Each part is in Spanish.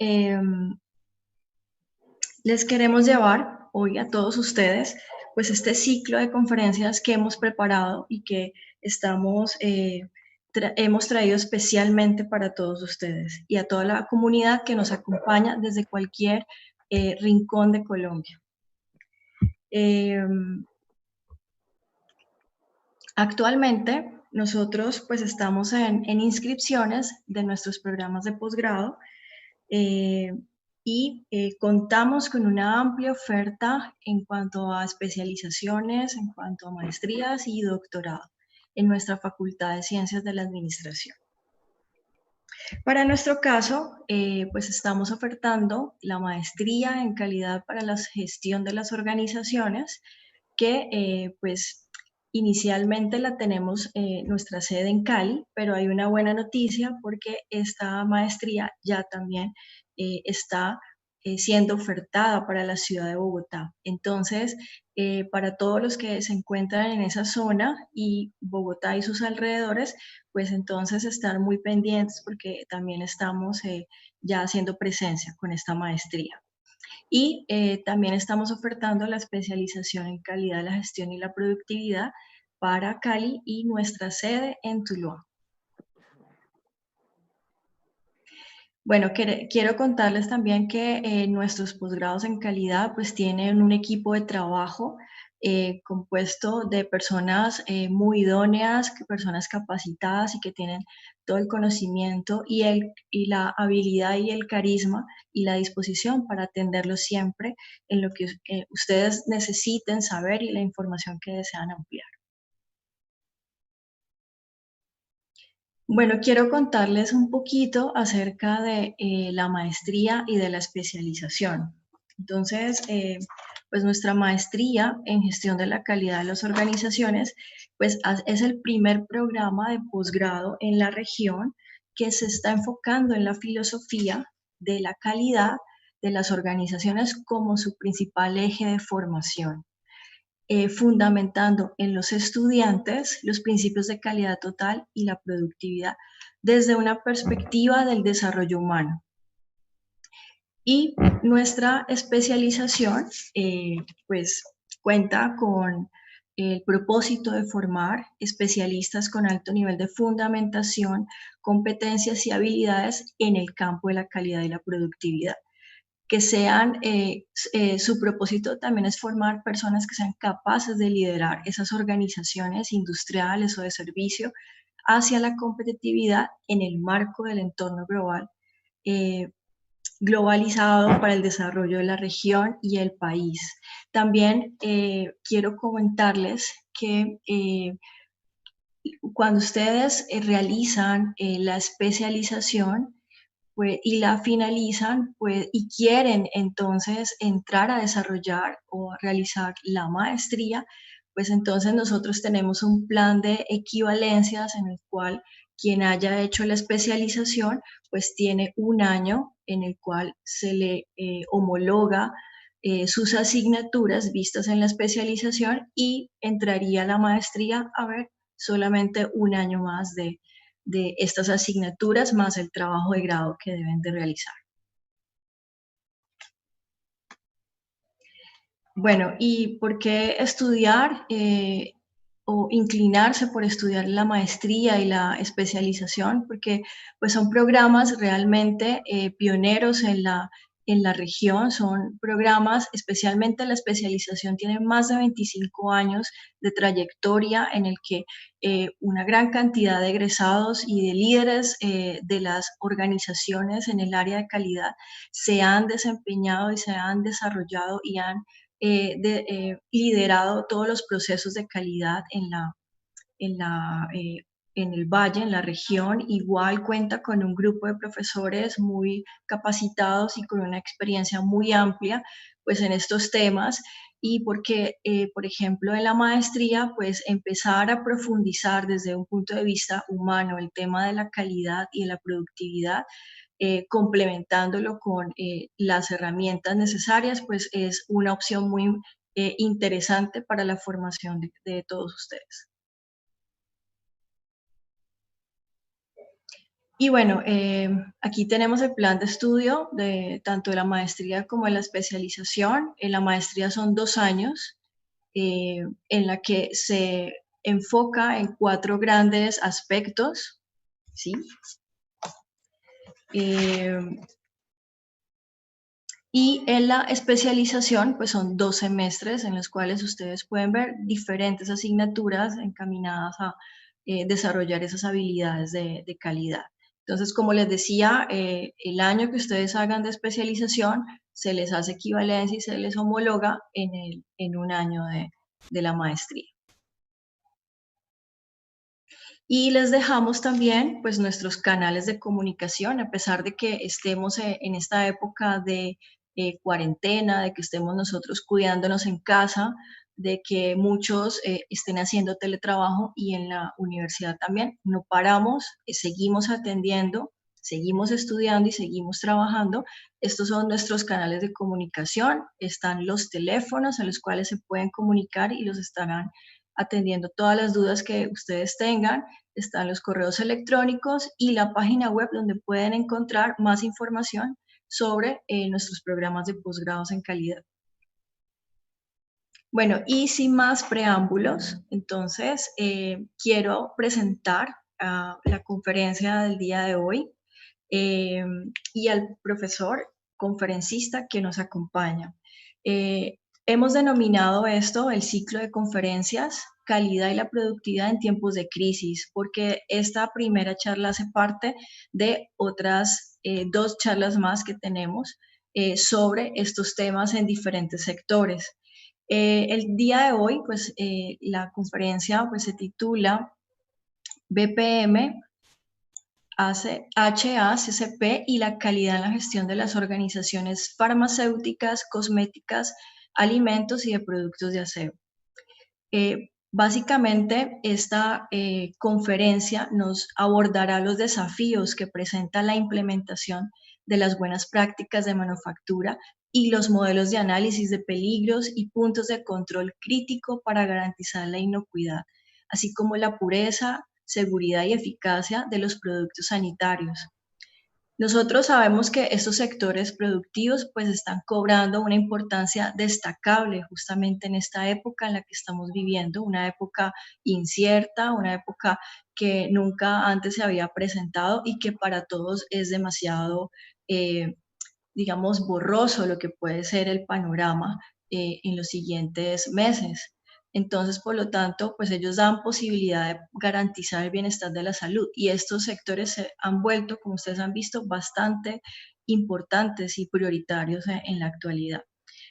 Em, Les queremos llevar hoy a todos ustedes pues este ciclo de conferencias que hemos preparado y que hemos traído especialmente para todos ustedes y a toda la comunidad que nos acompaña desde cualquier rincón de Colombia. Actualmente nosotros pues estamos en inscripciones de nuestros programas de posgrado contamos con una amplia oferta en cuanto a especializaciones, en cuanto a maestrías y doctorado en nuestra Facultad de Ciencias de la Administración. Para nuestro caso, pues estamos ofertando la maestría en calidad para la gestión de las organizaciones, que pues inicialmente la tenemos nuestra sede en Cali, pero hay una buena noticia porque esta maestría ya también está siendo ofertada para la ciudad de Bogotá. Entonces, para todos los que se encuentran en esa zona y Bogotá y sus alrededores, pues entonces estar muy pendientes porque también estamos ya haciendo presencia con esta maestría. Y también estamos ofertando la especialización en calidad de la gestión y la productividad para Cali y nuestra sede en Tuluá. Bueno, quiero contarles también que nuestros posgrados en calidad pues tienen un equipo de trabajo compuesto de personas muy idóneas, personas capacitadas y que tienen todo el conocimiento y la habilidad y el carisma y la disposición para atenderlos siempre en lo que ustedes necesiten saber y la información que desean ampliar. Bueno, quiero contarles un poquito acerca de la maestría y de la especialización. Entonces, pues nuestra maestría en gestión de la calidad de las organizaciones, pues es el primer programa de posgrado en la región que se está enfocando en la filosofía de la calidad de las organizaciones como su principal eje de formación. Fundamentando en los estudiantes los principios de calidad total y la productividad desde una perspectiva del desarrollo humano. Y nuestra especialización pues cuenta con el propósito de formar especialistas con alto nivel de fundamentación, competencias y habilidades en el campo de la calidad y la productividad. Su propósito también es formar personas que sean capaces de liderar esas organizaciones industriales o de servicio hacia la competitividad en el marco del entorno global, globalizado para el desarrollo de la región y el país. También quiero comentarles que cuando ustedes realizan la especialización, pues, y la finalizan pues, y quieren entonces entrar a desarrollar o a realizar la maestría, pues entonces nosotros tenemos un plan de equivalencias en el cual quien haya hecho la especialización pues tiene un año en el cual se le homologa sus asignaturas vistas en la especialización y entraría a la maestría a ver solamente un año más de estas asignaturas más el trabajo de grado que deben de realizar. Bueno, ¿y por qué estudiar o inclinarse por estudiar la maestría y la especialización? Porque pues son programas realmente pioneros en la región, son programas, especialmente la especialización, tiene más de 25 años de trayectoria en el que una gran cantidad de egresados y de líderes de las organizaciones en el área de calidad se han desempeñado y se han desarrollado y han liderado todos los procesos de calidad en, la, en el valle, en la región. Igual cuenta con un grupo de profesores muy capacitados y con una experiencia muy amplia pues, en estos temas. Y porque, por ejemplo, en la maestría, pues empezar a profundizar desde un punto de vista humano el tema de la calidad y de la productividad, complementándolo con las herramientas necesarias, pues es una opción muy interesante para la formación de todos ustedes. Y bueno, aquí tenemos el plan de estudio de tanto de la maestría como de la especialización. En la maestría son 2 años, en la que se enfoca en 4 grandes aspectos, ¿sí? Y en la especialización, pues son 2 semestres en los cuales ustedes pueden ver diferentes asignaturas encaminadas a desarrollar esas habilidades de calidad. Entonces, como les decía, el año que ustedes hagan de especialización se les hace equivalencia y se les homologa en un año de la maestría. Y les dejamos también pues nuestros canales de comunicación, a pesar de que estemos en esta época de cuarentena, de que estemos nosotros cuidándonos en casa, de que muchos estén haciendo teletrabajo y en la universidad también. No paramos, seguimos atendiendo, seguimos estudiando y seguimos trabajando. Estos son nuestros canales de comunicación, están los teléfonos en los cuales se pueden comunicar y los estarán atendiendo todas las dudas que ustedes tengan. Están los correos electrónicos y la página web donde pueden encontrar más información sobre nuestros programas de posgrados en calidad. Bueno, y sin más preámbulos, entonces quiero presentar a la conferencia del día de hoy eh, y al profesor conferencista que nos acompaña. Hemos denominado esto el ciclo de conferencias, calidad y la productividad en tiempos de crisis, porque esta primera charla hace parte de otras 2 charlas más que tenemos sobre estos temas en diferentes sectores. El día de hoy, pues, la conferencia pues, se titula BPM, HACCP y la calidad en la gestión de las organizaciones farmacéuticas, cosméticas, alimentos y de productos de aseo. Básicamente, esta conferencia nos abordará los desafíos que presenta la implementación de las buenas prácticas de manufactura y los modelos de análisis de peligros y puntos de control crítico para garantizar la inocuidad, así como la pureza, seguridad y eficacia de los productos sanitarios. Nosotros sabemos que estos sectores productivos pues están cobrando una importancia destacable justamente en esta época en la que estamos viviendo, una época incierta, una época que nunca antes se había presentado y que para todos es demasiado, digamos, borroso lo que puede ser el panorama en los siguientes meses. Entonces, por lo tanto, pues ellos dan posibilidad de garantizar el bienestar de la salud y estos sectores se han vuelto, como ustedes han visto, bastante importantes y prioritarios en la actualidad.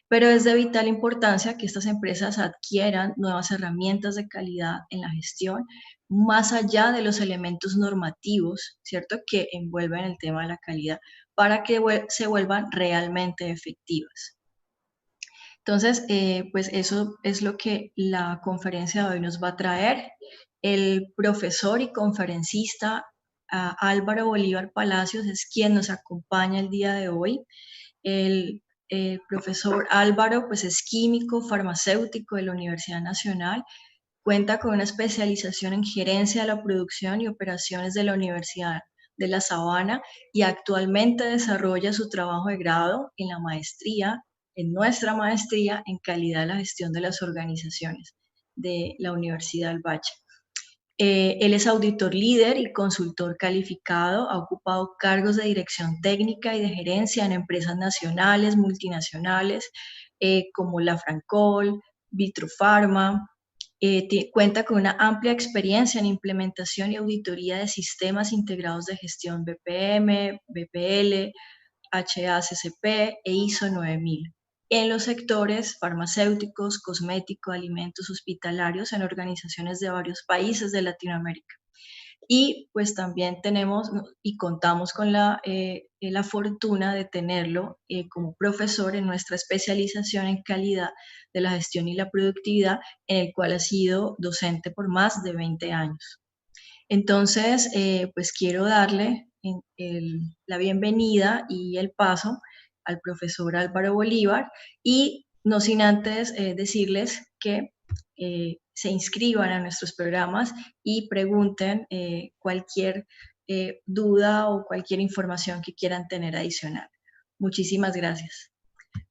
Pero es de vital importancia que estas empresas adquieran nuevas herramientas de calidad en la gestión, más allá de los elementos normativos, ¿cierto?, que envuelven el tema de la calidad, para que se vuelvan realmente efectivas. Entonces, pues eso es lo que la conferencia de hoy nos va a traer. El profesor y conferencista Álvaro Bolívar Palacios es quien nos acompaña el día de hoy. El profesor Álvaro pues es químico farmacéutico de la Universidad Nacional, cuenta con una especialización en gerencia de la producción y operaciones de la Universidad de La Sabana y actualmente desarrolla su trabajo de grado en la maestría, en nuestra maestría en calidad de la gestión de las organizaciones de la Universidad del Valle. Él es auditor líder y consultor calificado, ha ocupado cargos de dirección técnica y de gerencia en empresas nacionales, multinacionales, como la Francol, Vitrufarma. Cuenta con una amplia experiencia en implementación y auditoría de sistemas integrados de gestión BPM, BPL, HACCP e ISO 9000 en los sectores farmacéuticos, cosméticos, alimentos, hospitalarios en organizaciones de varios países de Latinoamérica. Y pues también tenemos y contamos con la fortuna de tenerlo como profesor en nuestra especialización en calidad de la gestión y la productividad, en el cual ha sido docente por más de 20 años. Entonces, pues quiero darle la bienvenida y el paso al profesor Álvaro Bolívar y no sin antes decirles que se inscriban a nuestros programas y pregunten cualquier duda o cualquier información que quieran tener adicional. Muchísimas gracias.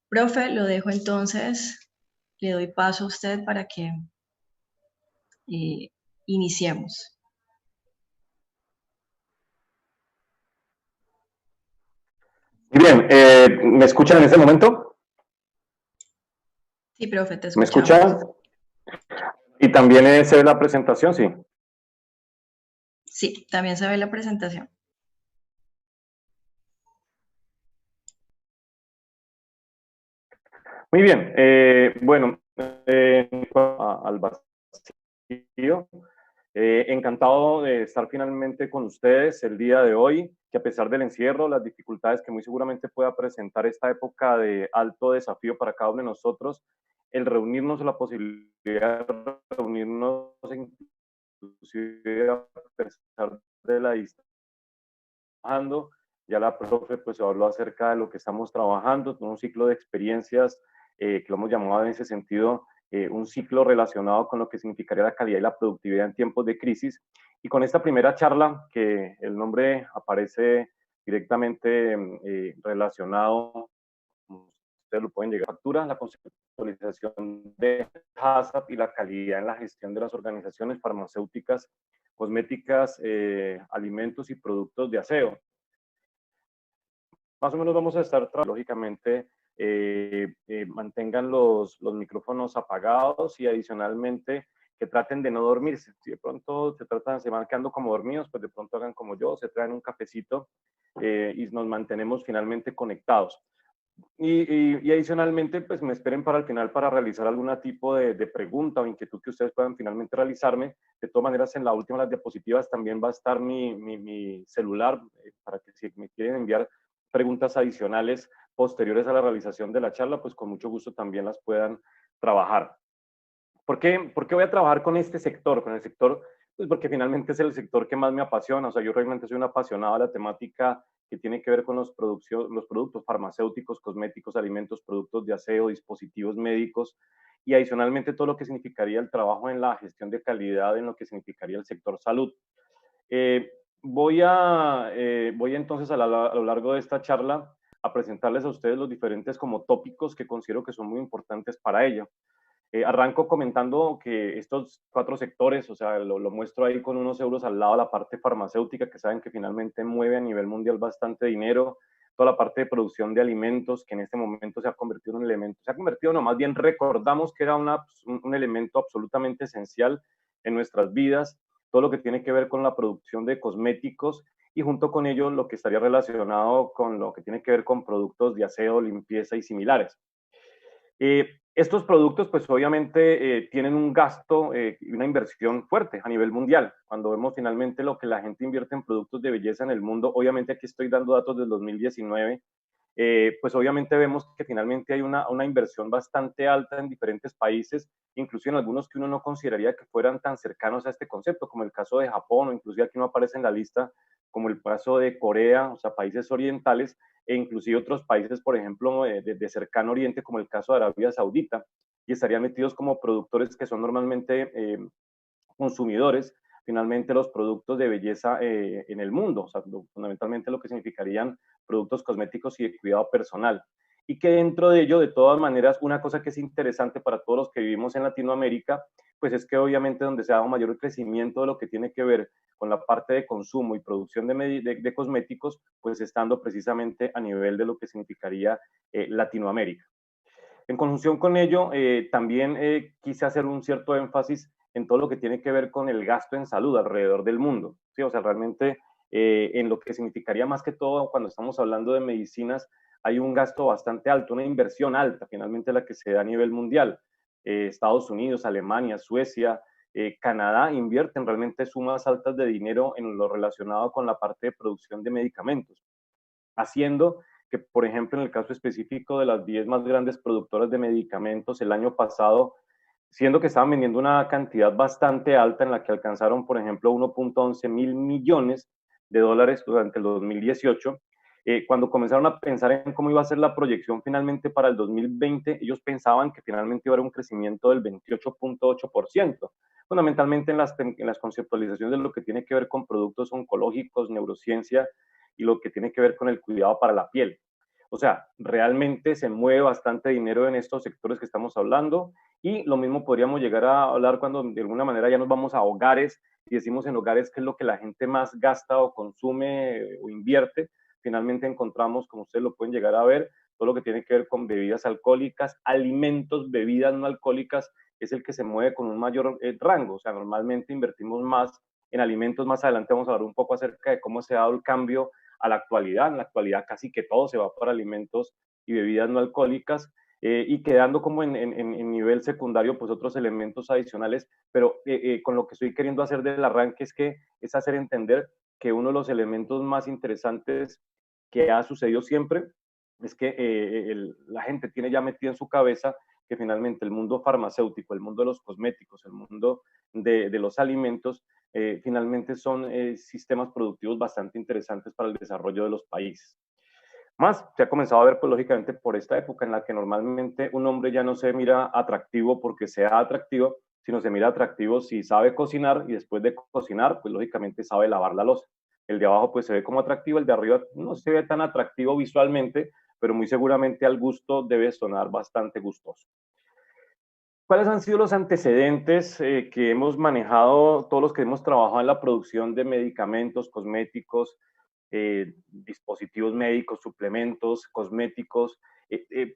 Profe, lo dejo entonces, le doy paso a usted para que iniciemos. Muy bien, ¿me escuchan en este momento? Sí, profe, te ¿Me escuchamos. escuchan? ¿Y también se ve la presentación? Sí. Sí, también se ve la presentación. Muy bien, bueno, al vacío, encantado de estar finalmente con ustedes el día de hoy, que a pesar del encierro, las dificultades que muy seguramente pueda presentar esta época de alto desafío para cada uno de nosotros, el reunirnos, la posibilidad de reunirnos inclusive a pesar de la distancia, ya la profe pues habló acerca de lo que estamos trabajando, un ciclo de experiencias que lo hemos llamado en ese sentido un ciclo relacionado con lo que significaría la calidad y la productividad en tiempos de crisis. Y con esta primera charla, que el nombre aparece directamente relacionado, ustedes lo pueden llegar a factura, la conceptualización de HACCP y la calidad en la gestión de las organizaciones farmacéuticas, cosméticas, alimentos y productos de aseo. Más o menos vamos a estar, lógicamente, mantengan los micrófonos apagados y adicionalmente que traten de no dormirse. Si de pronto se van quedando como dormidos, pues de pronto hagan como yo, se traen un cafecito y nos mantenemos finalmente conectados. Y adicionalmente, pues me esperen para el final para realizar algún tipo de pregunta o inquietud que ustedes puedan finalmente realizarme. De todas maneras, en la última de las diapositivas también va a estar mi celular para que si me quieren enviar preguntas adicionales posteriores a la realización de la charla, pues con mucho gusto también las puedan trabajar. ¿Por qué voy a trabajar con este sector? Con el sector, pues porque finalmente es el sector que más me apasiona. O sea, yo realmente soy un apasionado de la temática que tiene que ver con los productos farmacéuticos, cosméticos, alimentos, productos de aseo, dispositivos médicos y adicionalmente todo lo que significaría el trabajo en la gestión de calidad en lo que significaría el sector salud. Voy entonces a lo largo de esta charla a presentarles a ustedes los diferentes como tópicos que considero que son muy importantes para ello. Arranco comentando que estos 4 sectores, o sea, lo muestro ahí con unos euros al lado, la parte farmacéutica, que saben que finalmente mueve a nivel mundial bastante dinero, toda la parte de producción de alimentos, que en este momento se ha convertido en un elemento, no, más bien recordamos que era un elemento absolutamente esencial en nuestras vidas, todo lo que tiene que ver con la producción de cosméticos y junto con ello lo que estaría relacionado con lo que tiene que ver con productos de aseo, limpieza y similares. Estos productos, pues obviamente tienen un gasto y una inversión fuerte a nivel mundial. Cuando vemos finalmente lo que la gente invierte en productos de belleza en el mundo, obviamente aquí estoy dando datos del 2019, pues obviamente vemos que finalmente hay una inversión bastante alta en diferentes países, incluso en algunos que uno no consideraría que fueran tan cercanos a este concepto, como el caso de Japón, o inclusive aquí no aparece en la lista, como el caso de Corea, o sea, países orientales, e inclusive otros países, por ejemplo, de cercano oriente, como el caso de Arabia Saudita, y estarían metidos como productores que son normalmente consumidores, finalmente los productos de belleza en el mundo, o sea, fundamentalmente lo que significarían productos cosméticos y de cuidado personal. Y que dentro de ello, de todas maneras, una cosa que es interesante para todos los que vivimos en Latinoamérica, pues es que obviamente donde se da un mayor crecimiento de lo que tiene que ver con la parte de consumo y producción de cosméticos, pues estando precisamente a nivel de lo que significaría Latinoamérica. En conjunción con ello, también quise hacer un cierto énfasis en todo lo que tiene que ver con el gasto en salud alrededor del mundo. ¿Sí? O sea, realmente en lo que significaría más que todo cuando estamos hablando de medicinas, hay un gasto bastante alto, una inversión alta, finalmente la que se da a nivel mundial. Estados Unidos, Alemania, Suecia, Canadá invierten realmente sumas altas de dinero en lo relacionado con la parte de producción de medicamentos, haciendo que, por ejemplo, en el caso específico de las 10 más grandes productoras de medicamentos el año pasado, siendo que estaban vendiendo una cantidad bastante alta en la que alcanzaron, por ejemplo, 1.11 mil millones de dólares durante el 2018, Cuando comenzaron a pensar en cómo iba a ser la proyección finalmente para el 2020, ellos pensaban que finalmente iba a haber un crecimiento del 28.8%, fundamentalmente en las conceptualizaciones de lo que tiene que ver con productos oncológicos, neurociencia y lo que tiene que ver con el cuidado para la piel. O sea, realmente se mueve bastante dinero en estos sectores que estamos hablando, y lo mismo podríamos llegar a hablar cuando de alguna manera ya nos vamos a hogares y decimos en hogares qué es lo que la gente más gasta o consume o invierte. Finalmente encontramos, como ustedes lo pueden llegar a ver, todo lo que tiene que ver con bebidas alcohólicas, alimentos, bebidas no alcohólicas, es el que se mueve con un mayor rango. O sea, normalmente invertimos más en alimentos. Más adelante vamos a hablar un poco acerca de cómo se ha dado el cambio a la actualidad. En la actualidad casi que todo se va por alimentos y bebidas no alcohólicas, y quedando como en nivel secundario pues otros elementos adicionales, pero con lo que estoy queriendo hacer del arranque es hacer entender que uno de los elementos más interesantes que ha sucedido siempre es que la gente tiene ya metido en su cabeza que finalmente el mundo farmacéutico, el mundo de los cosméticos, el mundo de los alimentos, finalmente son sistemas productivos bastante interesantes para el desarrollo de los países. Más se ha comenzado a ver, pues lógicamente, por esta época en la que normalmente un hombre ya no se mira atractivo porque sea atractivo, sino se mira atractivo si sabe cocinar, y después de cocinar, pues lógicamente sabe lavar la loza. El de abajo pues se ve como atractivo, el de arriba no se ve tan atractivo visualmente, pero muy seguramente al gusto debe sonar bastante gustoso. ¿Cuáles han sido los antecedentes que hemos manejado todos los que hemos trabajado en la producción de medicamentos, cosméticos, dispositivos médicos, suplementos, cosméticos,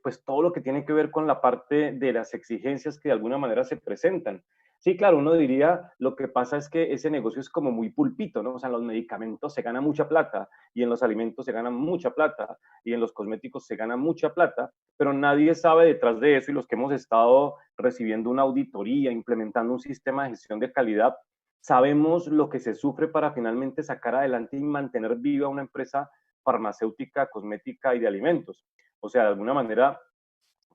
pues todo lo que tiene que ver con la parte de las exigencias que de alguna manera se presentan? Sí, claro, uno diría, lo que pasa es que ese negocio es como muy pulpito, ¿no? O sea, en los medicamentos se gana mucha plata, y en los alimentos se gana mucha plata, y en los cosméticos se gana mucha plata, pero nadie sabe detrás de eso, y los que hemos estado recibiendo una auditoría, implementando un sistema de gestión de calidad, sabemos lo que se sufre para finalmente sacar adelante y mantener viva una empresa farmacéutica, cosmética y de alimentos. O sea, de alguna manera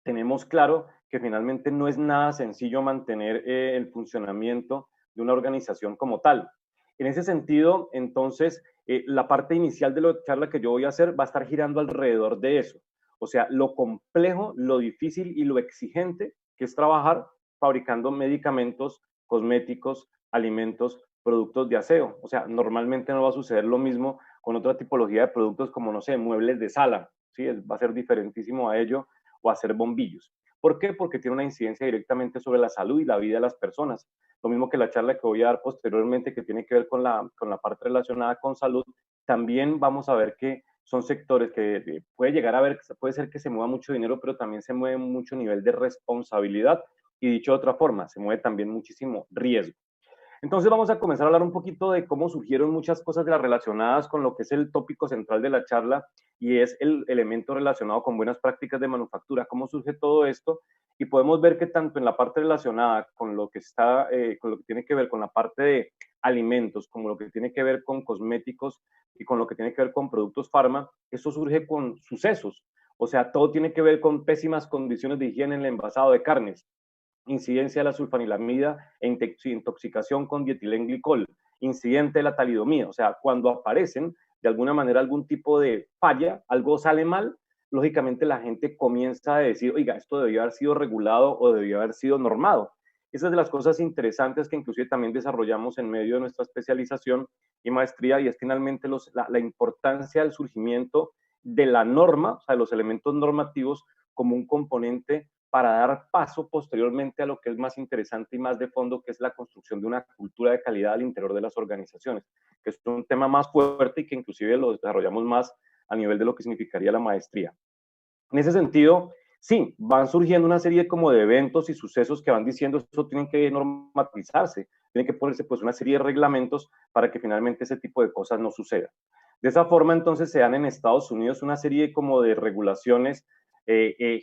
tenemos claro que finalmente no es nada sencillo mantener el funcionamiento de una organización como tal. En ese sentido, entonces, la parte inicial de la charla que yo voy a hacer va a estar girando alrededor de eso. O sea, lo complejo, lo difícil y lo exigente que es trabajar fabricando medicamentos, cosméticos, alimentos, productos de aseo. O sea, normalmente no va a suceder lo mismo con otra tipología de productos como, no sé, muebles de sala. ¿Sí? Va a ser diferentísimo a ello, o hacer bombillos. ¿Por qué? Porque tiene una incidencia directamente sobre la salud y la vida de las personas. Lo mismo que la charla que voy a dar posteriormente, que tiene que ver con la parte relacionada con salud, también vamos a ver que son sectores que puede llegar a ver, puede ser que se mueva mucho dinero, pero también se mueve mucho nivel de responsabilidad, y dicho de otra forma, se mueve también muchísimo riesgo. Entonces vamos a comenzar a hablar un poquito de cómo surgieron muchas cosas de las relacionadas con lo que es el tópico central de la charla, y es el elemento relacionado con buenas prácticas de manufactura. ¿Cómo surge todo esto? Y podemos ver que tanto en la parte relacionada con lo que está, con lo que tiene que ver con la parte de alimentos, como lo que tiene que ver con cosméticos y con lo que tiene que ver con productos farma, eso surge con sucesos. O sea, todo tiene que ver con pésimas condiciones de higiene en el envasado de carnes, incidencia de la sulfanilamida e intoxicación con dietilenglicol, incidente de la talidomida. O sea, cuando aparecen de alguna manera algún tipo de falla, algo sale mal, lógicamente la gente comienza a decir, oiga, esto debió haber sido regulado o debió haber sido normado. Esa es de las cosas interesantes que inclusive también desarrollamos en medio de nuestra especialización y maestría, y es finalmente la importancia del surgimiento de la norma, o sea, de los elementos normativos, como un componente para dar paso posteriormente a lo que es más interesante y más de fondo, que es la construcción de una cultura de calidad al interior de las organizaciones, que es un tema más fuerte y que inclusive lo desarrollamos más a nivel de lo que significaría la maestría. En ese sentido, sí, van surgiendo una serie como de eventos y sucesos que van diciendo esto tienen que normatizarse, tienen que ponerse pues una serie de reglamentos para que finalmente ese tipo de cosas no sucedan. De esa forma, entonces, se dan en Estados Unidos una serie como de regulaciones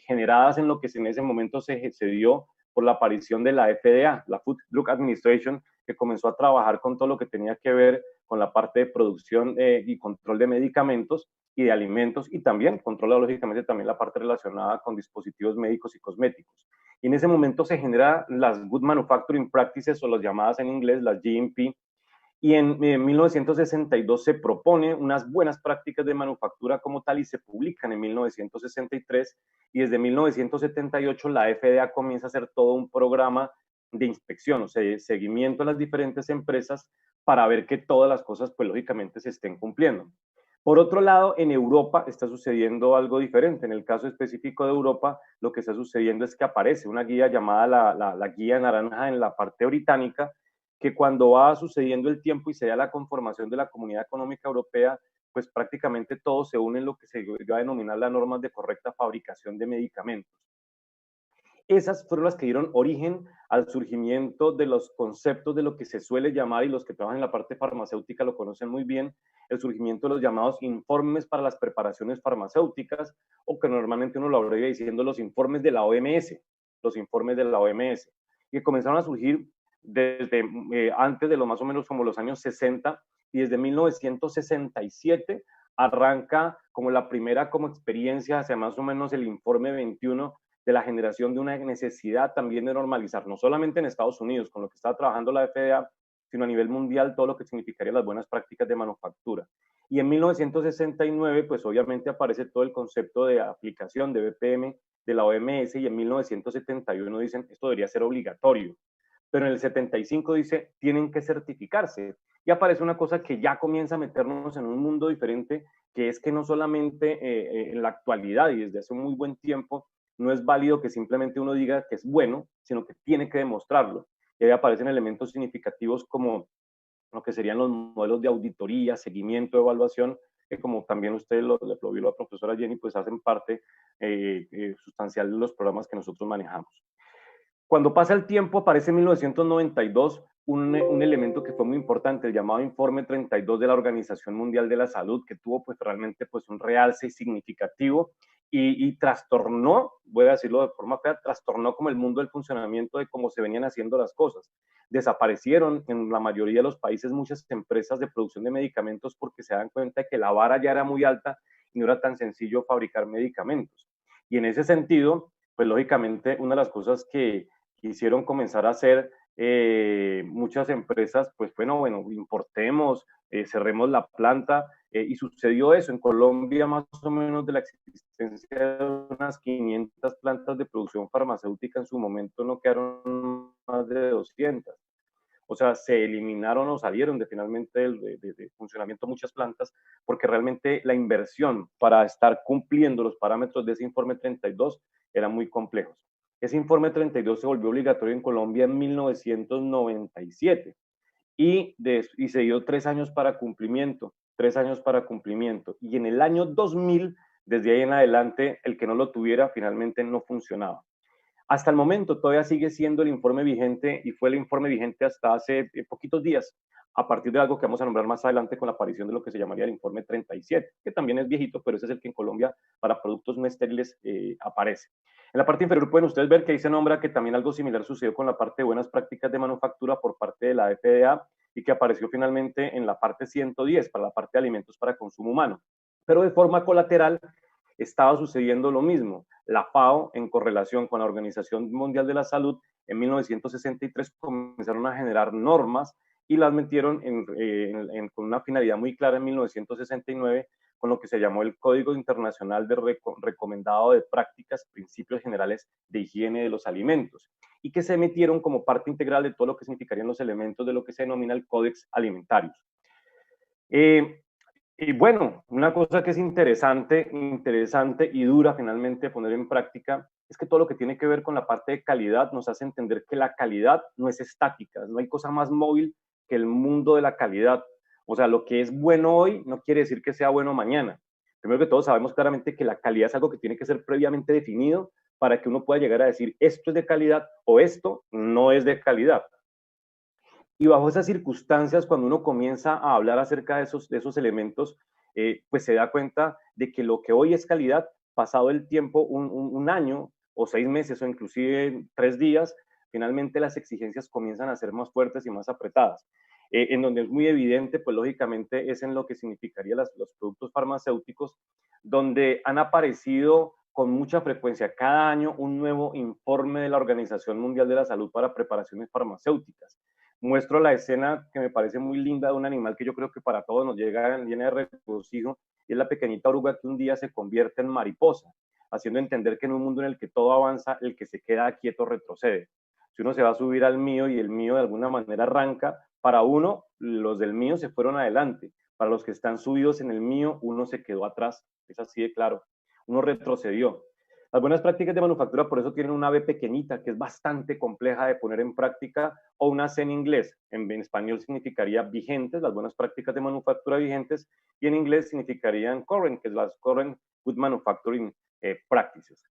generadas en lo que en ese momento se dio por la aparición de la FDA, la Food Drug Administration, que comenzó a trabajar con todo lo que tenía que ver con la parte de producción y control de medicamentos y de alimentos, y también controla lógicamente también la parte relacionada con dispositivos médicos y cosméticos. Y en ese momento se generan las Good Manufacturing Practices, o las llamadas en inglés las GMP, Y en 1962 se propone unas buenas prácticas de manufactura como tal y se publican en 1963, y desde 1978 la FDA comienza a hacer todo un programa de inspección, o sea, de seguimiento a las diferentes empresas para ver que todas las cosas, pues lógicamente, se estén cumpliendo. Por otro lado, en Europa está sucediendo algo diferente. En el caso específico de Europa, lo que está sucediendo es que aparece una guía llamada la Guía Naranja en la parte británica, que cuando va sucediendo el tiempo y se da la conformación de la Comunidad Económica Europea, pues prácticamente todo se une en lo que se va a denominar las normas de correcta fabricación de medicamentos. Esas fueron las que dieron origen al surgimiento de los conceptos de lo que se suele llamar, y los que trabajan en la parte farmacéutica lo conocen muy bien, el surgimiento de los llamados informes para las preparaciones farmacéuticas, o que normalmente uno lo abrevia diciendo los informes de la OMS, los informes de la OMS, que comenzaron a surgir desde antes de lo más o menos como los años 60, y desde 1967 arranca como la primera como experiencia hacia más o menos el informe 21 de la generación de una necesidad también de normalizar, no solamente en Estados Unidos, con lo que está trabajando la FDA, sino a nivel mundial, todo lo que significaría las buenas prácticas de manufactura. Y en 1969, pues obviamente aparece todo el concepto de aplicación de BPM de la OMS, y en 1971 dicen, esto debería ser obligatorio. Pero en el 75 dice, tienen que certificarse. Y aparece una cosa que ya comienza a meternos en un mundo diferente, que es que no solamente en la actualidad y desde hace un muy buen tiempo, no es válido que simplemente uno diga que es bueno, sino que tiene que demostrarlo. Y ahí aparecen elementos significativos como lo que serían los modelos de auditoría, seguimiento, evaluación, que como también usted lo vio la profesora Jenny, pues hacen parte sustancial de los programas que nosotros manejamos. Cuando pasa el tiempo, aparece en 1992 un elemento que fue muy importante, el llamado Informe 32 de la Organización Mundial de la Salud, que tuvo pues realmente pues un realce significativo y trastornó, voy a decirlo de forma fea, trastornó como el mundo del funcionamiento de cómo se venían haciendo las cosas. Desaparecieron en la mayoría de los países muchas empresas de producción de medicamentos porque se dan cuenta de que la vara ya era muy alta y no era tan sencillo fabricar medicamentos. Y en ese sentido, pues lógicamente una de las cosas que quisieron comenzar a hacer muchas empresas, pues bueno, importemos, cerremos la planta, y sucedió eso. En Colombia, más o menos de la existencia de unas 500 plantas de producción farmacéutica, en su momento no quedaron más de 200. O sea, se eliminaron o salieron de finalmente de funcionamiento muchas plantas, porque realmente la inversión para estar cumpliendo los parámetros de ese informe 32 eran muy complejos. Ese informe 32 se volvió obligatorio en Colombia en 1997 y se dio 3 años para cumplimiento, 3 años para cumplimiento. Y en el año 2000, desde ahí en adelante, el que no lo tuviera finalmente no funcionaba. Hasta el momento todavía sigue siendo el informe vigente, y fue el informe vigente hasta hace poquitos días, a partir de algo que vamos a nombrar más adelante con la aparición de lo que se llamaría el informe 37, que también es viejito, pero ese es el que en Colombia para productos no estériles aparece. En la parte inferior pueden ustedes ver que ahí se nombra que también algo similar sucedió con la parte de buenas prácticas de manufactura por parte de la FDA, y que apareció finalmente en la parte 110 para la parte de alimentos para consumo humano. Pero de forma colateral estaba sucediendo lo mismo. La FAO, en correlación con la Organización Mundial de la Salud, en 1963 comenzaron a generar normas y las metieron con una finalidad muy clara en 1969, con lo que se llamó el Código Internacional de Recomendado de Prácticas, Principios Generales de Higiene de los Alimentos, y que se metieron como parte integral de todo lo que significarían los elementos de lo que se denomina el Códex Alimentarios. Y bueno, una cosa que es interesante y dura finalmente poner en práctica es que todo lo que tiene que ver con la parte de calidad nos hace entender que la calidad no es estática, no hay cosa más móvil que el mundo de la calidad. O sea, lo que es bueno hoy no quiere decir que sea bueno mañana. Primero que todo, sabemos claramente que la calidad es algo que tiene que ser previamente definido para que uno pueda llegar a decir esto es de calidad o esto no es de calidad. Y bajo esas circunstancias, cuando uno comienza a hablar acerca de esos elementos, pues se da cuenta de que lo que hoy es calidad, pasado el tiempo, un año o 6 meses o inclusive 3 días, finalmente las exigencias comienzan a ser más fuertes y más apretadas. En donde es muy evidente, pues lógicamente es en lo que significaría los productos farmacéuticos, donde han aparecido con mucha frecuencia cada año un nuevo informe de la Organización Mundial de la Salud para preparaciones farmacéuticas. muestro la escena que me parece muy linda de un animal que yo creo que para todos nos llena de regocijo, y es la pequeñita oruga que un día se convierte en mariposa, haciendo entender que en un mundo en el que todo avanza, el que se queda quieto retrocede. Si uno se va a subir al mío y el mío de alguna manera arranca, para uno, los del mío se fueron adelante. Para los que están subidos en el mío, uno se quedó atrás. Es así de claro. Uno retrocedió. Las buenas prácticas de manufactura por eso tienen una B pequeñita que es bastante compleja de poner en práctica, o una C en inglés. En español significaría vigentes, las buenas prácticas de manufactura vigentes, y en inglés significarían current, que es las current good manufacturing practices.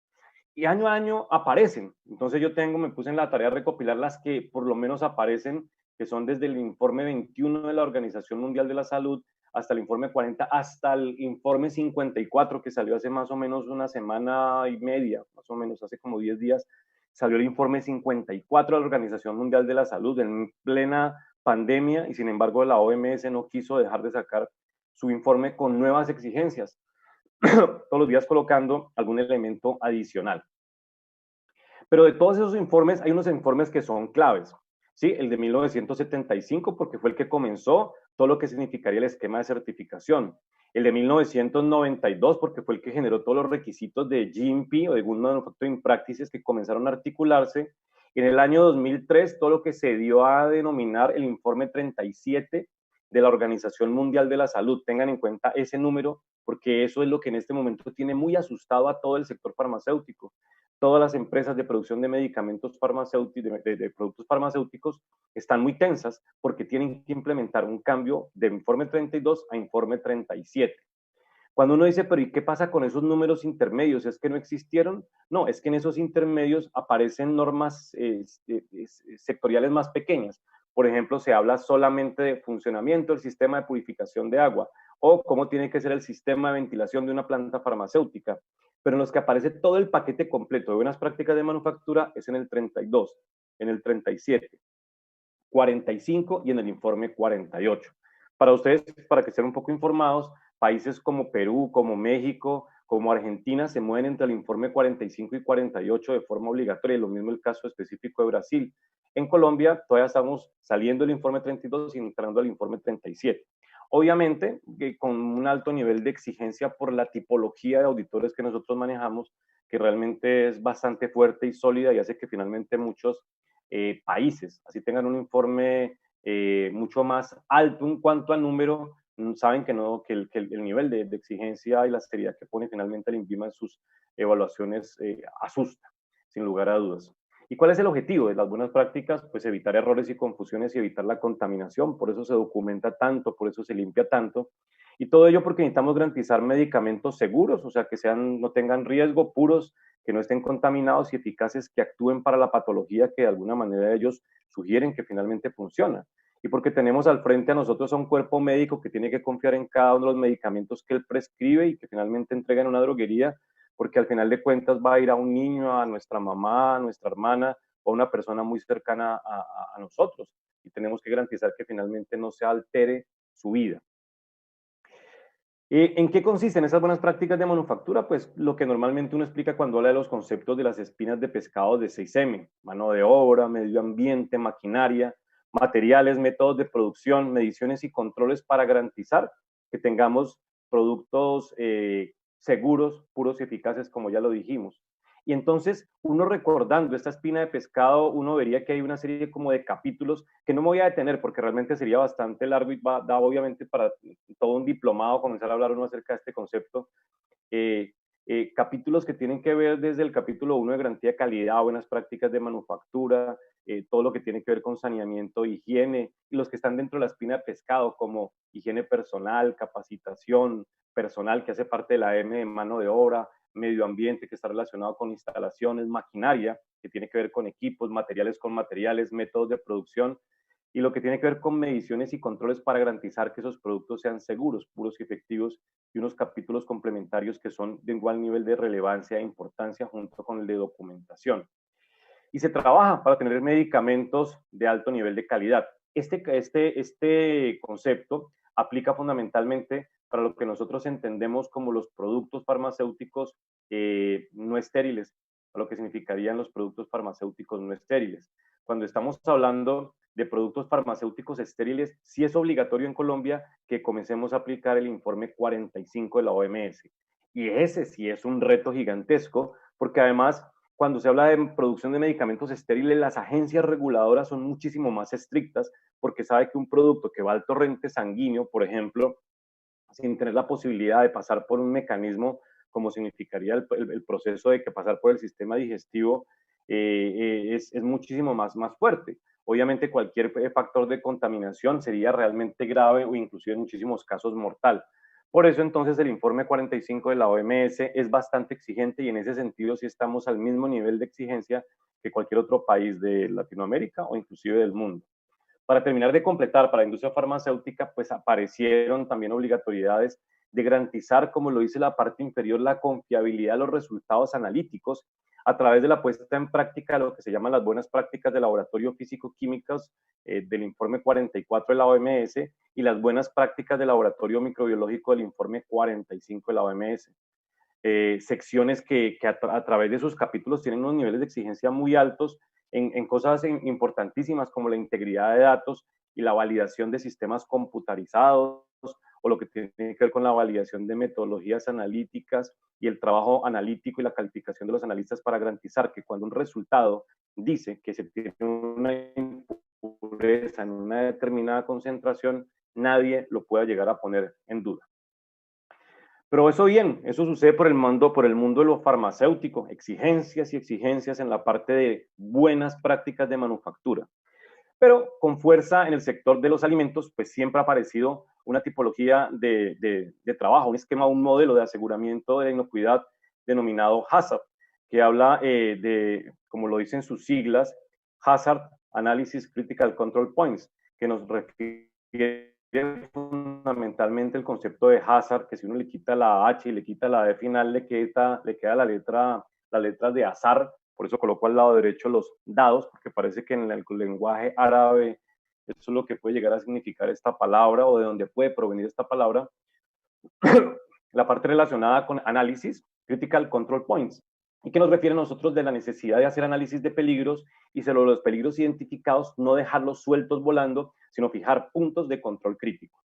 Y año a año aparecen. Entonces me puse en la tarea de recopilar las que por lo menos aparecen, que son desde el informe 21 de la Organización Mundial de la Salud hasta el informe 40, hasta el informe 54, que salió hace más o menos una semana y media, más o menos hace como 10 días, salió el informe 54 de la Organización Mundial de la Salud en plena pandemia, y sin embargo la OMS no quiso dejar de sacar su informe con nuevas exigencias, todos los días colocando algún elemento adicional. Pero de todos esos informes, hay unos informes que son claves. ¿Sí? El de 1975, porque fue el que comenzó todo lo que significaría el esquema de certificación. El de 1992, porque fue el que generó todos los requisitos de GMP o de Good Manufacturing Practices que comenzaron a articularse. En el año 2003, todo lo que se dio a denominar el informe 37 de la Organización Mundial de la Salud. Tengan en cuenta ese número, porque eso es lo que en este momento tiene muy asustado a todo el sector farmacéutico. Todas las empresas de producción de medicamentos farmacéuticos, de productos farmacéuticos, están muy tensas porque tienen que implementar un cambio de informe 32 a informe 37. Cuando uno dice, pero ¿y qué pasa con esos números intermedios? ¿Es que no existieron? No, es que en esos intermedios aparecen normas sectoriales más pequeñas. Por ejemplo, se habla solamente de funcionamiento del sistema de purificación de agua, o cómo tiene que ser el sistema de ventilación de una planta farmacéutica. Pero en los que aparece todo el paquete completo de buenas prácticas de manufactura es en el 32, en el 37, 45 y en el informe 48. Para ustedes, para que estén un poco informados, países como Perú, como México, como Argentina se mueven entre el informe 45 y 48 de forma obligatoria, y lo mismo el caso específico de Brasil. En Colombia todavía estamos saliendo del informe 32 y entrando al informe 37. Obviamente, con un alto nivel de exigencia por la tipología de auditores que nosotros manejamos, que realmente es bastante fuerte y sólida y hace que finalmente muchos países, así tengan un informe mucho más alto en cuanto a número, saben que, no, que el nivel de exigencia y la seriedad que pone finalmente el INVIMA en sus evaluaciones asusta, sin lugar a dudas. ¿Y cuál es el objetivo de las buenas prácticas? Pues evitar errores y confusiones y evitar la contaminación. Por eso se documenta tanto, por eso se limpia tanto. Y todo ello porque necesitamos garantizar medicamentos seguros, o sea, que sean, no tengan riesgo, puros, que no estén contaminados y eficaces, que actúen para la patología que de alguna manera ellos sugieren que finalmente funciona. Y porque tenemos al frente a nosotros a un cuerpo médico que tiene que confiar en cada uno de los medicamentos que él prescribe y que finalmente entrega en una droguería, porque al final de cuentas va a ir a un niño, a nuestra mamá, a nuestra hermana o a una persona muy cercana a nosotros. Y tenemos que garantizar que finalmente no se altere su vida. ¿En qué consisten esas buenas prácticas de manufactura? Pues lo que normalmente uno explica cuando habla de los conceptos de las espinas de pescado de 6M, mano de obra, medio ambiente, maquinaria, materiales, métodos de producción, mediciones y controles para garantizar que tengamos productos seguros, puros y eficaces, como ya lo dijimos. Y entonces, uno recordando esta espina de pescado, uno vería que hay una serie como de capítulos que no me voy a detener porque realmente sería bastante largo y da obviamente para todo un diplomado comenzar a hablar uno acerca de este concepto. Capítulos que tienen que ver desde el capítulo 1 de garantía de calidad, buenas prácticas de manufactura, todo lo que tiene que ver con saneamiento, higiene, y los que están dentro de la espina de pescado, como higiene personal, capacitación personal, que hace parte de la M de mano de obra, medio ambiente, que está relacionado con instalaciones, maquinaria, que tiene que ver con equipos, materiales con materiales, métodos de producción, y lo que tiene que ver con mediciones y controles para garantizar que esos productos sean seguros, puros y efectivos, y unos capítulos complementarios que son de igual nivel de relevancia e importancia junto con el de documentación. Y se trabaja para tener medicamentos de alto nivel de calidad. Este concepto aplica fundamentalmente para lo que nosotros entendemos como los productos farmacéuticos no estériles, o lo que significarían los productos farmacéuticos no estériles. cuando estamos hablando de productos farmacéuticos estériles, sí es obligatorio en Colombia que comencemos a aplicar el informe 45 de la OMS. Y ese sí es un reto gigantesco, porque además, cuando se habla de producción de medicamentos estériles, las agencias reguladoras son muchísimo más estrictas, porque sabe que un producto que va al torrente sanguíneo, por ejemplo, sin tener la posibilidad de pasar por un mecanismo como significaría el proceso de que pasar por el sistema digestivo, es muchísimo más fuerte. Obviamente cualquier factor de contaminación sería realmente grave o inclusive en muchísimos casos mortal. Por eso entonces el informe 45 de la OMS es bastante exigente y en ese sentido sí estamos al mismo nivel de exigencia que cualquier otro país de Latinoamérica o inclusive del mundo. Para terminar de completar, para la industria farmacéutica, pues aparecieron también obligatoriedades de garantizar, como lo dice la parte inferior, la confiabilidad de los resultados analíticos a través de la puesta en práctica de lo que se llaman las buenas prácticas de laboratorio físico-químicas del informe 44 de la OMS y las buenas prácticas de laboratorio microbiológico del informe 45 de la OMS. Secciones que a través de sus capítulos tienen unos niveles de exigencia muy altos en cosas importantísimas como la integridad de datos y la validación de sistemas computarizados o lo que tiene que ver con la validación de metodologías analíticas y el trabajo analítico y la calificación de los analistas para garantizar que cuando un resultado dice que se tiene una impureza en una determinada concentración, nadie lo pueda llegar a poner en duda. Pero eso bien, eso sucede por el mundo de lo farmacéutico, exigencias y exigencias en la parte de buenas prácticas de manufactura. Pero con fuerza en el sector de los alimentos, pues siempre ha aparecido una tipología de trabajo, un esquema, un modelo de aseguramiento de inocuidad denominado HACCP, que habla de, como lo dicen sus siglas, Hazard Analysis Critical Control Points, que nos refiere fundamentalmente el concepto de hazard, que si uno le quita la H y le quita la D final, le queda la letra de azar. Por eso coloco al lado derecho los dados, porque parece que en el lenguaje árabe eso es lo que puede llegar a significar esta palabra o de dónde puede provenir esta palabra. La parte relacionada con análisis, critical control points, y que nos refiere a nosotros de la necesidad de hacer análisis de peligros y sobre los peligros identificados no dejarlos sueltos volando, sino fijar puntos de control crítico.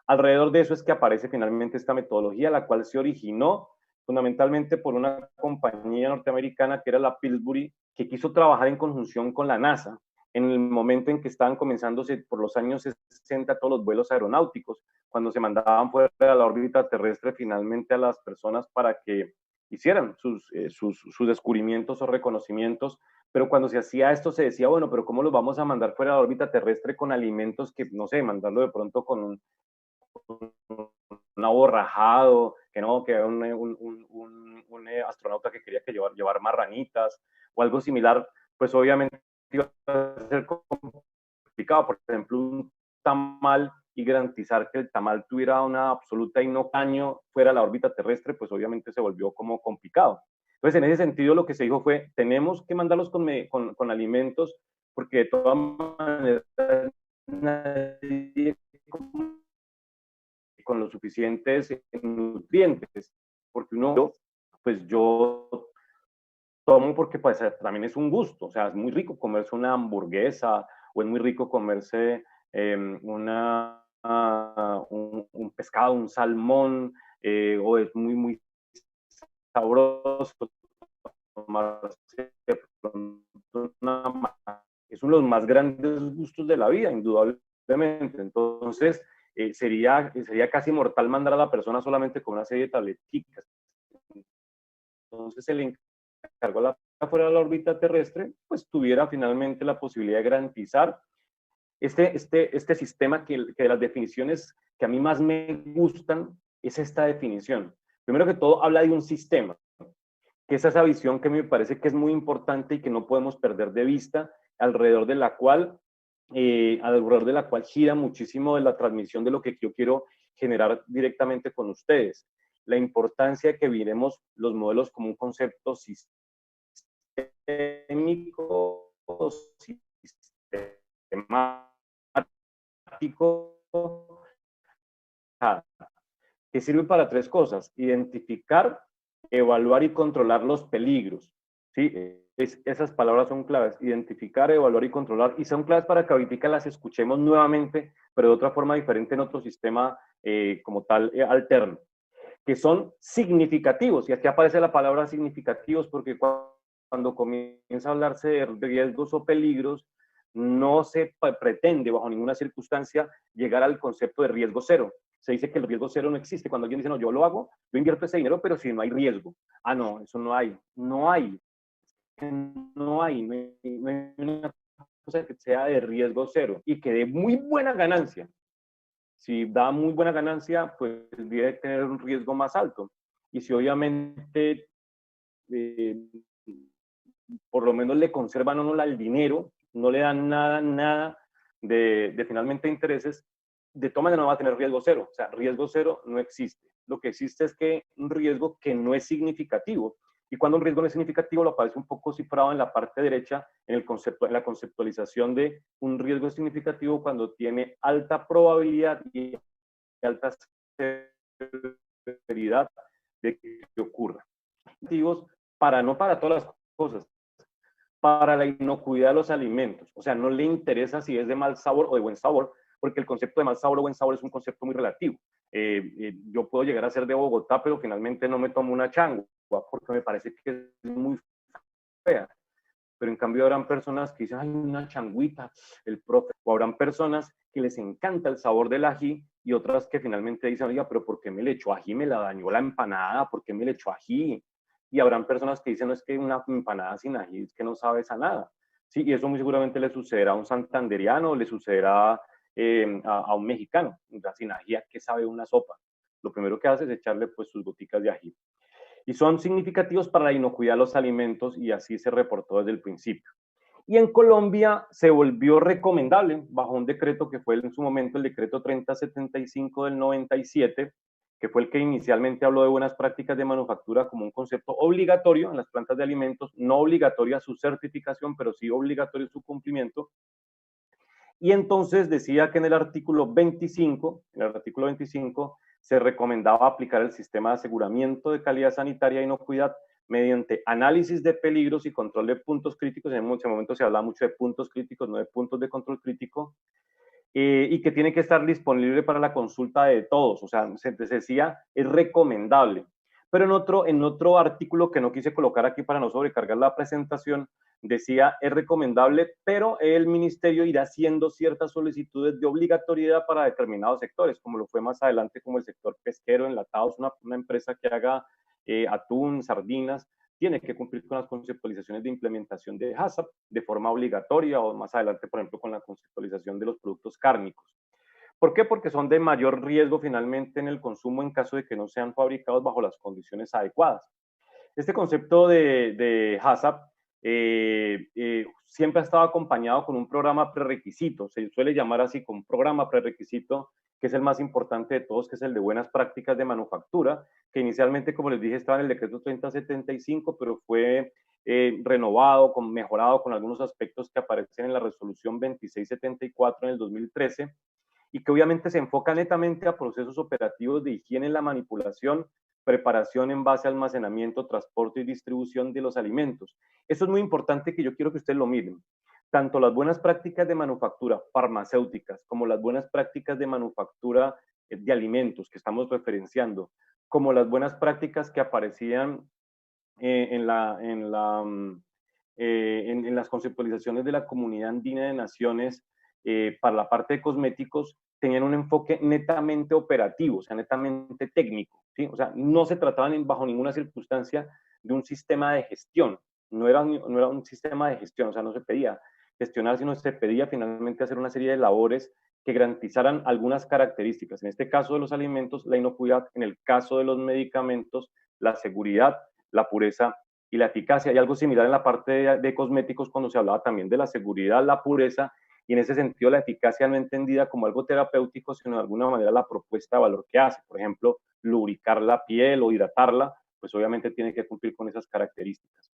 Alrededor de eso es que aparece finalmente esta metodología, la cual se originó fundamentalmente por una compañía norteamericana que era la Pillsbury, que quiso trabajar en conjunción con la NASA en el momento en que estaban comenzándose por los años 60 todos los vuelos aeronáuticos, cuando se mandaban fuera de la órbita terrestre finalmente a las personas para que hicieran sus descubrimientos o reconocimientos, pero cuando se hacía esto se decía, bueno, pero ¿cómo los vamos a mandar fuera de la órbita terrestre con alimentos que, no sé, mandarlo de pronto con un aborrajado, que no, que un astronauta que quería que llevar marranitas o algo similar, pues obviamente iba a ser complicado. Por ejemplo, un tamal y garantizar que el tamal tuviera una absoluta inocaño fuera de la órbita terrestre, pues obviamente se volvió como complicado. Entonces, en ese sentido, lo que se dijo fue, tenemos que mandarlos con alimentos, porque de todas maneras nadie con los suficientes nutrientes, porque uno, pues yo tomo porque pues también es un gusto, o sea, es muy rico comerse una hamburguesa o es muy rico comerse un pescado, un salmón, o es muy sabroso tomarse es uno de los más grandes gustos de la vida, indudablemente. Entonces, sería casi mortal mandar a la persona solamente con una serie de tableticas. Entonces, el encargó a la fuera de la órbita terrestre, pues tuviera finalmente la posibilidad de garantizar este sistema que de las definiciones que a mí más me gustan es esta definición. Primero que todo, habla de un sistema, que es esa visión que me parece que es muy importante y que no podemos perder de vista, alrededor de la cual gira muchísimo de la transmisión de lo que yo quiero generar directamente con ustedes. La importancia de que miremos los modelos como un concepto sistémico, sistemático, que sirve para tres cosas: identificar, evaluar y controlar los peligros. ¿sí? Esas palabras son claves: identificar, evaluar y controlar, y son claves para que ahorita las escuchemos nuevamente, pero de otra forma diferente en otro sistema como tal alterno, que son significativos. Y aquí aparece la palabra significativos porque cuando comienza a hablarse de riesgos o peligros, no se pretende bajo ninguna circunstancia llegar al concepto de riesgo cero. Se dice que el riesgo cero no existe. Cuando alguien dice, no, yo lo hago, yo invierto ese dinero, pero si no hay riesgo. Ah, no, eso no hay. No hay. No hay. No hay una cosa que sea de riesgo cero y que dé muy buena ganancia. Si da muy buena ganancia, pues debe tener un riesgo más alto. Y si obviamente eh, por lo menos le conservan a uno el dinero, no le dan nada de finalmente intereses, de todas maneras no va a tener riesgo cero. O sea, riesgo cero no existe. Lo que existe es que un riesgo que no es significativo. Y cuando un riesgo no es significativo, lo aparece un poco cifrado en la parte derecha, en, en la conceptualización de un riesgo significativo cuando tiene alta probabilidad y alta severidad de que ocurra. No para todas las cosas, para la inocuidad de los alimentos. O sea, no le interesa si es de mal sabor o de buen sabor, porque el concepto de mal sabor o buen sabor es un concepto muy relativo. Yo puedo llegar a ser de Bogotá, pero finalmente no me tomo una changua, porque me parece que es muy fea. Pero en cambio habrán personas que dicen, ay, una changuita, el profe, o habrán personas que les encanta el sabor del ají y otras que finalmente dicen, oiga, pero ¿por qué me le echó ají? Me la dañó la empanada, ¿por qué me le echó ají? Y habrán personas que dicen, no, es que una empanada sin ají es que no sabes a nada. Sí, y eso muy seguramente le sucederá a un santanderiano, le sucederá a un mexicano. Sin ají, ¿a qué sabe una sopa? Lo primero que hace es echarle pues sus goticas de ají. Y son significativos para la inocuidad de los alimentos y así se reportó desde el principio. Y en Colombia se volvió recomendable bajo un decreto que fue en su momento el decreto 3075 del 97, que fue el que inicialmente habló de buenas prácticas de manufactura como un concepto obligatorio en las plantas de alimentos, no obligatoria su certificación, pero sí obligatorio su cumplimiento. Y entonces decía que en el artículo 25, se recomendaba aplicar el sistema de aseguramiento de calidad sanitaria e inocuidad mediante análisis de peligros y control de puntos críticos. En ese momento se hablaba mucho de puntos críticos, no de puntos de control crítico, y que tiene que estar disponible para la consulta de todos. O sea, se decía, es recomendable. Pero en otro artículo que no quise colocar aquí para no sobrecargar la presentación, decía, es recomendable, pero el ministerio irá haciendo ciertas solicitudes de obligatoriedad para determinados sectores, como lo fue más adelante como el sector pesquero, enlatados, una empresa que haga atún, sardinas, tiene que cumplir con las conceptualizaciones de implementación de HACCP de forma obligatoria, o más adelante, por ejemplo, con la conceptualización de los productos cárnicos. ¿Por qué? Porque son de mayor riesgo finalmente en el consumo en caso de que no sean fabricados bajo las condiciones adecuadas. Este concepto de HACCP siempre ha estado acompañado con un programa prerequisito, se suele llamar así, con programa prerequisito, que es el más importante de todos, que es el de buenas prácticas de manufactura, que inicialmente, como les dije, estaba en el decreto 3075, pero fue renovado, mejorado con algunos aspectos que aparecen en la resolución 2674 en el 2013, y que obviamente se enfoca netamente a procesos operativos de higiene en la manipulación, preparación, envase, almacenamiento, transporte y distribución de los alimentos. Eso es muy importante, que yo quiero que ustedes lo miren. Tanto las buenas prácticas de manufactura farmacéuticas como las buenas prácticas de manufactura de alimentos que estamos referenciando, como las buenas prácticas que aparecían en las conceptualizaciones de la Comunidad Andina de Naciones para la parte de cosméticos, tenían un enfoque netamente operativo, o sea, netamente técnico, ¿sí? O sea, no se trataban bajo ninguna circunstancia de un sistema de gestión, no era un sistema de gestión, o sea, no se pedía gestionar, sino se pedía finalmente hacer una serie de labores que garantizaran algunas características, en este caso de los alimentos, la inocuidad, en el caso de los medicamentos, la seguridad, la pureza y la eficacia. Hay algo similar en la parte de cosméticos cuando se hablaba también de la seguridad, la pureza, y en ese sentido la eficacia no entendida como algo terapéutico, sino de alguna manera la propuesta de valor que hace. Por ejemplo, lubricar la piel o hidratarla, pues obviamente tiene que cumplir con esas características.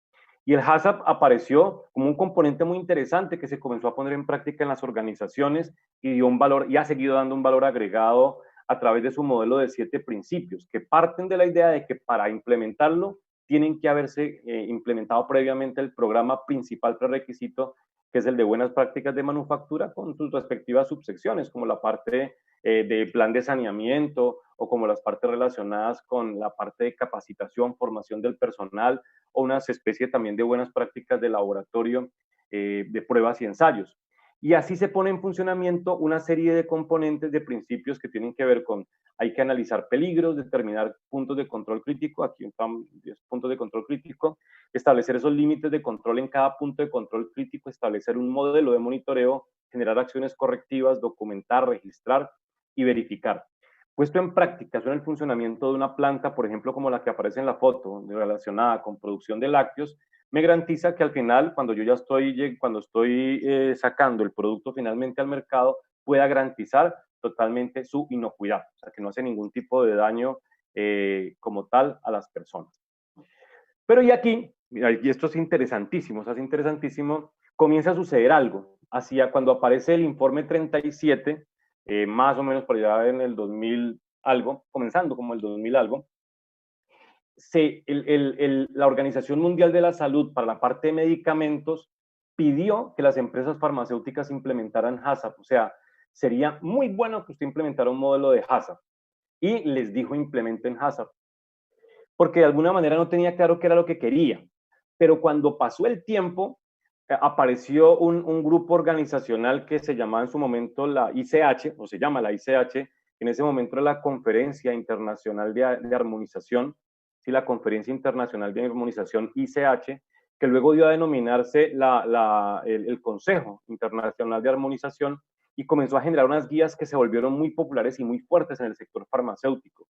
Y el HACCP apareció como un componente muy interesante que se comenzó a poner en práctica en las organizaciones y dio un valor, y ha seguido dando un valor agregado a través de su modelo de 7 principios, que parten de la idea de que para implementarlo tienen que haberse implementado previamente el programa principal prerequisito, que es el de buenas prácticas de manufactura, con sus respectivas subsecciones, como la parte de plan de saneamiento o como las partes relacionadas con la parte de capacitación, formación del personal o unas especies también de buenas prácticas de laboratorio, de pruebas y ensayos. Y así se pone en funcionamiento una serie de componentes, de principios que tienen que ver con, hay que analizar peligros, determinar puntos de control crítico, aquí están 10 puntos de control crítico, establecer esos límites de control en cada punto de control crítico, establecer un modelo de monitoreo, generar acciones correctivas, documentar, registrar y verificar. Puesto en práctica, eso en el funcionamiento de una planta, por ejemplo, como la que aparece en la foto, relacionada con producción de lácteos, me garantiza que al final, cuando yo ya estoy sacando el producto finalmente al mercado, pueda garantizar totalmente su inocuidad, o sea, que no hace ningún tipo de daño como tal a las personas. Pero y aquí, y esto es interesantísimo, comienza a suceder algo. Hacia cuando aparece el informe 37, más o menos por allá en el 2000 algo, comenzando como el 2000 algo, la Organización Mundial de la Salud para la parte de medicamentos pidió que las empresas farmacéuticas implementaran HACCP, o sea, sería muy bueno que usted implementara un modelo de HACCP, y les dijo implementen HACCP, porque de alguna manera no tenía claro qué era lo que quería, pero cuando pasó el tiempo, apareció un grupo organizacional que se llamaba en su momento la ICH, o se llama la ICH, en ese momento era la Conferencia Internacional de Armonización, ¿sí? La Conferencia Internacional de Armonización ICH, que luego dio a denominarse el Consejo Internacional de Armonización, y comenzó a generar unas guías que se volvieron muy populares y muy fuertes en el sector farmacéutico.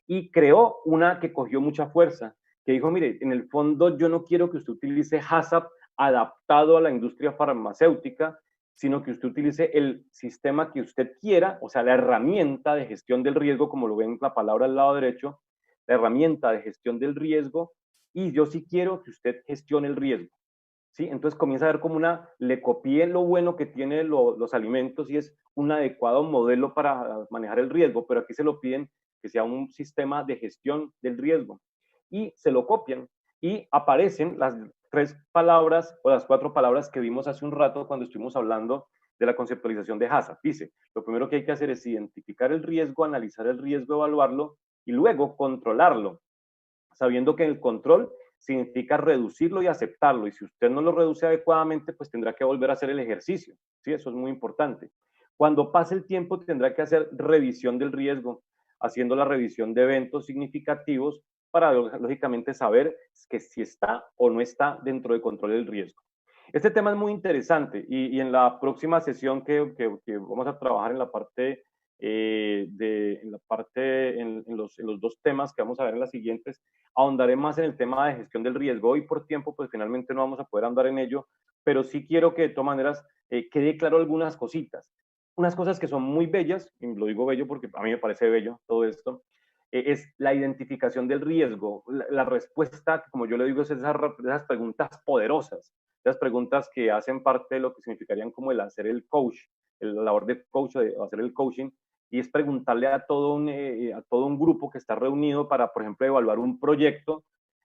Y creó una que cogió mucha fuerza, que dijo, mire, en el fondo yo no quiero que usted utilice HACCP adaptado a la industria farmacéutica, sino que usted utilice el sistema que usted quiera, o sea, la herramienta de gestión del riesgo, como lo ven la palabra al lado derecho, la herramienta de gestión del riesgo, y yo sí quiero que usted gestione el riesgo. ¿Sí? Entonces comienza a ver como le copié lo bueno que tienen los alimentos y es un adecuado modelo para manejar el riesgo, pero aquí se lo piden que sea un sistema de gestión del riesgo. Y se lo copian y aparecen las 3 palabras o las 4 palabras que vimos hace un rato cuando estuvimos hablando de la conceptualización de HACCP. Dice, lo primero que hay que hacer es identificar el riesgo, analizar el riesgo, evaluarlo y luego controlarlo, sabiendo que el control significa reducirlo y aceptarlo, y si usted no lo reduce adecuadamente, pues tendrá que volver a hacer el ejercicio, ¿sí? Eso es muy importante. Cuando pase el tiempo, tendrá que hacer revisión del riesgo, haciendo la revisión de eventos significativos para, lógicamente, saber que si está o no está dentro de control del riesgo. Este tema es muy interesante y en la próxima sesión que vamos a trabajar en la parte en los 2 temas que vamos a ver en las siguientes, ahondaré más en el tema de gestión del riesgo. Hoy por tiempo, pues finalmente no vamos a poder andar en ello, pero sí quiero que de todas maneras quede claro algunas cositas. Unas cosas que son muy bellas, y lo digo bello porque a mí me parece bello todo esto, es la identificación del riesgo, la respuesta, como yo le digo, es esas preguntas poderosas, esas preguntas que hacen parte de lo que significarían como el hacer el coach, la labor de coach, de hacer el coaching, y es preguntarle a todo un grupo que está reunido para, por ejemplo, evaluar un proyecto,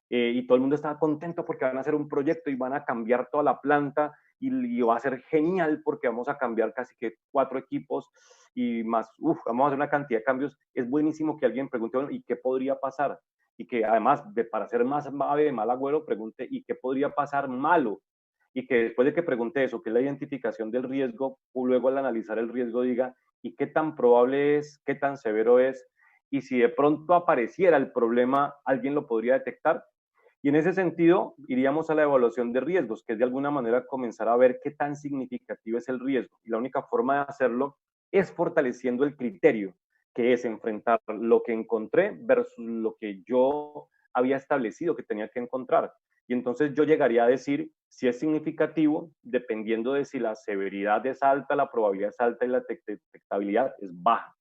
y todo el mundo está contento porque van a hacer un proyecto y van a cambiar toda la planta y va a ser genial porque vamos a cambiar casi que 4 equipos y más, vamos a hacer una cantidad de cambios. Es buenísimo que alguien pregunte, bueno, ¿y qué podría pasar? Y que además, para ser más ave de mal agüero, pregunte, ¿y qué podría pasar malo? Y que después de que pregunte eso, que es la identificación del riesgo, luego al analizar el riesgo diga, ¿y qué tan probable es? ¿Qué tan severo es? Y si de pronto apareciera el problema, ¿alguien lo podría detectar? Y en ese sentido, iríamos a la evaluación de riesgos, que es de alguna manera comenzar a ver qué tan significativo es el riesgo. Y la única forma de hacerlo es fortaleciendo el criterio, que es enfrentar lo que encontré versus lo que yo había establecido que tenía que encontrar. Y entonces yo llegaría a decir si es significativo, dependiendo de si la severidad es alta, la probabilidad es alta y la detectabilidad es baja.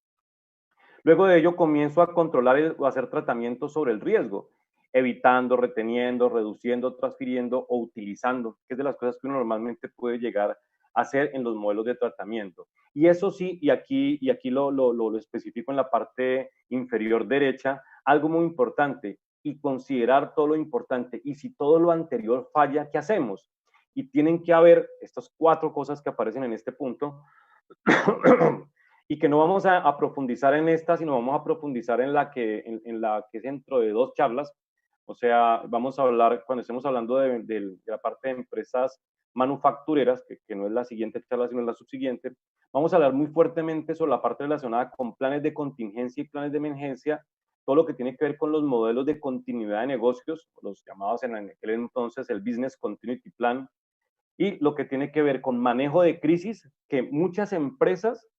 Luego de ello comienzo a controlar o hacer tratamientos sobre el riesgo, evitando, reteniendo, reduciendo, transfiriendo o utilizando, que es de las cosas que uno normalmente puede llegar a hacer en los modelos de tratamiento. Y eso sí, y aquí lo especifico en la parte inferior derecha, algo muy importante, y considerar todo lo importante. Y si todo lo anterior falla, ¿qué hacemos? Y tienen que haber estas 4 cosas que aparecen en este punto y que no vamos a profundizar en esta, sino vamos a profundizar en la que es dentro de 2 charlas. O sea, vamos a hablar, cuando estemos hablando de la parte de empresas manufactureras, que no es la siguiente charla, sino es la subsiguiente, vamos a hablar muy fuertemente sobre la parte relacionada con planes de contingencia y planes de emergencia, todo lo que tiene que ver con los modelos de continuidad de negocios, los llamados en aquel entonces el Business Continuity Plan, y lo que tiene que ver con manejo de crisis, que muchas empresas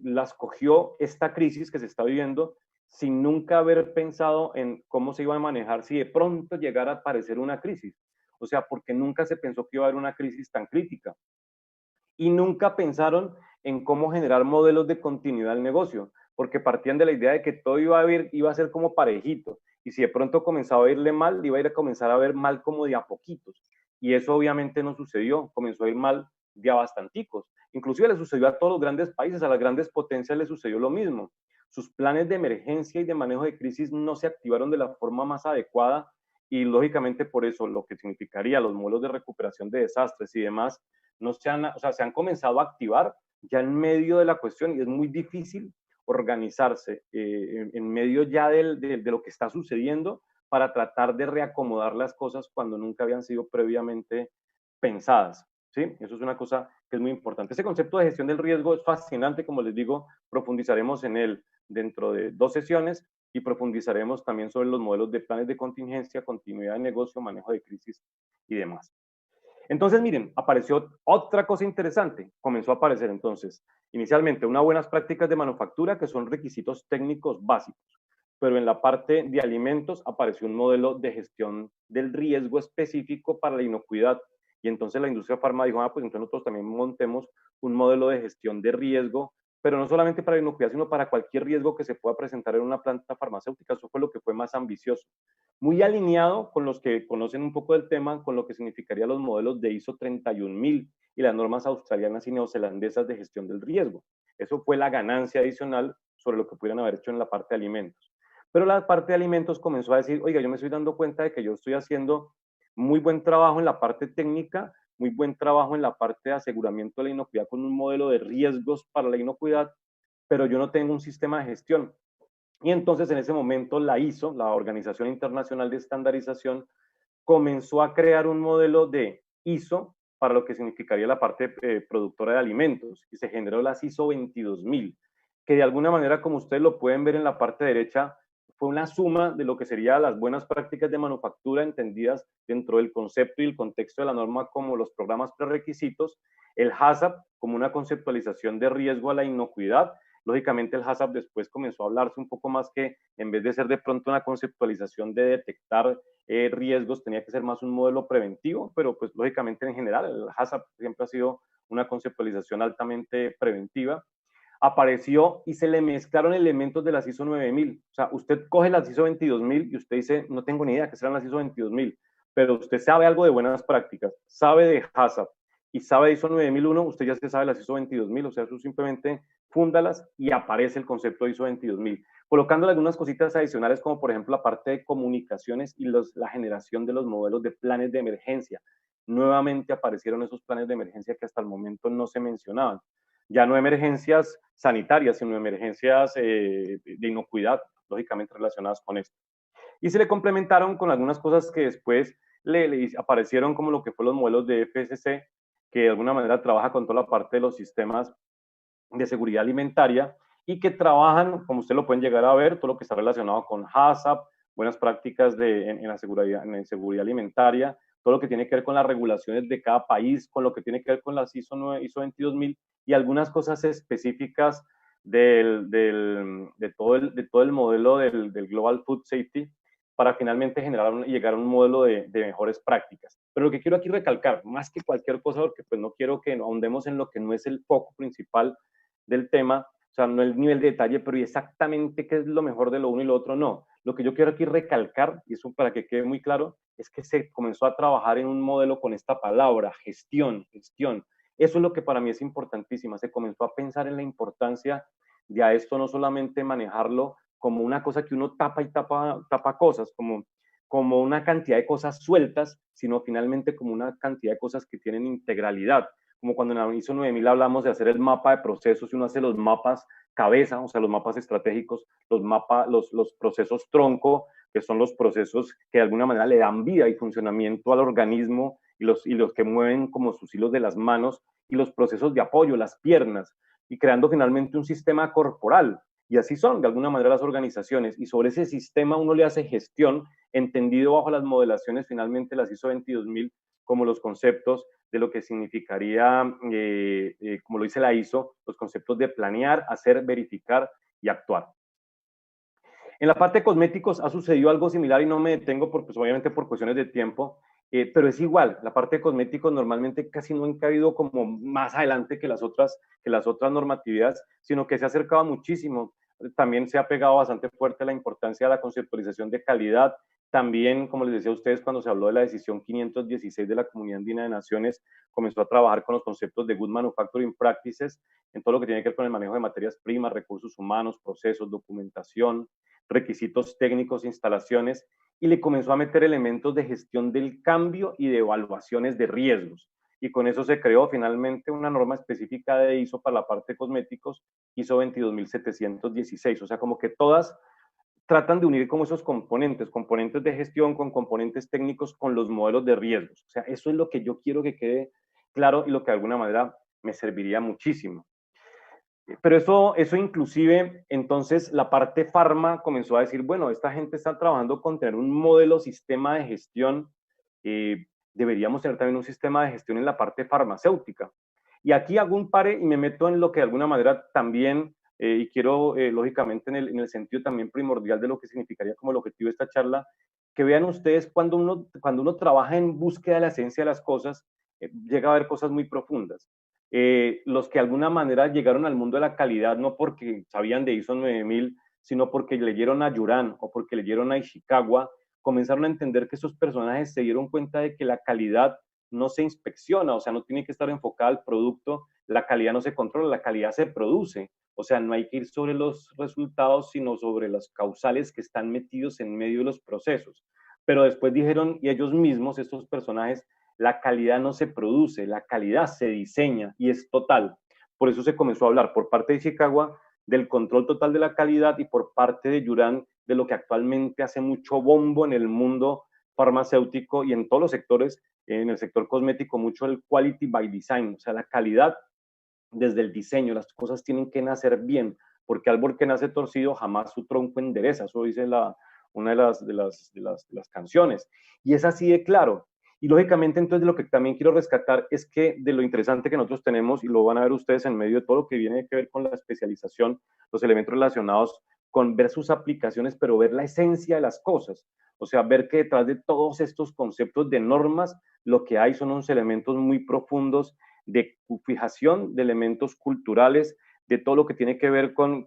las cogió esta crisis que se está viviendo sin nunca haber pensado en cómo se iba a manejar si de pronto llegara a aparecer una crisis. O sea, porque nunca se pensó que iba a haber una crisis tan crítica. Y nunca pensaron en cómo generar modelos de continuidad al negocio, porque partían de la idea de que todo iba a ser como parejito. Y si de pronto comenzaba a irle mal, iba a ir a comenzar a ver mal como de a poquitos. Y eso obviamente no sucedió, comenzó a ir mal de a bastanticos. Inclusive le sucedió a todos los grandes países, a las grandes potencias le sucedió lo mismo. Sus planes de emergencia y de manejo de crisis no se activaron de la forma más adecuada y lógicamente por eso lo que significaría los modelos de recuperación de desastres y demás no se han, o sea, se han comenzado a activar ya en medio de la cuestión y es muy difícil organizarse en medio ya de lo que está sucediendo para tratar de reacomodar las cosas cuando nunca habían sido previamente pensadas. ¿Sí? Eso es una cosa que es muy importante. Ese concepto de gestión del riesgo es fascinante, como les digo, profundizaremos en él dentro de 2 sesiones y profundizaremos también sobre los modelos de planes de contingencia, continuidad de negocio, manejo de crisis y demás. Entonces, miren, apareció otra cosa interesante. Comenzó a aparecer entonces, inicialmente, unas buenas prácticas de manufactura que son requisitos técnicos básicos, pero en la parte de alimentos apareció un modelo de gestión del riesgo específico para la inocuidad. Y entonces la industria farma dijo, pues entonces nosotros también montemos un modelo de gestión de riesgo, pero no solamente para la inocuidad, sino para cualquier riesgo que se pueda presentar en una planta farmacéutica. Eso fue lo que fue más ambicioso, muy alineado con los que conocen un poco del tema, con lo que significaría los modelos de ISO 31000 y las normas australianas y neozelandesas de gestión del riesgo. Eso fue la ganancia adicional sobre lo que pudieran haber hecho en la parte de alimentos. Pero la parte de alimentos comenzó a decir, oiga, yo me estoy dando cuenta de que yo estoy haciendo muy buen trabajo en la parte técnica, muy buen trabajo en la parte de aseguramiento de la inocuidad con un modelo de riesgos para la inocuidad, pero yo no tengo un sistema de gestión. Y entonces en ese momento la ISO, la Organización Internacional de Estandarización, comenzó a crear un modelo de ISO para lo que significaría la parte productora de alimentos y se generó las ISO 22000, que de alguna manera, como ustedes lo pueden ver en la parte derecha, fue una suma de lo que serían las buenas prácticas de manufactura entendidas dentro del concepto y el contexto de la norma como los programas prerequisitos, el HACCP como una conceptualización de riesgo a la inocuidad. Lógicamente el HACCP después comenzó a hablarse un poco más que en vez de ser de pronto una conceptualización de detectar riesgos, tenía que ser más un modelo preventivo, pero pues lógicamente en general el HACCP siempre ha sido una conceptualización altamente preventiva. Apareció y se le mezclaron elementos de las ISO 9000. O sea, usted coge las ISO 22000 y usted dice, no tengo ni idea qué serán las ISO 22000, pero usted sabe algo de buenas prácticas, sabe de HACCP y sabe de ISO 9001, usted ya se sabe las ISO 22000, o sea, eso simplemente fúndalas y aparece el concepto de ISO 22000, colocándole algunas cositas adicionales como por ejemplo la parte de comunicaciones y la generación de los modelos de planes de emergencia. Nuevamente aparecieron esos planes de emergencia que hasta el momento no se mencionaban. Ya no emergencias sanitarias, sino emergencias de inocuidad, lógicamente relacionadas con esto. Y se le complementaron con algunas cosas que después le aparecieron como lo que fue los modelos de FSC, que de alguna manera trabaja con toda la parte de los sistemas de seguridad alimentaria y que trabajan, como usted lo pueden llegar a ver, todo lo que está relacionado con HACCP, buenas prácticas en la seguridad alimentaria, todo lo que tiene que ver con las regulaciones de cada país, con lo que tiene que ver con las ISO 22000 y algunas cosas específicas de todo el modelo del Global Food Safety para finalmente llegar a un modelo de mejores prácticas. Pero lo que quiero aquí recalcar, más que cualquier cosa, porque pues no quiero que ahondemos en lo que no es el foco principal del tema, o sea, no el nivel de detalle, pero exactamente qué es lo mejor de lo uno y lo otro, no. Lo que yo quiero aquí recalcar, y eso para que quede muy claro, es que se comenzó a trabajar en un modelo con esta palabra, gestión. Eso es lo que para mí es importantísima. Se comenzó a pensar en la importancia de a esto no solamente manejarlo como una cosa que uno tapa y tapa cosas, como una cantidad de cosas sueltas, sino finalmente como una cantidad de cosas que tienen integralidad. Como cuando en la ISO 9000 hablamos de hacer el mapa de procesos y uno hace los mapas cabeza, o sea, los mapas estratégicos, los procesos tronco, que son los procesos que de alguna manera le dan vida y funcionamiento al organismo y los que mueven como sus hilos de las manos, y los procesos de apoyo, las piernas, y creando finalmente un sistema corporal. Y así son, de alguna manera, las organizaciones. Y sobre ese sistema uno le hace gestión, entendido bajo las modelaciones, finalmente las ISO 22000, como los conceptos de lo que significaría, como lo dice la ISO, los conceptos de planear, hacer, verificar y actuar. En la parte de cosméticos ha sucedido algo similar y no me detengo, porque, pues, obviamente por cuestiones de tiempo, pero es igual. La parte de cosméticos normalmente casi no han caído como más adelante que las otras normatividades, sino que se ha acercado muchísimo. También se ha pegado bastante fuerte la importancia de la conceptualización de calidad. También, como les decía a ustedes, cuando se habló de la decisión 516 de la Comunidad Andina de Naciones, comenzó a trabajar con los conceptos de Good Manufacturing Practices en todo lo que tiene que ver con el manejo de materias primas, recursos humanos, procesos, documentación, requisitos técnicos, instalaciones, y le comenzó a meter elementos de gestión del cambio y de evaluaciones de riesgos. Y con eso se creó finalmente una norma específica de ISO para la parte de cosméticos, ISO 22716. O sea, como que todas tratan de unir como esos componentes de gestión con componentes técnicos con los modelos de riesgos. O sea, eso es lo que yo quiero que quede claro y lo que de alguna manera me serviría muchísimo. Pero eso inclusive, entonces la parte farma comenzó a decir, bueno, esta gente está trabajando con tener un modelo sistema de gestión, deberíamos tener también un sistema de gestión en la parte farmacéutica. Y aquí hago un pare y me meto en lo que de alguna manera también, y quiero, lógicamente, en el sentido también primordial de lo que significaría como el objetivo de esta charla, que vean ustedes cuando uno trabaja en búsqueda de la esencia de las cosas, llega a ver cosas muy profundas. Los que de alguna manera llegaron al mundo de la calidad no porque sabían de ISO 9000, sino porque leyeron a Yuran o porque leyeron a Ishikawa, comenzaron a entender que esos personajes se dieron cuenta de que la calidad no se inspecciona, o sea, no tiene que estar enfocada al producto, la calidad no se controla, la calidad se produce. O sea, no hay que ir sobre los resultados, sino sobre las causales que están metidos en medio de los procesos. Pero después dijeron, y ellos mismos, estos personajes, la calidad no se produce, la calidad se diseña y es total. Por eso se comenzó a hablar por parte de Ishikawa del control total de la calidad y por parte de Yuran de lo que actualmente hace mucho bombo en el mundo farmacéutico y en todos los sectores, en el sector cosmético, mucho el quality by design, o sea, la calidad desde el diseño. Las cosas tienen que nacer bien, porque árbol que nace torcido jamás su tronco endereza, eso dice una de las canciones. Y es así de claro. Y lógicamente, entonces, lo que también quiero rescatar es que de lo interesante que nosotros tenemos, y lo van a ver ustedes en medio de todo lo que viene que ver con la especialización, los elementos relacionados con ver sus aplicaciones, pero ver la esencia de las cosas. O sea, ver que detrás de todos estos conceptos de normas, lo que hay son unos elementos muy profundos de fijación de elementos culturales, de todo lo que tiene que ver con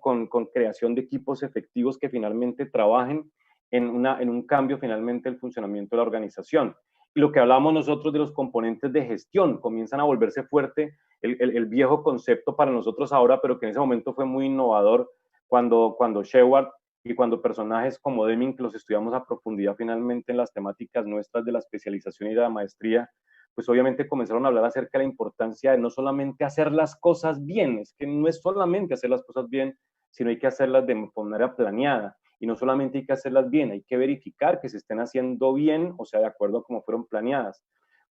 creación de equipos efectivos que finalmente trabajen en un cambio finalmente del funcionamiento de la organización. Y lo que hablamos nosotros de los componentes de gestión, comienzan a volverse fuerte el viejo concepto para nosotros ahora, pero que en ese momento fue muy innovador cuando Sheward y cuando personajes como Deming, que los estudiamos a profundidad finalmente en las temáticas nuestras de la especialización y de la maestría, pues obviamente comenzaron a hablar acerca de la importancia de no solamente hacer las cosas bien, es que no es solamente hacer las cosas bien, sino hay que hacerlas de manera planeada. Y no solamente hay que hacerlas bien, hay que verificar que se estén haciendo bien, o sea, de acuerdo a cómo fueron planeadas.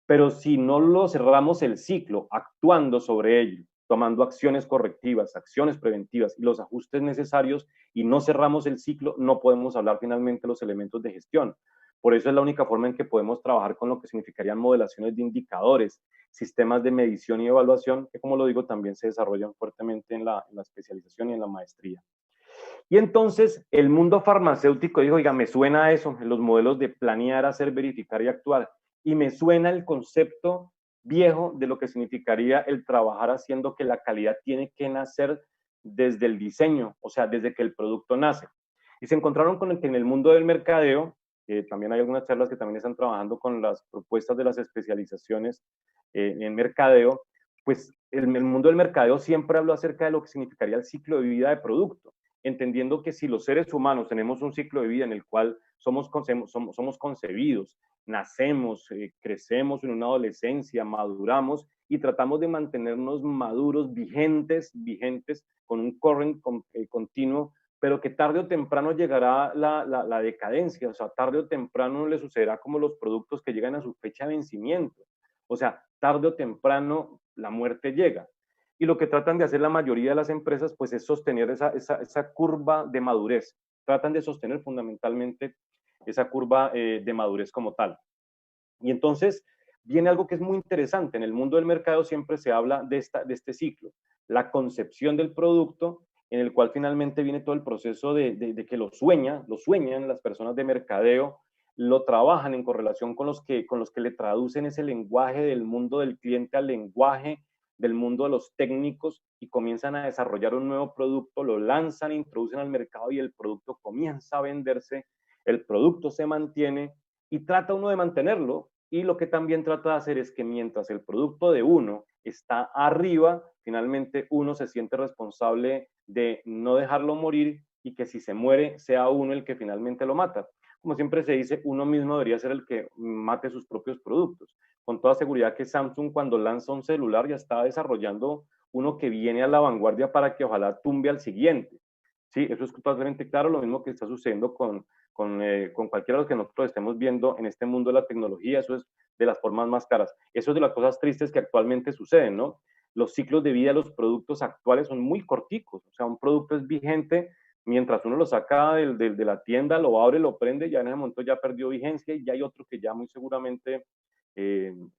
Pero si no lo cerramos el ciclo actuando sobre ello, tomando acciones correctivas, acciones preventivas y los ajustes necesarios y no cerramos el ciclo, no podemos hablar finalmente de los elementos de gestión. Por eso es la única forma en que podemos trabajar con lo que significarían modelaciones de indicadores, sistemas de medición y evaluación, que como lo digo, también se desarrollan fuertemente en la especialización y en la maestría. Y entonces el mundo farmacéutico dijo, oiga, me suena eso, en los modelos de planear, hacer, verificar y actuar. Y me suena el concepto viejo de lo que significaría el trabajar haciendo que la calidad tiene que nacer desde el diseño, o sea, desde que el producto nace. Y se encontraron con el que en el mundo del mercadeo, también hay algunas charlas que también están trabajando con las propuestas de las especializaciones en mercadeo, pues el mundo del mercadeo siempre habló acerca de lo que significaría el ciclo de vida de producto. entendiendo que si los seres humanos tenemos un ciclo de vida en el cual somos concebidos, nacemos, crecemos en una adolescencia, maduramos y tratamos de mantenernos maduros, vigentes con un current continuo, pero que tarde o temprano llegará la decadencia, o sea, tarde o temprano le sucederá como los productos que llegan a su fecha de vencimiento. O sea, tarde o temprano la muerte llega. Y lo que tratan de hacer la mayoría de las empresas, pues es sostener esa curva de madurez. Tratan de sostener fundamentalmente esa curva de madurez como tal. Y entonces viene algo que es muy interesante. En el mundo del mercado siempre se habla de este ciclo. La concepción del producto, en el cual finalmente viene todo el proceso de que lo sueñan las personas de mercadeo, lo trabajan en correlación con los que le traducen ese lenguaje del mundo del cliente al lenguaje del mundo de los técnicos y comienzan a desarrollar un nuevo producto, lo lanzan, introducen al mercado y el producto comienza a venderse, el producto se mantiene y trata uno de mantenerlo. Y lo que también trata de hacer es que mientras el producto de uno está arriba, finalmente uno se siente responsable de no dejarlo morir y que si se muere sea uno el que finalmente lo mata. Como siempre se dice, uno mismo debería ser el que mate sus propios productos. Con toda seguridad que Samsung cuando lanza un celular ya está desarrollando uno que viene a la vanguardia para que ojalá tumbe al siguiente. Sí, eso es totalmente claro, lo mismo que está sucediendo con cualquiera de los que nosotros estemos viendo en este mundo de la tecnología, eso es de las formas más caras. Eso es de las cosas tristes que actualmente suceden, ¿no? Los ciclos de vida de los productos actuales son muy corticos, o sea, un producto es vigente mientras uno lo saca de la tienda, lo abre, lo prende, ya en ese momento ya perdió vigencia y ya hay otro que ya muy seguramente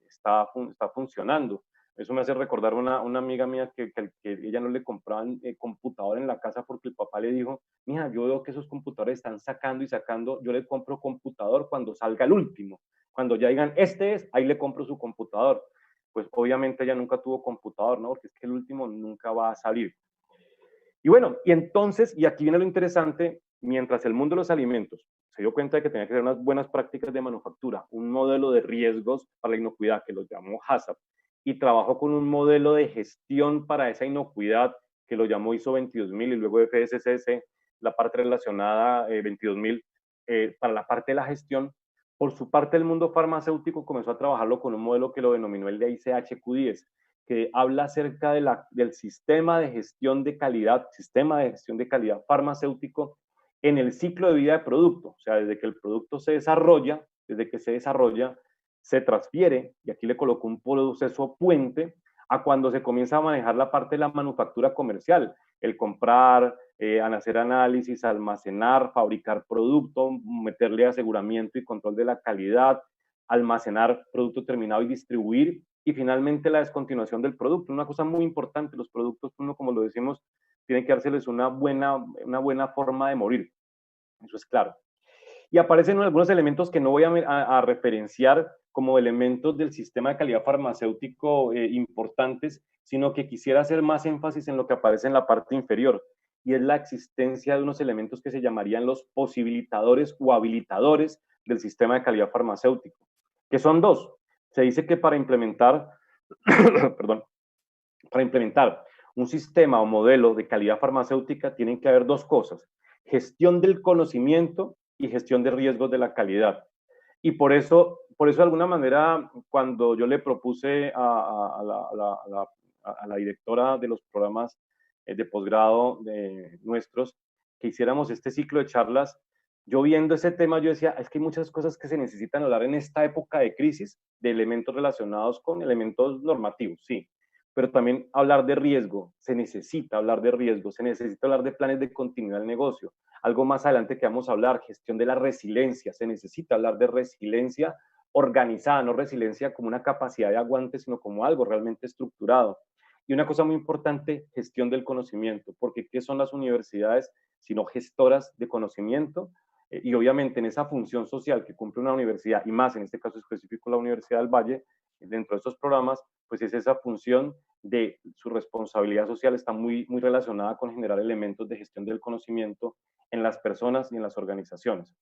está funcionando. Eso me hace recordar una amiga mía que ella no le compraban computador en la casa porque el papá le dijo, mija, yo veo que esos computadores están sacando y sacando, yo le compro computador cuando salga el último. Cuando ya digan, este es, ahí le compro su computador. Pues obviamente ella nunca tuvo computador, ¿no? Porque es que el último nunca va a salir. Y bueno, y entonces, y aquí viene lo interesante, mientras el mundo de los alimentos se dio cuenta de que tenía que hacer unas buenas prácticas de manufactura, un modelo de riesgos para la inocuidad que lo llamó HACCP, y trabajó con un modelo de gestión para esa inocuidad que lo llamó ISO 22000 y luego FSSC, la parte relacionada 22000, para la parte de la gestión. Por su parte, el mundo farmacéutico comenzó a trabajarlo con un modelo que lo denominó el de ICHQ10, que habla acerca del sistema de gestión de calidad farmacéutico en el ciclo de vida de producto, o sea, desde que el producto se desarrolla, se transfiere, y aquí le coloco un proceso puente, a cuando se comienza a manejar la parte de la manufactura comercial, el comprar, hacer análisis, almacenar, fabricar producto, meterle aseguramiento y control de la calidad, almacenar producto terminado y distribuir, y finalmente la descontinuación del producto. Una cosa muy importante, los productos, uno, como lo decimos, tiene que dárseles una buena forma de morir. Eso es claro. Y aparecen algunos elementos que no voy a referenciar como elementos del sistema de calidad farmacéutico importantes, sino que quisiera hacer más énfasis en lo que aparece en la parte inferior, y es la existencia de unos elementos que se llamarían los posibilitadores o habilitadores del sistema de calidad farmacéutico, que son dos. Se dice que para implementar, perdón, para implementar un sistema o modelo de calidad farmacéutica tienen que haber dos cosas: gestión del conocimiento y gestión de riesgos de la calidad. Y por eso de alguna manera, cuando yo le propuse a la directora de los programas de posgrado de nuestros que hiciéramos este ciclo de charlas, yo viendo ese tema, yo decía, es que hay muchas cosas que se necesitan hablar en esta época de crisis, de elementos relacionados con elementos normativos, sí, pero también hablar de riesgo, se necesita hablar de riesgo, se necesita hablar de planes de continuidad del negocio. Algo más adelante que vamos a hablar, gestión de la resiliencia, se necesita hablar de resiliencia organizada, no resiliencia como una capacidad de aguante, sino como algo realmente estructurado. Y una cosa muy importante, gestión del conocimiento, porque ¿qué son las universidades sino gestoras de conocimiento? Y obviamente en esa función social que cumple una universidad, y más en este caso específico la Universidad del Valle, dentro de estos programas, pues es esa función de su responsabilidad social, está muy relacionada con generar elementos de gestión del conocimiento en las personas y en las organizaciones.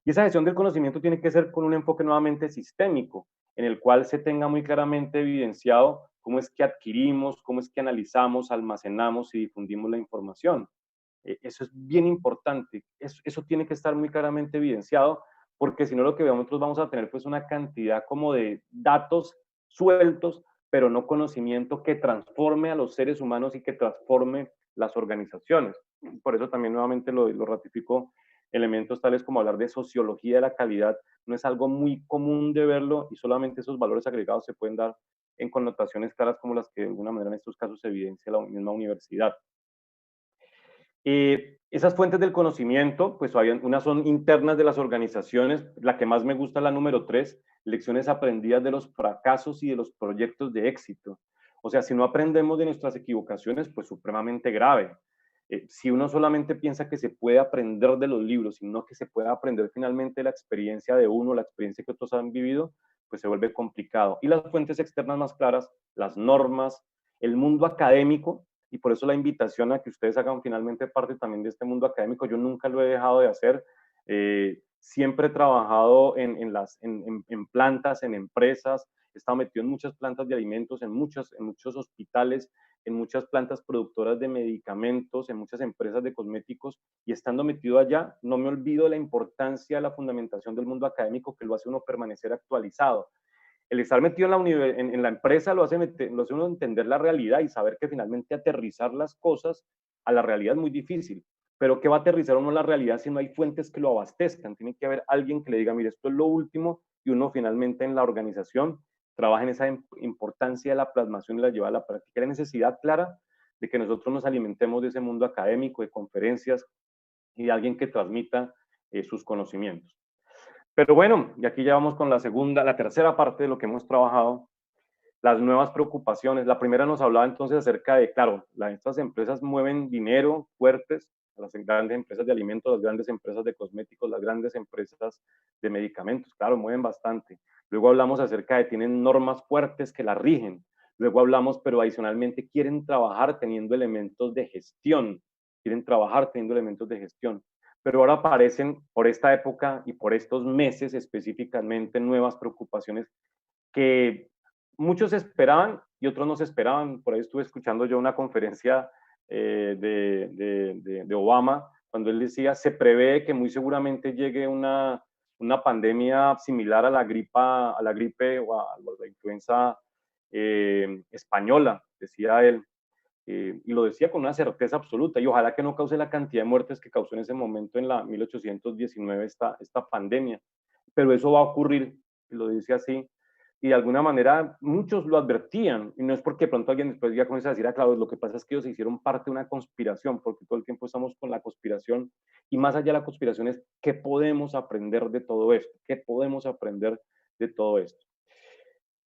Y esa gestión del conocimiento tiene que ser con un enfoque nuevamente sistémico, en el cual se tenga muy claramente evidenciado cómo es que adquirimos, cómo es que analizamos, almacenamos y difundimos la información. Eso es bien importante, eso tiene que estar muy claramente evidenciado, porque si no lo que nosotros vamos a tener pues una cantidad como de datos sueltos, pero no conocimiento que transforme a los seres humanos y que transforme las organizaciones. Por eso también nuevamente lo ratifico, elementos tales como hablar de sociología de la calidad no es algo muy común de verlo, y solamente esos valores agregados se pueden dar en connotaciones claras como las que de alguna manera en estos casos se evidencia la misma universidad. Esas fuentes del conocimiento, pues unas son internas de las organizaciones, la que más me gusta, la número 3, lecciones aprendidas de los fracasos y de los proyectos de éxito. O sea, si no aprendemos de nuestras equivocaciones, pues supremamente grave. Si uno solamente piensa que se puede aprender de los libros, sino que se puede aprender finalmente la experiencia de uno, la experiencia que otros han vivido, pues se vuelve complicado. Y las fuentes externas más claras, las normas, el mundo académico, y por eso la invitación a que ustedes hagan finalmente parte también de este mundo académico. Yo nunca lo he dejado de hacer. Siempre he trabajado en plantas, en empresas, he estado metido en muchas plantas de alimentos, en muchos hospitales, en muchas plantas productoras de medicamentos, en muchas empresas de cosméticos, y estando metido allá, no me olvido de la importancia de la fundamentación del mundo académico, que lo hace uno permanecer actualizado. El estar metido en la empresa lo hace uno entender la realidad y saber que finalmente aterrizar las cosas a la realidad es muy difícil. Pero ¿qué va a aterrizar uno a la realidad si no hay fuentes que lo abastezcan? Tiene que haber alguien que le diga, mire, esto es lo último, y uno finalmente en la organización trabaja en esa importancia de la plasmación y la lleva a la práctica. La necesidad clara de que nosotros nos alimentemos de ese mundo académico, de conferencias y de alguien que transmita sus conocimientos. Pero bueno, y aquí ya vamos con la tercera parte de lo que hemos trabajado, las nuevas preocupaciones. La primera nos hablaba entonces acerca de, claro, estas empresas mueven dinero fuertes, las grandes empresas de alimentos, las grandes empresas de cosméticos, las grandes empresas de medicamentos, claro, mueven bastante. Luego hablamos acerca de tienen normas fuertes que las rigen. Luego hablamos, pero adicionalmente quieren trabajar teniendo elementos de gestión, quieren trabajar teniendo elementos de gestión. Pero ahora aparecen por esta época y por estos meses específicamente nuevas preocupaciones que muchos esperaban y otros no se esperaban. Por ahí estuve escuchando yo una conferencia de Obama, cuando él decía, se prevé que muy seguramente llegue una pandemia similar a la gripe o a la influenza española, decía él. Y lo decía con una certeza absoluta, y ojalá que no cause la cantidad de muertes que causó en ese momento en la 1819 esta pandemia. Pero eso va a ocurrir, y lo dice así, y de alguna manera muchos lo advertían, y no es porque pronto alguien después ya comienza a decir, claro, lo que pasa es que ellos se hicieron parte de una conspiración, porque todo el tiempo estamos con la conspiración, y más allá de la conspiración es qué podemos aprender de todo esto, qué podemos aprender de todo esto.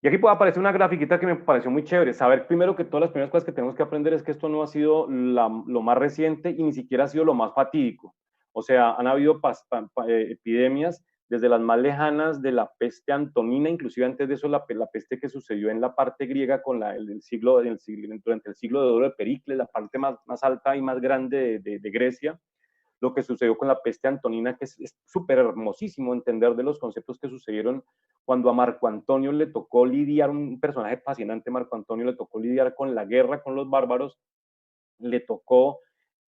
Y aquí puede aparecer una grafiquita que me pareció muy chévere. Saber primero que todas las primeras cosas que tenemos que aprender es que esto no ha sido lo más reciente y ni siquiera ha sido lo más fatídico. O sea, han habido epidemias desde las más lejanas de la peste antonina, inclusive antes de eso la peste que sucedió en la parte griega con durante el siglo de oro de Pericles, la parte más alta y más grande de Grecia. Lo que sucedió con la peste antonina, que es súper hermosísimo entender de los conceptos que sucedieron cuando a Marco Antonio le tocó lidiar, un personaje fascinante, Marco Antonio, le tocó lidiar con la guerra con los bárbaros, le tocó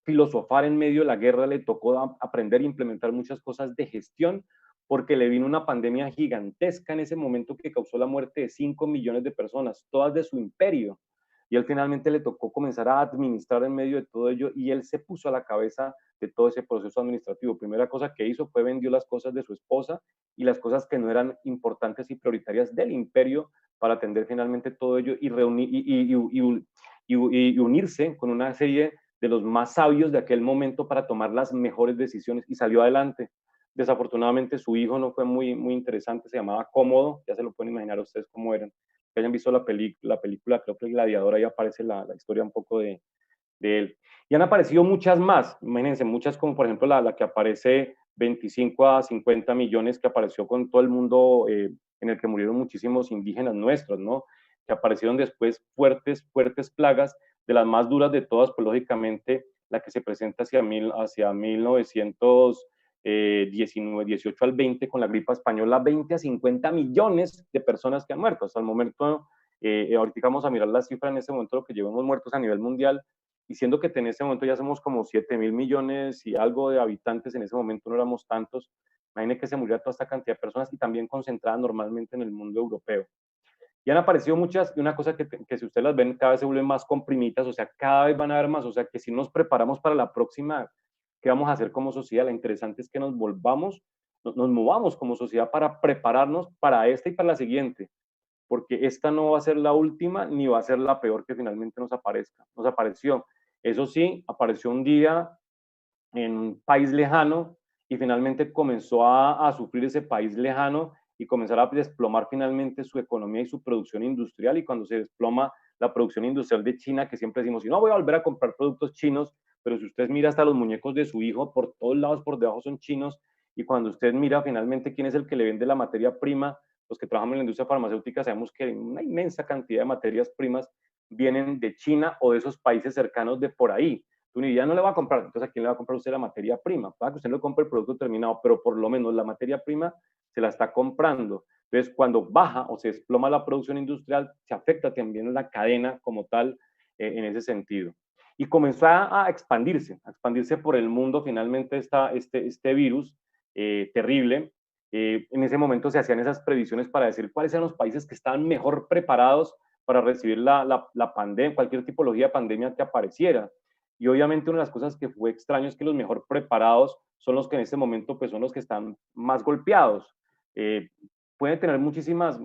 filosofar en medio de la guerra, le tocó aprender e implementar muchas cosas de gestión, porque le vino una pandemia gigantesca en ese momento que causó la muerte de 5 millones de personas, todas de su imperio. Y él finalmente le tocó comenzar a administrar en medio de todo ello, y él se puso a la cabeza de todo ese proceso administrativo. Primera cosa que hizo fue vendió las cosas de su esposa y las cosas que no eran importantes y prioritarias del imperio para atender finalmente todo ello y, y unirse con una serie de los más sabios de aquel momento para tomar las mejores decisiones, y salió adelante. Desafortunadamente su hijo no fue muy interesante, se llamaba Cómodo, ya se lo pueden imaginar ustedes cómo eran. Que hayan visto la película, creo que El Gladiador, ahí aparece la historia un poco de él. Y han aparecido muchas más, imagínense, muchas como por ejemplo la que aparece 25 a 50 millones, que apareció con todo el mundo, en el que murieron muchísimos indígenas nuestros, ¿no? Que aparecieron después fuertes plagas, de las más duras de todas, pues lógicamente la que se presenta hacia 1918 al 20 con la gripa española, 20 a 50 millones de personas que han muerto. Hasta el momento, ahorita vamos a mirar la cifra en ese momento, lo que llevamos muertos a nivel mundial, y siendo que en ese momento ya somos como 7.000 millones y algo de habitantes, en ese momento no éramos tantos, imagínense que se murió toda esta cantidad de personas y también concentrada normalmente en el mundo europeo. Y han aparecido muchas, y una cosa que si ustedes las ven, cada vez se vuelven más comprimidas, o sea, cada vez van a haber más, o sea, que si nos preparamos para la próxima, ¿qué vamos a hacer como sociedad? Lo interesante es que nos volvamos, nos movamos como sociedad para prepararnos para esta y para la siguiente, porque esta no va a ser la última ni va a ser la peor que finalmente nos aparezca. Nos apareció. Eso sí, apareció un día en un país lejano y finalmente comenzó a sufrir ese país lejano y comenzar a desplomar finalmente su economía y su producción industrial. Y cuando se desploma la producción industrial de China, que siempre decimos, y no voy a volver a comprar productos chinos, pero si usted mira hasta los muñecos de su hijo, por todos lados por debajo son chinos, y cuando usted mira finalmente quién es el que le vende la materia prima, los que trabajamos en la industria farmacéutica sabemos que una inmensa cantidad de materias primas vienen de China o de esos países cercanos de por ahí. Tu unidad no le va a comprar, entonces ¿a quién le va a comprar usted la materia prima? Para que usted no compre el producto terminado, pero por lo menos la materia prima se la está comprando. Entonces, cuando baja o se desploma la producción industrial, se afecta también la cadena como tal en ese sentido. Y comenzó a expandirse por el mundo finalmente este virus terrible. En ese momento se hacían esas previsiones para decir cuáles eran los países que estaban mejor preparados para recibir la pandemia, cualquier tipología de pandemia que apareciera. Y obviamente una de las cosas que fue extraño es que los mejor preparados son los que en este momento pues son los que están más golpeados. Eh, Puede tener muchísimas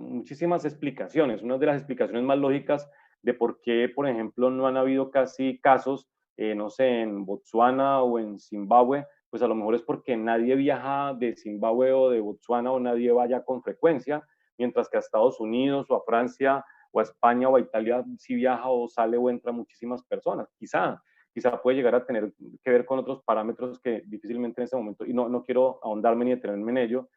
explicaciones. Una de las explicaciones más lógicas de por qué, por ejemplo, no han habido casi casos, no sé, en Botsuana o en Zimbabue, pues a lo mejor es porque nadie viaja de Zimbabue o de Botsuana o nadie vaya con frecuencia, mientras que a Estados Unidos o a Francia o a España o a Italia sí viaja o sale o entra muchísimas personas. Quizá puede llegar a tener que ver con otros parámetros que difícilmente en este momento, y no quiero ahondarme ni detenerme en ello,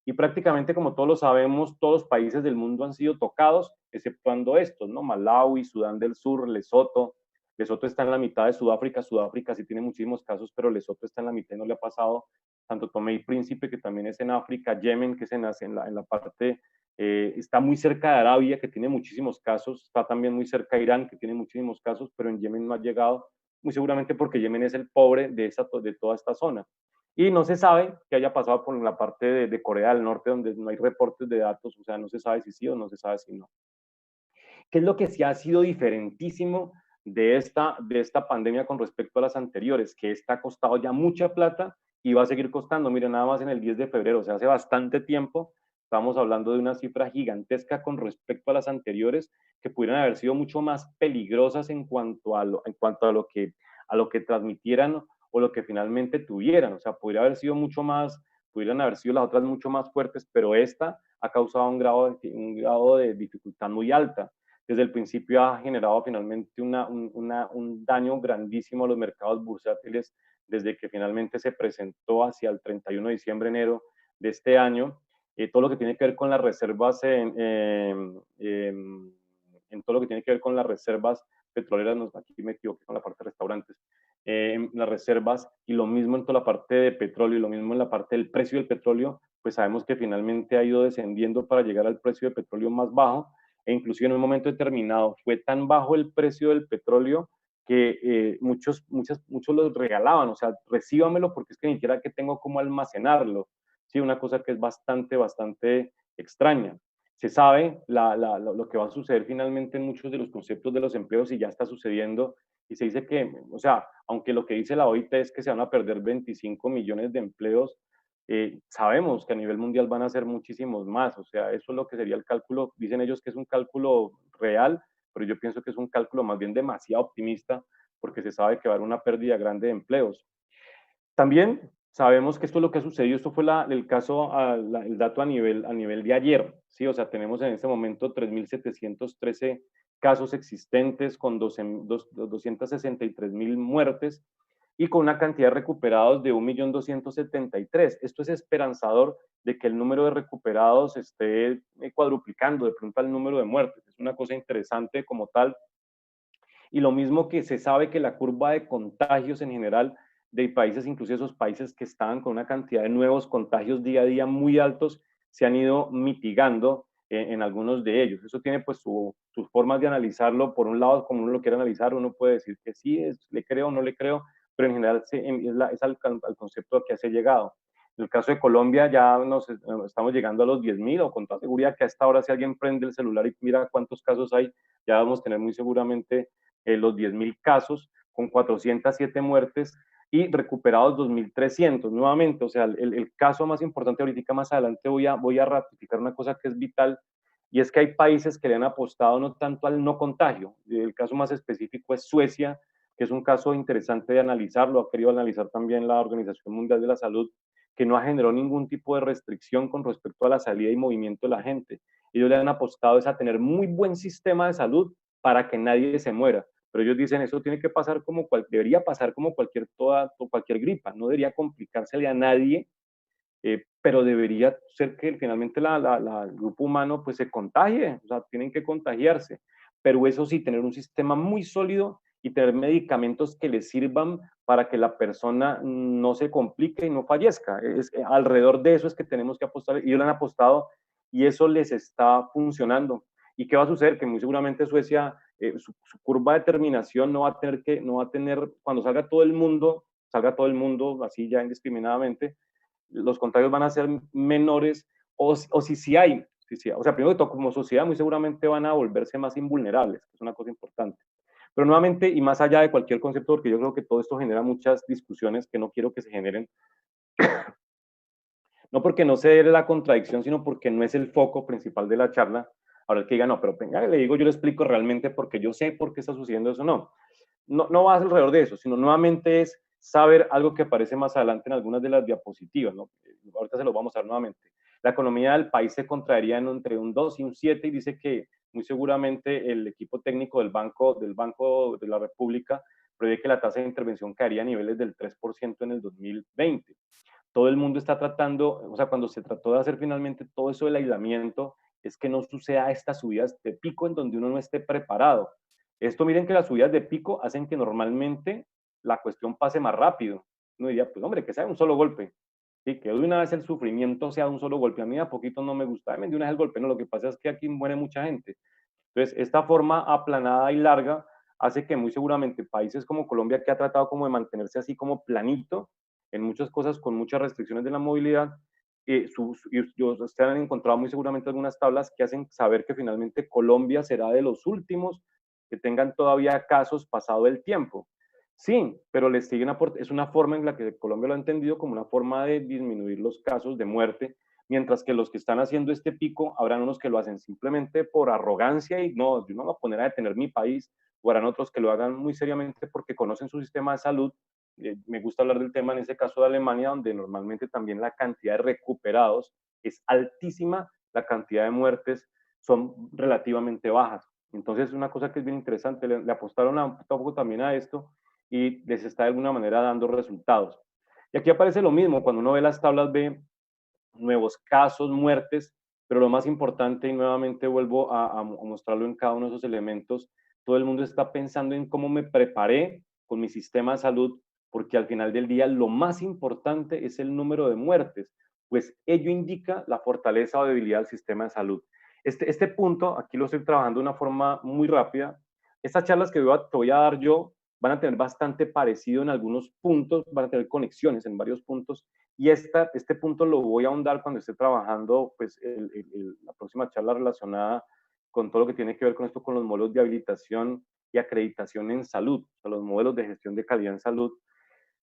y prácticamente como todos lo sabemos, todos los países del mundo han sido tocados, exceptuando estos, ¿no? Malawi, Sudán del Sur, Lesoto. Lesoto está en la mitad de Sudáfrica, Sudáfrica sí tiene muchísimos casos, pero Lesoto está en la mitad y no le ha pasado. Santo Tomé y Príncipe, que también es en África, Yemen, que es en la parte, está muy cerca de Arabia, que tiene muchísimos casos, está también muy cerca de Irán, que tiene muchísimos casos, pero en Yemen no ha llegado, muy seguramente porque Yemen es el pobre de toda esta zona. Y no se sabe qué haya pasado por la parte de Corea del Norte, donde no hay reportes de datos, o sea, no se sabe si sí o no se sabe si no. ¿Qué es lo que sí ha sido diferentísimo de esta pandemia con respecto a las anteriores? Que esta ha costado ya mucha plata y va a seguir costando. Miren, nada más en el 10 de febrero, o sea, hace bastante tiempo, estamos hablando de una cifra gigantesca con respecto a las anteriores, que pudieran haber sido mucho más peligrosas a lo que transmitieran o lo que finalmente tuvieran. O sea, pudieran haber sido las otras mucho más fuertes, pero esta ha causado un grado de dificultad muy alta. Desde el principio ha generado finalmente un daño grandísimo a los mercados bursátiles desde que finalmente se presentó hacia el 31 de diciembre, enero de este año. Todo lo que tiene que ver con las reservas en todo lo que tiene que ver con las reservas petroleras, aquí me equivoqué con la parte de restaurantes, las reservas y lo mismo en toda la parte de petróleo y lo mismo en la parte del precio del petróleo, pues sabemos que finalmente ha ido descendiendo para llegar al precio de petróleo más bajo e inclusive en un momento determinado fue tan bajo el precio del petróleo que muchos los regalaban, o sea, recíbamelo porque es que ni siquiera que tengo cómo almacenarlo. Sí, una cosa que es bastante extraña. Se sabe lo que va a suceder finalmente en muchos de los conceptos de los empleos y ya está sucediendo y se dice que, o sea, aunque lo que dice la OIT es que se van a perder 25 millones de empleos, sabemos que a nivel mundial van a ser muchísimos más, o sea, eso es lo que sería el cálculo, dicen ellos que es un cálculo real, pero yo pienso que es un cálculo más bien demasiado optimista porque se sabe que va a haber una pérdida grande de empleos. También sabemos que esto es lo que ha sucedido, esto fue el caso, el dato a nivel de ayer, ¿sí? O sea, tenemos en este momento 3.713 casos existentes con 263.000 muertes y con una cantidad de recuperados de 1.273.000. Esto es esperanzador de que el número de recuperados esté cuadruplicando de pronto al número de muertes. Es una cosa interesante como tal. Y lo mismo que se sabe que la curva de contagios en general de países, incluso esos países que estaban con una cantidad de nuevos contagios día a día muy altos, se han ido mitigando en algunos de ellos. Eso tiene pues sus formas de analizarlo. Por un lado, como uno lo quiere analizar, uno puede decir que sí, le creo o no le creo, pero en general es al concepto al que se ha llegado. En el caso de Colombia ya estamos llegando a los 10.000, o con toda seguridad que a esta hora si alguien prende el celular y mira cuántos casos hay, ya vamos a tener muy seguramente los 10.000 casos, con 407 muertes y recuperados 2.300 nuevamente. O sea, el caso más importante ahorita más adelante voy a ratificar una cosa que es vital, y es que hay países que le han apostado no tanto al no contagio. El caso más específico es Suecia, que es un caso interesante de analizarlo, ha querido analizar también la Organización Mundial de la Salud, que no ha generado ningún tipo de restricción con respecto a la salida y movimiento de la gente. Ellos le han apostado es a tener muy buen sistema de salud para que nadie se muera. Pero ellos dicen, eso tiene que pasar debería pasar como cualquier gripa, no debería complicársele a nadie, pero debería ser que finalmente el grupo humano pues se contagie, o sea, tienen que contagiarse. Pero eso sí, tener un sistema muy sólido y tener medicamentos que les sirvan para que la persona no se complique y no fallezca. Alrededor de eso es que tenemos que apostar, y ellos lo han apostado y eso les está funcionando. ¿Y qué va a suceder? Que muy seguramente Suecia, su curva de terminación no va a tener, cuando salga todo el mundo así ya indiscriminadamente, los contagios van a ser menores, o si hay, o sea, primero de todo, como sociedad, muy seguramente van a volverse más invulnerables, que es una cosa importante. Pero nuevamente, y más allá de cualquier concepto, porque yo creo que todo esto genera muchas discusiones que no quiero que se generen, no porque no se dé la contradicción, sino porque no es el foco principal de la charla. Ahora el que diga, no, pero venga, le digo, yo le explico realmente porque yo sé por qué está sucediendo eso. No va alrededor de eso, sino nuevamente es saber algo que aparece más adelante en algunas de las diapositivas, ¿no? Ahorita se lo vamos a dar nuevamente. La economía del país se contraería entre un 2 y un 7, y dice que muy seguramente el equipo técnico del Banco de la República prevé que la tasa de intervención caería a niveles del 3% en el 2020. Todo el mundo está tratando, o sea, cuando se trató de hacer finalmente todo eso del aislamiento, es que no suceda estas subidas de pico en donde uno no esté preparado. Esto, miren que las subidas de pico hacen que normalmente la cuestión pase más rápido. Uno diría, pues hombre, que sea un solo golpe. Sí, que de una vez el sufrimiento sea un solo golpe. A mí a poquito no me gusta, de una vez el golpe. No, lo que pasa es que aquí muere mucha gente. Entonces, esta forma aplanada y larga hace que muy seguramente países como Colombia, que ha tratado como de mantenerse así como planito en muchas cosas, con muchas restricciones de la movilidad, ustedes han encontrado muy seguramente algunas tablas que hacen saber que finalmente Colombia será de los últimos que tengan todavía casos pasado el tiempo. Sí, pero les siguen es una forma en la que Colombia lo ha entendido como una forma de disminuir los casos de muerte, mientras que los que están haciendo este pico, habrán unos que lo hacen simplemente por arrogancia y no, yo no me voy a poner a detener mi país, o habrán otros que lo hagan muy seriamente porque conocen su sistema de salud. Me gusta hablar del tema en ese caso de Alemania, donde normalmente también la cantidad de recuperados es altísima, la cantidad de muertes son relativamente bajas. Entonces es una cosa que es bien interesante, le apostaron un poco también a esto y les está de alguna manera dando resultados. Y aquí aparece lo mismo, cuando uno ve las tablas ve nuevos casos, muertes, pero lo más importante, y nuevamente vuelvo a mostrarlo en cada uno de esos elementos, todo el mundo está pensando en cómo me preparé con mi sistema de salud, porque al final del día lo más importante es el número de muertes, pues ello indica la fortaleza o debilidad del sistema de salud. Este punto, aquí lo estoy trabajando de una forma muy rápida. Estas charlas que te voy a dar yo van a tener bastante parecido en algunos puntos, van a tener conexiones en varios puntos, y este punto lo voy a ahondar cuando esté trabajando pues, la próxima charla relacionada con todo lo que tiene que ver con esto, con los modelos de habilitación y acreditación en salud, o sea, los modelos de gestión de calidad en salud.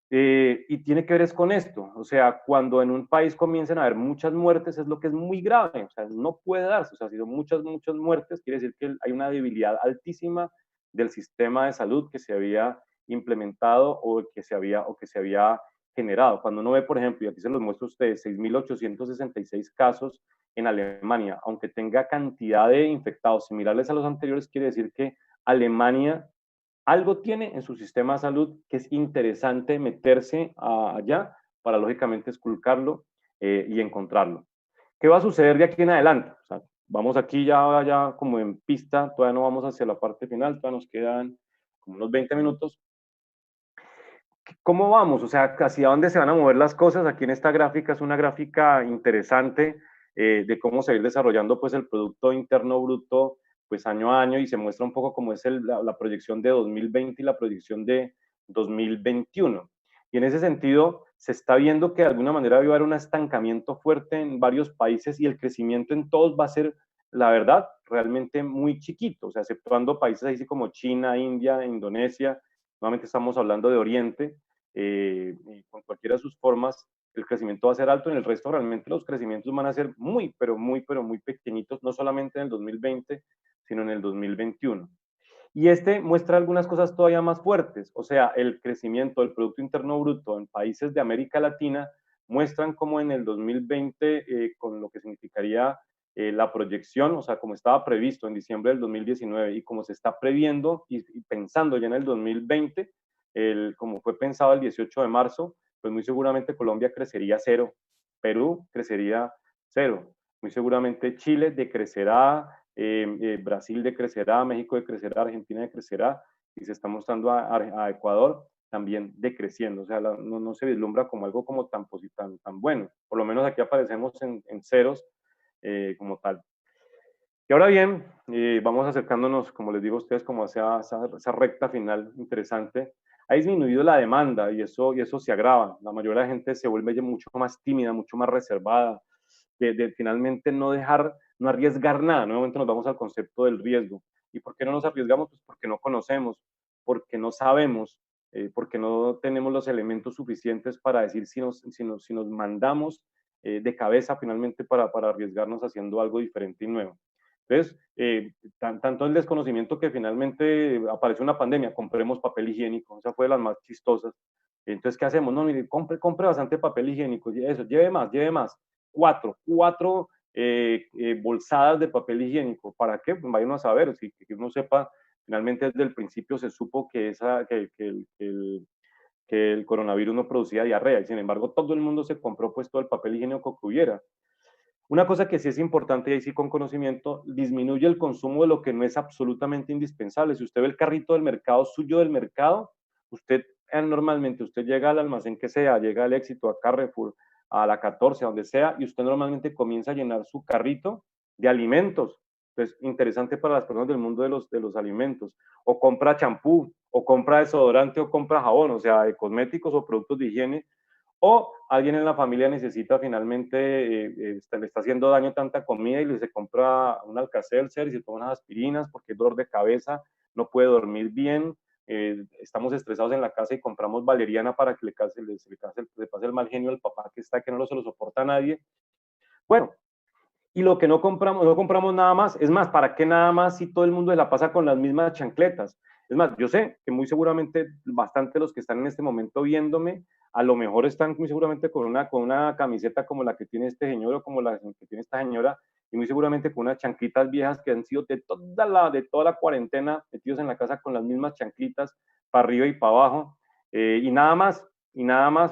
Y tiene que ver es con esto, o sea, cuando en un país comiencen a haber muchas muertes es lo que es muy grave, o sea, no puede darse, o sea, si son muchas muertes, quiere decir que hay una debilidad altísima del sistema de salud que se había implementado o que se había generado. Cuando uno ve, por ejemplo, y aquí se los muestro a ustedes, 6.866 casos en Alemania, aunque tenga cantidad de infectados similares a los anteriores, quiere decir que Alemania algo tiene en su sistema de salud que es interesante meterse allá para lógicamente esculcarlo y encontrarlo. ¿Qué va a suceder de aquí en adelante? O sea, vamos aquí ya como en pista, todavía no vamos hacia la parte final, todavía nos quedan como unos 20 minutos. ¿Cómo vamos? O sea, ¿hacia dónde se van a mover las cosas? Aquí en esta gráfica es una gráfica interesante de cómo se va a ir desarrollando pues el Producto Interno Bruto pues año a año, y se muestra un poco cómo es la proyección de 2020 y la proyección de 2021. Y en ese sentido, se está viendo que de alguna manera va a haber un estancamiento fuerte en varios países y el crecimiento en todos va a ser, la verdad, realmente muy chiquito, o sea, exceptuando países así como China, India, Indonesia, nuevamente estamos hablando de Oriente, con cualquiera de sus formas, el crecimiento va a ser alto. En el resto realmente los crecimientos van a ser muy, pero muy, pero muy pequeñitos, no solamente en el 2020, sino en el 2021. Y este muestra algunas cosas todavía más fuertes, o sea, el crecimiento del Producto Interno Bruto en países de América Latina muestran como en el 2020, con lo que significaría la proyección, o sea, como estaba previsto en diciembre del 2019 y como se está previendo y pensando ya en el 2020, como fue pensado el 18 de marzo, pues muy seguramente Colombia crecería cero, Perú crecería cero, muy seguramente Chile decrecerá, Brasil decrecerá, México decrecerá, Argentina decrecerá, y se está mostrando a Ecuador también decreciendo, o sea, no se vislumbra como algo como tan bueno, por lo menos aquí aparecemos en ceros como tal. Y ahora bien, vamos acercándonos, como les digo a ustedes, como hacia esa recta final interesante. Ha disminuido la demanda y eso se agrava. La mayoría de la gente se vuelve mucho más tímida, mucho más reservada, de finalmente no arriesgar nada. Nuevamente nos vamos al concepto del riesgo. ¿Y por qué no nos arriesgamos? Pues porque no conocemos, porque no sabemos, porque no tenemos los elementos suficientes para decir si nos mandamos de cabeza finalmente para arriesgarnos haciendo algo diferente y nuevo. Entonces, tanto el desconocimiento que finalmente apareció una pandemia, compremos papel higiénico, esa fue de las más chistosas. Entonces, ¿qué hacemos? No, mire, compre bastante papel higiénico, eso, lleve más, cuatro bolsadas de papel higiénico. ¿Para qué? Pues vayan a saber, si que uno sepa, finalmente desde el principio se supo que el coronavirus no producía diarrea, y sin embargo todo el mundo se compró pues todo el papel higiénico que hubiera. Una cosa que sí es importante, y ahí sí con conocimiento, disminuye el consumo de lo que no es absolutamente indispensable. Si usted ve el carrito del mercado, suyo del mercado, usted normalmente, usted llega al almacén que sea, llega al Éxito, a Carrefour, a la 14, a donde sea, y usted normalmente comienza a llenar su carrito de alimentos. Entonces, interesante para las personas del mundo de los alimentos. O compra champú, o compra desodorante, o compra jabón, o sea, de cosméticos o productos de higiene, o alguien en la familia necesita finalmente, le está haciendo daño tanta comida y se compra un Alka-Seltzer y se toma unas aspirinas porque es dolor de cabeza, no puede dormir bien, estamos estresados en la casa y compramos valeriana para que le pase el mal genio al papá que está, que no se lo soporta a nadie. Bueno, y lo que no compramos nada más. Es más, ¿para qué nada más si todo el mundo se la pasa con las mismas chancletas? Es más, yo sé que muy seguramente bastante de los que están en este momento viéndome, a lo mejor están muy seguramente con una camiseta como la que tiene este señor o como la que tiene esta señora, y muy seguramente con unas chanclitas viejas que han sido de toda la cuarentena metidos en la casa con las mismas chanclitas para arriba y para abajo, y nada más,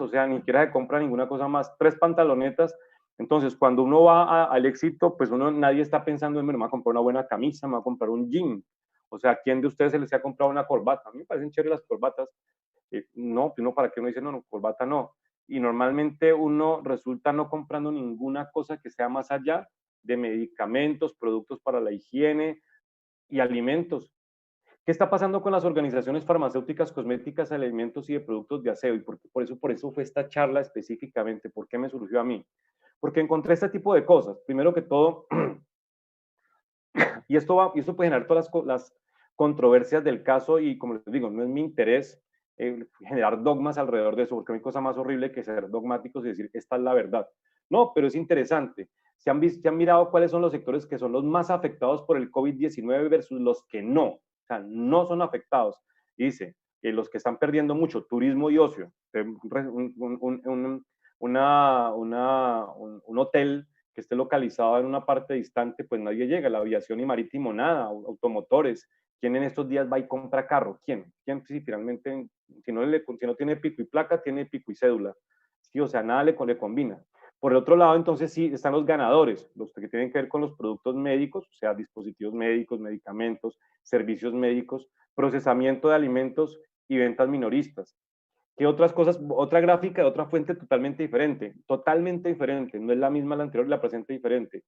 o sea, ni siquiera se compra ninguna cosa más, 3 pantalonetas. Entonces, cuando uno va al Éxito, pues nadie está pensando en, me voy a comprar una buena camisa, me voy a comprar un jean. O sea, ¿quién de ustedes se les ha comprado una corbata? A mí me parecen chéveres las corbatas. No, uno para qué uno dice, no, corbata no. Y normalmente uno resulta no comprando ninguna cosa que sea más allá de medicamentos, productos para la higiene y alimentos. ¿Qué está pasando con las organizaciones farmacéuticas, cosméticas, alimentos y de productos de aseo? Y por eso fue esta charla específicamente. ¿Por qué me surgió a mí? Porque encontré este tipo de cosas. Primero que todo, y esto puede generar todas las controversias del caso, y como les digo, no es mi interés generar dogmas alrededor de eso, porque no hay cosa más horrible que ser dogmáticos y decir que esta es la verdad. No, pero es interesante. Se han mirado cuáles son los sectores que son los más afectados por el COVID-19 versus los que no. O sea, no son afectados. Dice que los que están perdiendo mucho, turismo y ocio. Un hotel que esté localizado en una parte distante, pues nadie llega. La aviación y marítimo, nada. Automotores. ¿Quién en estos días va y compra carro? ¿Quién? ¿Quién si finalmente, si no tiene pico y placa, tiene pico y cédula? Sí, o sea, nada le combina. Por el otro lado, entonces sí, están los ganadores, los que tienen que ver con los productos médicos, o sea, dispositivos médicos, medicamentos, servicios médicos, procesamiento de alimentos y ventas minoristas. ¿Qué otras cosas? Otra gráfica de otra fuente totalmente diferente, no es la misma la anterior, la presente diferente.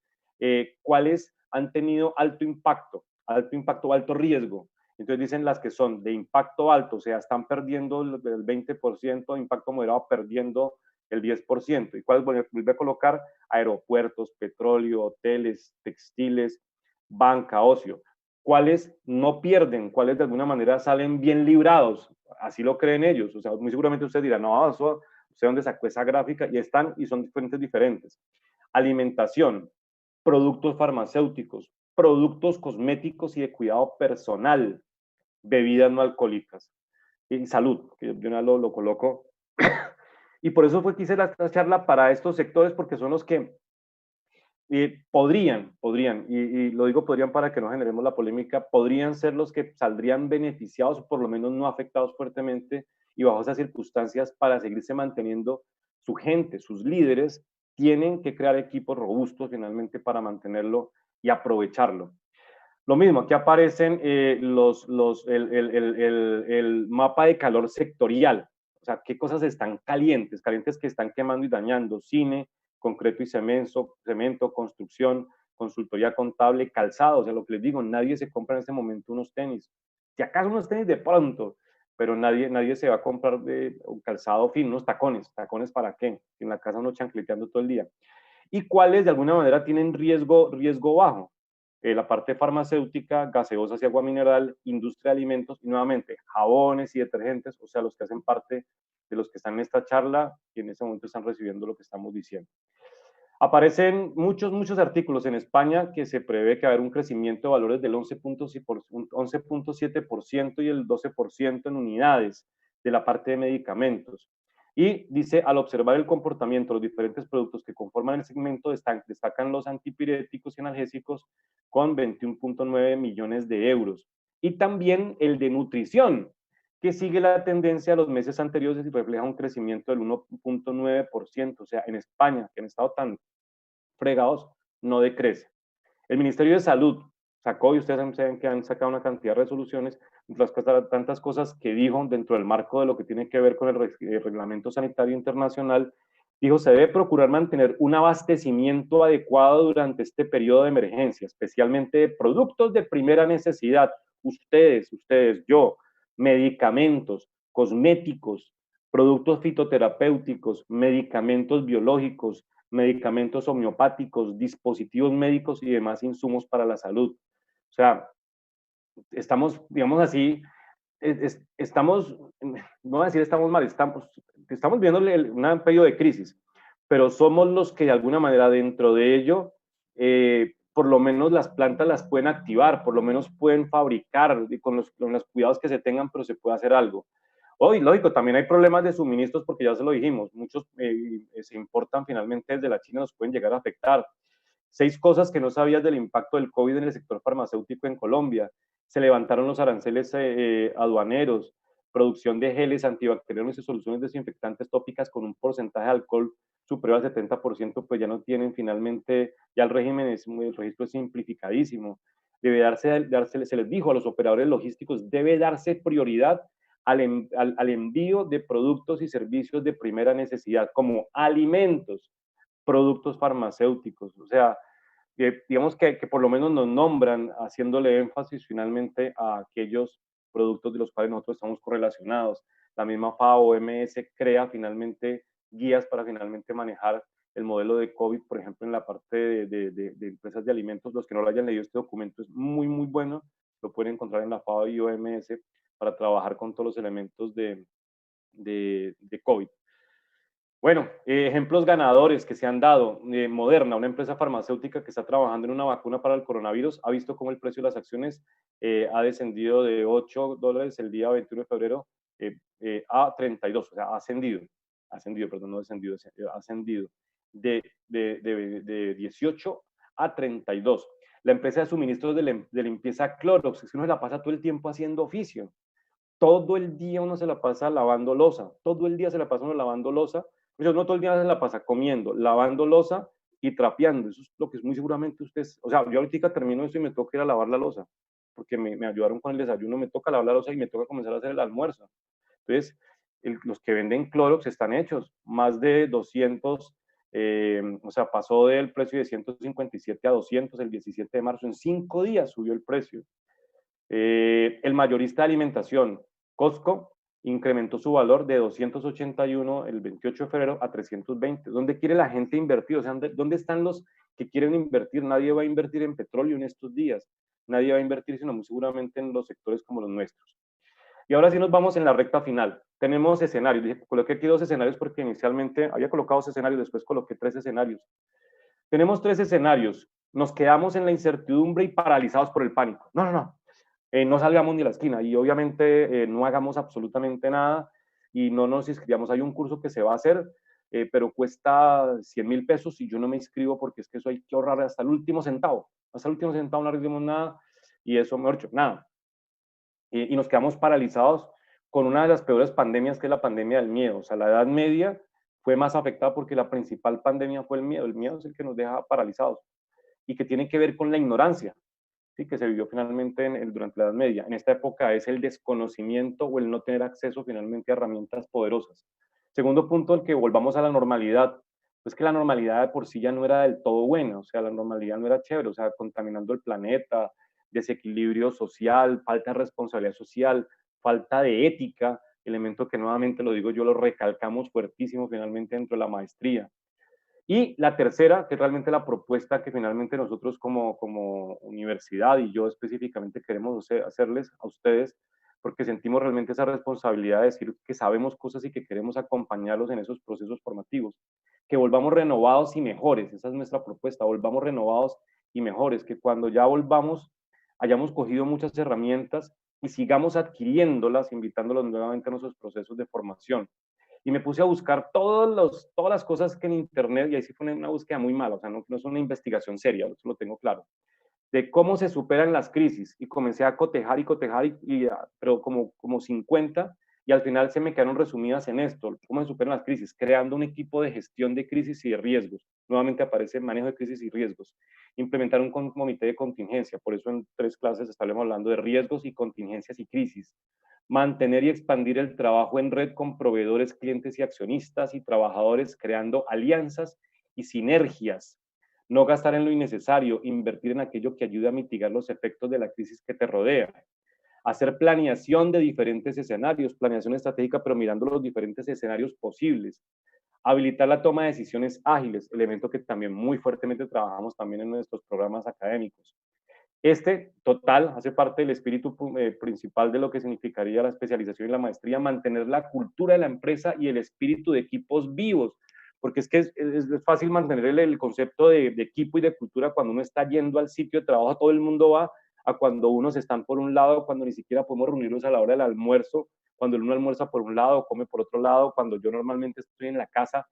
¿Cuáles han tenido alto impacto o alto riesgo? Entonces dicen las que son de impacto alto, o sea, están perdiendo el 20%, de impacto moderado perdiendo el 10%. ¿Y cuáles vuelve a colocar? Aeropuertos, petróleo, hoteles, textiles, banca, ocio. ¿Cuáles no pierden? ¿Cuáles de alguna manera salen bien librados? Así lo creen ellos. O sea, muy seguramente usted dirá, no, eso, sé dónde sacó esa gráfica, y están y son diferentes. Alimentación, productos farmacéuticos, productos cosméticos y de cuidado personal, bebidas no alcohólicas y salud, que yo lo coloco. Y por eso fue que hice la charla para estos sectores, porque son los que podrían, y lo digo podrían para que no generemos la polémica, podrían ser los que saldrían beneficiados, o por lo menos no afectados fuertemente, y bajo esas circunstancias, para seguirse manteniendo su gente, sus líderes, tienen que crear equipos robustos finalmente para mantenerlo y aprovecharlo. Lo mismo, aquí aparecen el mapa de calor sectorial, o sea, qué cosas están calientes que están quemando y dañando: cine, concreto y cemento, construcción, consultoría contable, calzado. O sea, lo que les digo, nadie se compra en este momento unos tenis. Si acaso unos tenis de pronto, pero nadie se va a comprar un calzado fino, unos tacones. ¿Tacones para qué? En la casa uno chancleteando todo el día. Y cuáles de alguna manera tienen riesgo bajo. La parte farmacéutica, gaseosas y agua mineral, industria de alimentos y nuevamente jabones y detergentes, o sea, los que hacen parte de los que están en esta charla y en ese momento están recibiendo lo que estamos diciendo. Aparecen muchos artículos en España que se prevé que va a haber un crecimiento de valores del 11.7% y el 12% en unidades de la parte de medicamentos. Y dice, al observar el comportamiento de los diferentes productos que conforman el segmento, destacan los antipiréticos y analgésicos con 21.9 millones de euros. Y también el de nutrición, que sigue la tendencia de los meses anteriores y refleja un crecimiento del 1.9%. O sea, en España, que han estado tan fregados, no decrece. El Ministerio de Salud sacó, y ustedes saben que han sacado una cantidad de resoluciones, entre las tantas cosas que dijo dentro del marco de lo que tiene que ver con el Reglamento Sanitario Internacional, dijo: se debe procurar mantener un abastecimiento adecuado durante este periodo de emergencia, especialmente de productos de primera necesidad. Ustedes, yo, medicamentos, cosméticos, productos fitoterapéuticos, medicamentos biológicos, medicamentos homeopáticos, dispositivos médicos y demás insumos para la salud. O sea, estamos, digamos así, estamos, no voy a decir estamos mal, estamos viendo un periodo de crisis, pero somos los que de alguna manera dentro de ello, por lo menos las plantas las pueden activar, por lo menos pueden fabricar con los cuidados que se tengan, pero se puede hacer algo. Hoy, lógico, también hay problemas de suministros porque ya se lo dijimos, muchos se importan finalmente desde la China, nos pueden llegar a afectar. 6 cosas que no sabías del impacto del COVID en el sector farmacéutico en Colombia. Se levantaron los aranceles aduaneros, producción de geles antibacterianos y soluciones desinfectantes tópicas con un porcentaje de alcohol superior al 70%, pues ya no tienen finalmente, ya el registro es simplificadísimo. Se les dijo a los operadores logísticos, debe darse prioridad al envío de productos y servicios de primera necesidad, como alimentos, productos farmacéuticos. O sea, digamos que por lo menos nos nombran haciéndole énfasis finalmente a aquellos productos de los cuales nosotros estamos correlacionados. La misma FAO, OMS crea finalmente guías para finalmente manejar el modelo de COVID, por ejemplo, en la parte de empresas de alimentos. Los que no lo hayan leído, este documento es muy bueno, lo pueden encontrar en la FAO y OMS para trabajar con todos los elementos de COVID. Bueno, ejemplos ganadores que se han dado. Moderna, una empresa farmacéutica que está trabajando en una vacuna para el coronavirus, ha visto cómo el precio de las acciones ha descendido de $8 el día 21 de febrero a 32, o sea, ascendido, perdón, no descendido, ascendido de 18 a 32. La empresa de suministros de limpieza Clorox, es que uno se la pasa todo el tiempo haciendo oficio. Todo el día uno se la pasa lavando losa, todo el día se la pasa uno lavando losa, pues no todo el día se la pasa comiendo, lavando losa y trapeando. Eso es lo que es muy seguramente ustedes, o sea, yo ahorita termino eso y me toca ir a lavar la losa, porque me ayudaron con el desayuno, me toca lavar la losa y me toca comenzar a hacer el almuerzo. Entonces, los que venden Clorox están hechos, más de 200, o sea, pasó del precio de 157 a 200 el 17 de marzo, en 5 días subió el precio. El mayorista de alimentación, Costco, incrementó su valor de 281 el 28 de febrero a 320. ¿Dónde quiere la gente invertir? O sea, ¿dónde están los que quieren invertir? Nadie va a invertir en petróleo en estos días. Nadie va a invertir, sino muy seguramente en los sectores como los nuestros. Y ahora sí nos vamos en la recta final. Tenemos escenarios. Dije, coloqué aquí 2 escenarios porque inicialmente había colocado 2 escenarios, después coloqué 3 escenarios. Tenemos 3 escenarios. Nos quedamos en la incertidumbre y paralizados por el pánico. No, no, no. No salgamos ni a la esquina y obviamente no hagamos absolutamente nada y no nos inscribamos. Hay un curso que se va a hacer, pero cuesta 100.000 pesos y yo no me inscribo porque es que eso hay que ahorrar hasta el último centavo. Hasta el último centavo no arriesguemos nada y eso, mejor dicho, nada. Y nos quedamos paralizados con una de las peores pandemias, que es la pandemia del miedo. O sea, la Edad Media fue más afectada porque la principal pandemia fue el miedo. El miedo es el que nos deja paralizados y que tiene que ver con la ignorancia. Sí, que se vivió finalmente durante la Edad Media. En esta época es el desconocimiento o el no tener acceso finalmente a herramientas poderosas. Segundo punto, el que volvamos a la normalidad. Pues que la normalidad de por sí ya no era del todo buena, o sea, la normalidad no era chévere, o sea, contaminando el planeta, desequilibrio social, falta de responsabilidad social, falta de ética, elemento que nuevamente lo digo yo, lo recalcamos fuertísimo finalmente dentro de la maestría. Y la tercera, que es realmente la propuesta que finalmente nosotros como universidad y yo específicamente queremos hacerles a ustedes, porque sentimos realmente esa responsabilidad de decir que sabemos cosas y que queremos acompañarlos en esos procesos formativos, que volvamos renovados y mejores, esa es nuestra propuesta, volvamos renovados y mejores, que cuando ya volvamos hayamos cogido muchas herramientas y sigamos adquiriéndolas, invitándolos nuevamente a nuestros procesos de formación y me puse a buscar todas las cosas que en internet, y ahí sí fue una búsqueda muy mala, o sea, no es una investigación seria, eso lo tengo claro, de cómo se superan las crisis, y comencé a cotejar y cotejar, pero como 50, y al final se me quedaron resumidas en esto, cómo se superan las crisis, creando un equipo de gestión de crisis y de riesgos, nuevamente aparece manejo de crisis y riesgos, implementar un comité de contingencia, por eso en 3 clases estaremos hablando de riesgos y contingencias y crisis, mantener y expandir el trabajo en red con proveedores, clientes y accionistas y trabajadores, creando alianzas y sinergias. No gastar en lo innecesario, invertir en aquello que ayude a mitigar los efectos de la crisis que te rodea. Hacer planeación de diferentes escenarios, planeación estratégica, pero mirando los diferentes escenarios posibles. Habilitar la toma de decisiones ágiles, elemento que también muy fuertemente trabajamos también en nuestros programas académicos. Este total hace parte del espíritu principal de lo que significaría la especialización y la maestría, mantener la cultura de la empresa y el espíritu de equipos vivos, porque es que es fácil mantener el concepto de equipo y de cultura cuando uno está yendo al sitio de trabajo, todo el mundo va, a cuando unos están por un lado, cuando ni siquiera podemos reunirnos a la hora del almuerzo, cuando el uno almuerza por un lado, come por otro lado, cuando yo normalmente estoy en la casa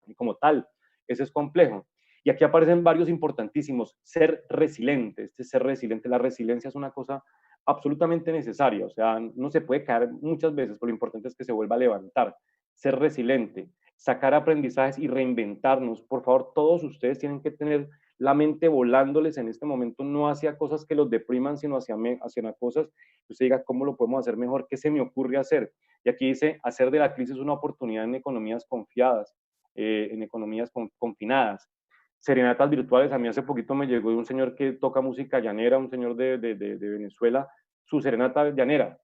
y como tal. Eso es complejo. Y aquí aparecen varios importantísimos. Ser resiliente. Ser resiliente. La resiliencia es una cosa absolutamente necesaria. O sea, no se puede caer muchas veces, pero lo importante es que se vuelva a levantar. Ser resiliente. Sacar aprendizajes y reinventarnos. Por favor, todos ustedes tienen que tener la mente volándoles en este momento, no hacia cosas que los depriman, sino hacia cosas que usted diga, ¿cómo lo podemos hacer mejor? ¿Qué se me ocurre hacer? Y aquí dice, hacer de la crisis una oportunidad en economías confiadas, en economías confinadas. Serenatas virtuales, a mí hace poquito me llegó de un señor que toca música llanera, un señor de Venezuela, su serenata llanera.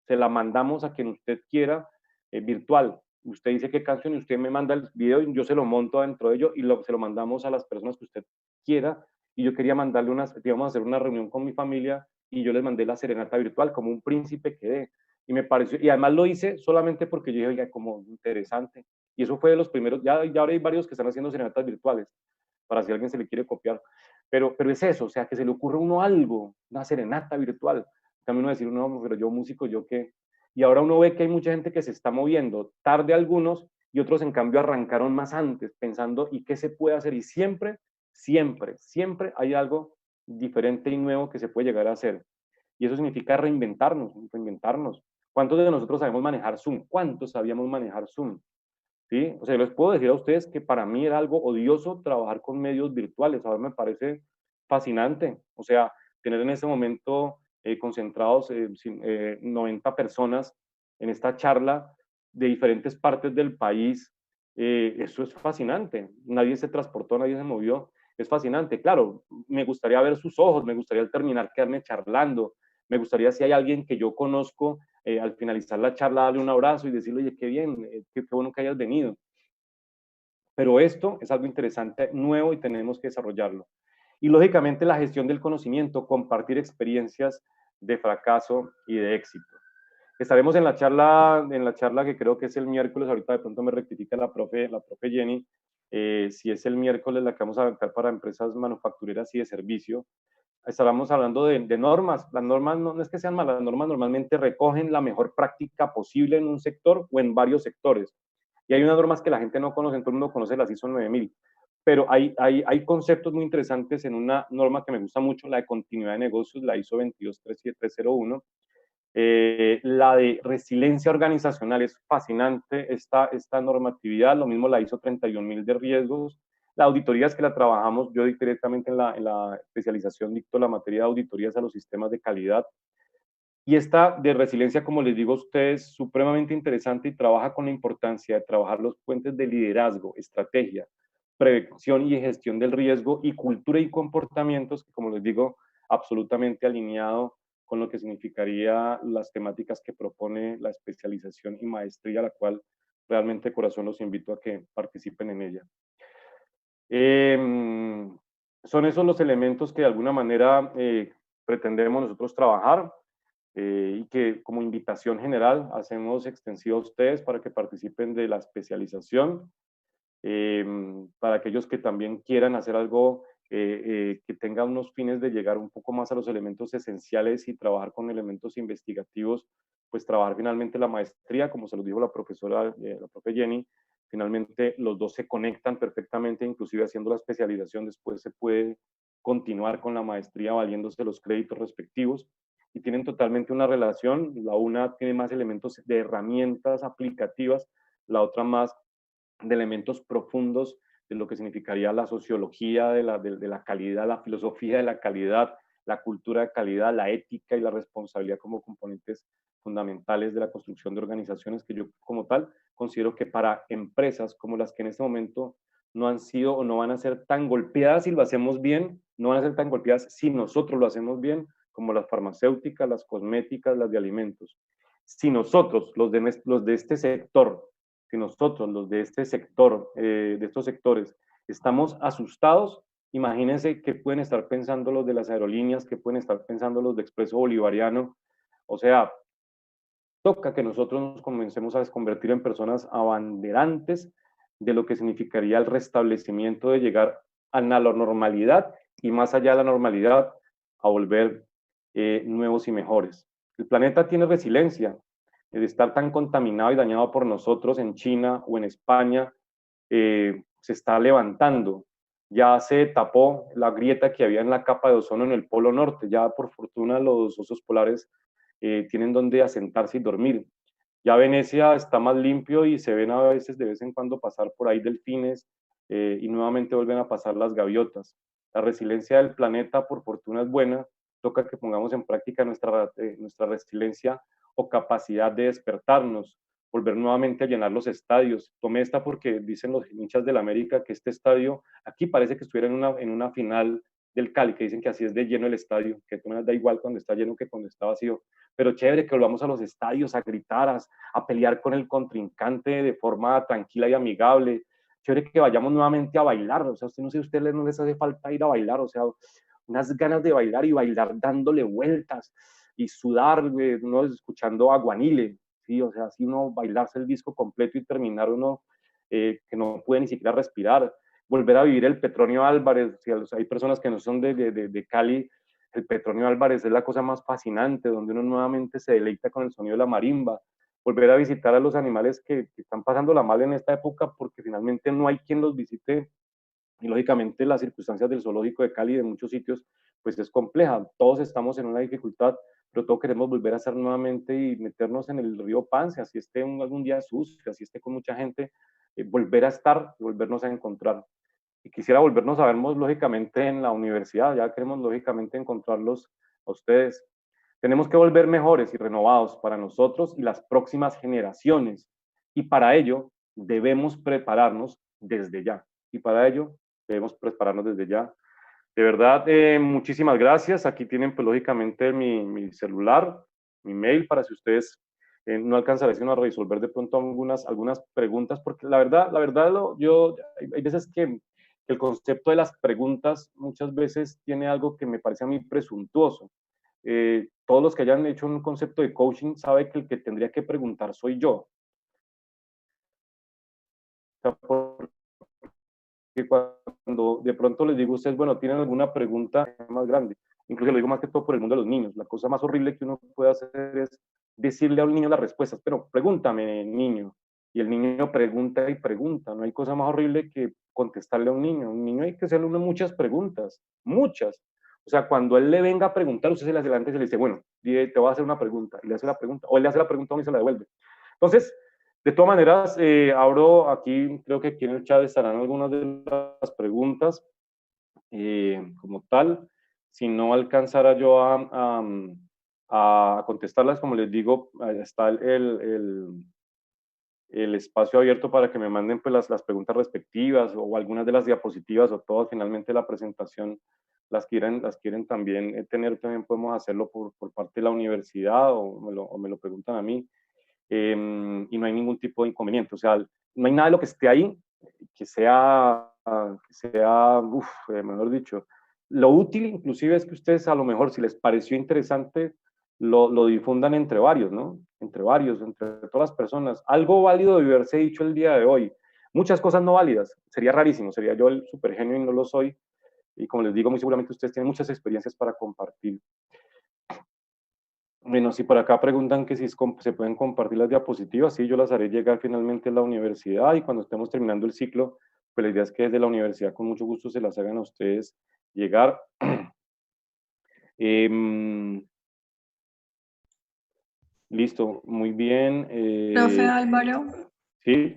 Se la mandamos a quien usted quiera, virtual. Usted dice qué canción y usted me manda el video y yo se lo monto dentro de ello y se lo mandamos a las personas que usted quiera. Y yo quería mandarle íbamos a hacer una reunión con mi familia y yo les mandé la serenata virtual como un príncipe quedé. Y me pareció, y además lo hice solamente porque yo dije, oiga, como interesante. Y eso fue de los primeros, ya ahora hay varios que están haciendo serenatas virtuales, para si alguien se le quiere copiar. Pero es eso, o sea, que se le ocurre a uno algo, una serenata virtual. También uno decir, no, pero yo músico, yo qué. Y ahora uno ve que hay mucha gente que se está moviendo, tarde algunos, y otros en cambio arrancaron más antes, pensando, ¿y qué se puede hacer? Y siempre, siempre, siempre hay algo diferente y nuevo que se puede llegar a hacer. Y eso significa reinventarnos, reinventarnos. ¿Cuántos de nosotros sabemos manejar Zoom? ¿Cuántos sabíamos manejar Zoom? ¿Sí? O sea, yo les puedo decir a ustedes que para mí era algo odioso trabajar con medios virtuales. Ahora me parece fascinante. O sea, tener en ese momento concentrados 90 personas en esta charla de diferentes partes del país. Eso es fascinante. Nadie se transportó, nadie se movió. Es fascinante. Claro, me gustaría ver sus ojos, me gustaría al terminar quedarme charlando, me gustaría si hay alguien que yo conozco, al finalizar la charla darle un abrazo y decirle, oye, qué bien, qué bueno que hayas venido. Pero esto es algo interesante, nuevo y tenemos que desarrollarlo. Y lógicamente la gestión del conocimiento, compartir experiencias de fracaso y de éxito. Estaremos en la charla que creo que es el miércoles, ahorita de pronto me rectifica la profe Jenny, si es el miércoles la que vamos a aventar para empresas manufactureras y de servicio. Estábamos hablando de normas. Las normas no es que sean malas, las normas normalmente recogen la mejor práctica posible en un sector o en varios sectores. Y hay unas normas que la gente no conoce, todo el mundo conoce las ISO 9000, pero hay conceptos muy interesantes en una norma que me gusta mucho, la de continuidad de negocios, la ISO 22301. La de resiliencia organizacional es fascinante, esta normatividad, lo mismo la ISO 31000 de riesgos. La auditoría es que la trabajamos, yo directamente en la especialización dicto la materia de auditorías a los sistemas de calidad. Y esta de resiliencia, como les digo a ustedes, supremamente interesante y trabaja con la importancia de trabajar los puentes de liderazgo, estrategia, prevención y gestión del riesgo y cultura y comportamientos, que como les digo, absolutamente alineado con lo que significaría las temáticas que propone la especialización y maestría, la cual realmente de corazón los invito a que participen en ella. Son esos los elementos que de alguna manera pretendemos nosotros trabajar. Y que como invitación general hacemos extensivo a ustedes para que participen de la especialización, para aquellos que también quieran hacer algo que tenga unos fines de llegar un poco más a los elementos esenciales y trabajar con elementos investigativos, pues trabajar finalmente la maestría, como se lo dijo la profesora, la profe Jenny, finalmente los dos se conectan perfectamente, inclusive haciendo la especialización después se puede continuar con la maestría valiéndose los créditos respectivos y tienen totalmente una relación. La una tiene más elementos de herramientas aplicativas, la otra más de elementos profundos de lo que significaría la sociología de la calidad, la filosofía de la calidad, la cultura de calidad, la ética y la responsabilidad como componentes fundamentales de la construcción de organizaciones que yo como tal considero que para empresas como las que en este momento no han sido o no van a ser tan golpeadas si lo hacemos bien, no van a ser tan golpeadas si nosotros lo hacemos bien, como las farmacéuticas, las cosméticas, las de alimentos. Si nosotros, los de este sector, si nosotros, los de este sector, de estos sectores, estamos asustados, imagínense qué pueden estar pensando los de las aerolíneas, qué pueden estar pensando los de Expreso Bolivariano. O sea, toca que nosotros nos comencemos a convertir en personas abanderantes de lo que significaría el restablecimiento de llegar a la normalidad y más allá de la normalidad, a volver nuevos y mejores. El planeta tiene resiliencia, de estar tan contaminado y dañado por nosotros en China o en España, se está levantando. Ya se tapó la grieta que había en la capa de ozono en el Polo Norte. Ya por fortuna los osos polares tienen donde asentarse y dormir. Ya Venecia está más limpio y se ven a veces de vez en cuando pasar por ahí delfines y nuevamente vuelven a pasar las gaviotas. La resiliencia del planeta por fortuna es buena, toca que pongamos en práctica nuestra resiliencia o capacidad de despertarnos, volver nuevamente a llenar los estadios. Tomé esta porque dicen los hinchas del América que este estadio, aquí parece que estuviera en una final del Cali, que dicen que así es de lleno el estadio, que da igual cuando está lleno que cuando está vacío. Pero chévere que volvamos a los estadios, a gritar, a pelear con el contrincante de forma tranquila y amigable. Chévere que vayamos nuevamente a bailar. O sea, usted no sé, a ustedes no les hace falta ir a bailar, o sea, unas ganas de bailar y bailar dándole vueltas y sudar, uno escuchando Aguanile, ¿sí? O sea, así uno bailarse el disco completo y terminar uno que no puede ni siquiera respirar. Volver a vivir el Petronio Álvarez, si hay personas que no son de Cali, el Petronio Álvarez es la cosa más fascinante, donde uno nuevamente se deleita con el sonido de la marimba, volver a visitar a los animales que están pasando la mal en esta época, porque finalmente no hay quien los visite y lógicamente las circunstancias del zoológico de Cali de muchos sitios pues es compleja, todos estamos en una dificultad, pero todos queremos volver a hacer nuevamente y meternos en el río Pance, así esté algún día sucio, así esté con mucha gente, volver a estar y volvernos a encontrar. Y quisiera volvernos a vernos lógicamente en la universidad, ya queremos lógicamente encontrarlos a ustedes. Tenemos que volver mejores y renovados para nosotros y las próximas generaciones. Y para ello debemos prepararnos desde ya. Y para ello debemos prepararnos desde ya. De verdad, muchísimas gracias. Aquí tienen, pues, lógicamente mi celular, mi mail, para si ustedes no alcanzarán sino a resolver de pronto algunas preguntas, porque la verdad, hay veces que el concepto de las preguntas muchas veces tiene algo que me parece a mí presuntuoso. Todos los que hayan hecho un concepto de coaching saben que el que tendría que preguntar soy yo. O sea, que cuando de pronto les digo a ustedes, bueno, ¿tienen alguna pregunta más grande? Incluso lo digo más que todo por el mundo de los niños. La cosa más horrible que uno puede hacer es decirle a un niño las respuestas, pero pregúntame, niño. Y el niño pregunta y pregunta. No hay cosa más horrible que contestarle a un niño. A un niño hay que hacerle muchas preguntas, muchas. O sea, cuando él le venga a preguntar, usted se le adelanta y se le dice, bueno, te voy a hacer una pregunta. Y le hace la pregunta, o él le hace la pregunta a uno y se la devuelve. Entonces, de todas maneras, abro aquí, creo que aquí en el chat estarán algunas de las preguntas como tal. Si no alcanzara yo a contestarlas, como les digo, está el espacio abierto para que me manden, pues, las preguntas respectivas, o algunas de las diapositivas, o todas finalmente la presentación las quieren también tener. También podemos hacerlo por parte de la universidad, o me lo preguntan a mí. Y no hay ningún tipo de inconveniente. O sea, no hay nada de lo que esté ahí que sea, mejor dicho. Lo útil inclusive es que ustedes, a lo mejor, si les pareció interesante, lo difundan entre varios, ¿no? Entre varios, entre todas las personas. Algo válido debe haberse dicho el día de hoy. Muchas cosas no válidas. Sería rarísimo, sería yo el supergenio y no lo soy. Y como les digo, muy seguramente ustedes tienen muchas experiencias para compartir. Bueno, si por acá preguntan que si se pueden compartir las diapositivas, sí, yo las haré llegar finalmente a la universidad, y cuando estemos terminando el ciclo, pues la idea es que desde la universidad con mucho gusto se las hagan a ustedes llegar. Listo, muy bien. Profe Álvaro, Sí,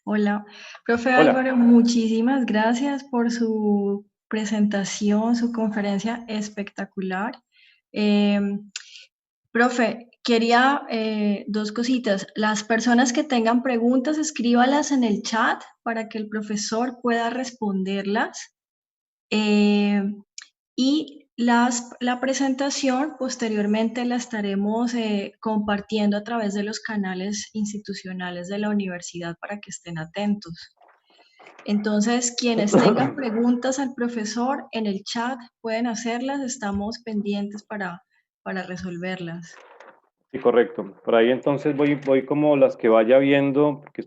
hola. Profe hola. Álvaro, muchísimas gracias por su presentación, su conferencia espectacular. Eh, Profe, quería dos cositas. Las personas que tengan preguntas, escríbalas en el chat para que el profesor pueda responderlas. Eh, y la presentación posteriormente la estaremos compartiendo a través de los canales institucionales de la universidad para que estén atentos. Entonces, quienes tengan preguntas al profesor en el chat pueden hacerlas, estamos pendientes para resolverlas. Sí, correcto. Por ahí entonces voy como las que vaya viendo, porque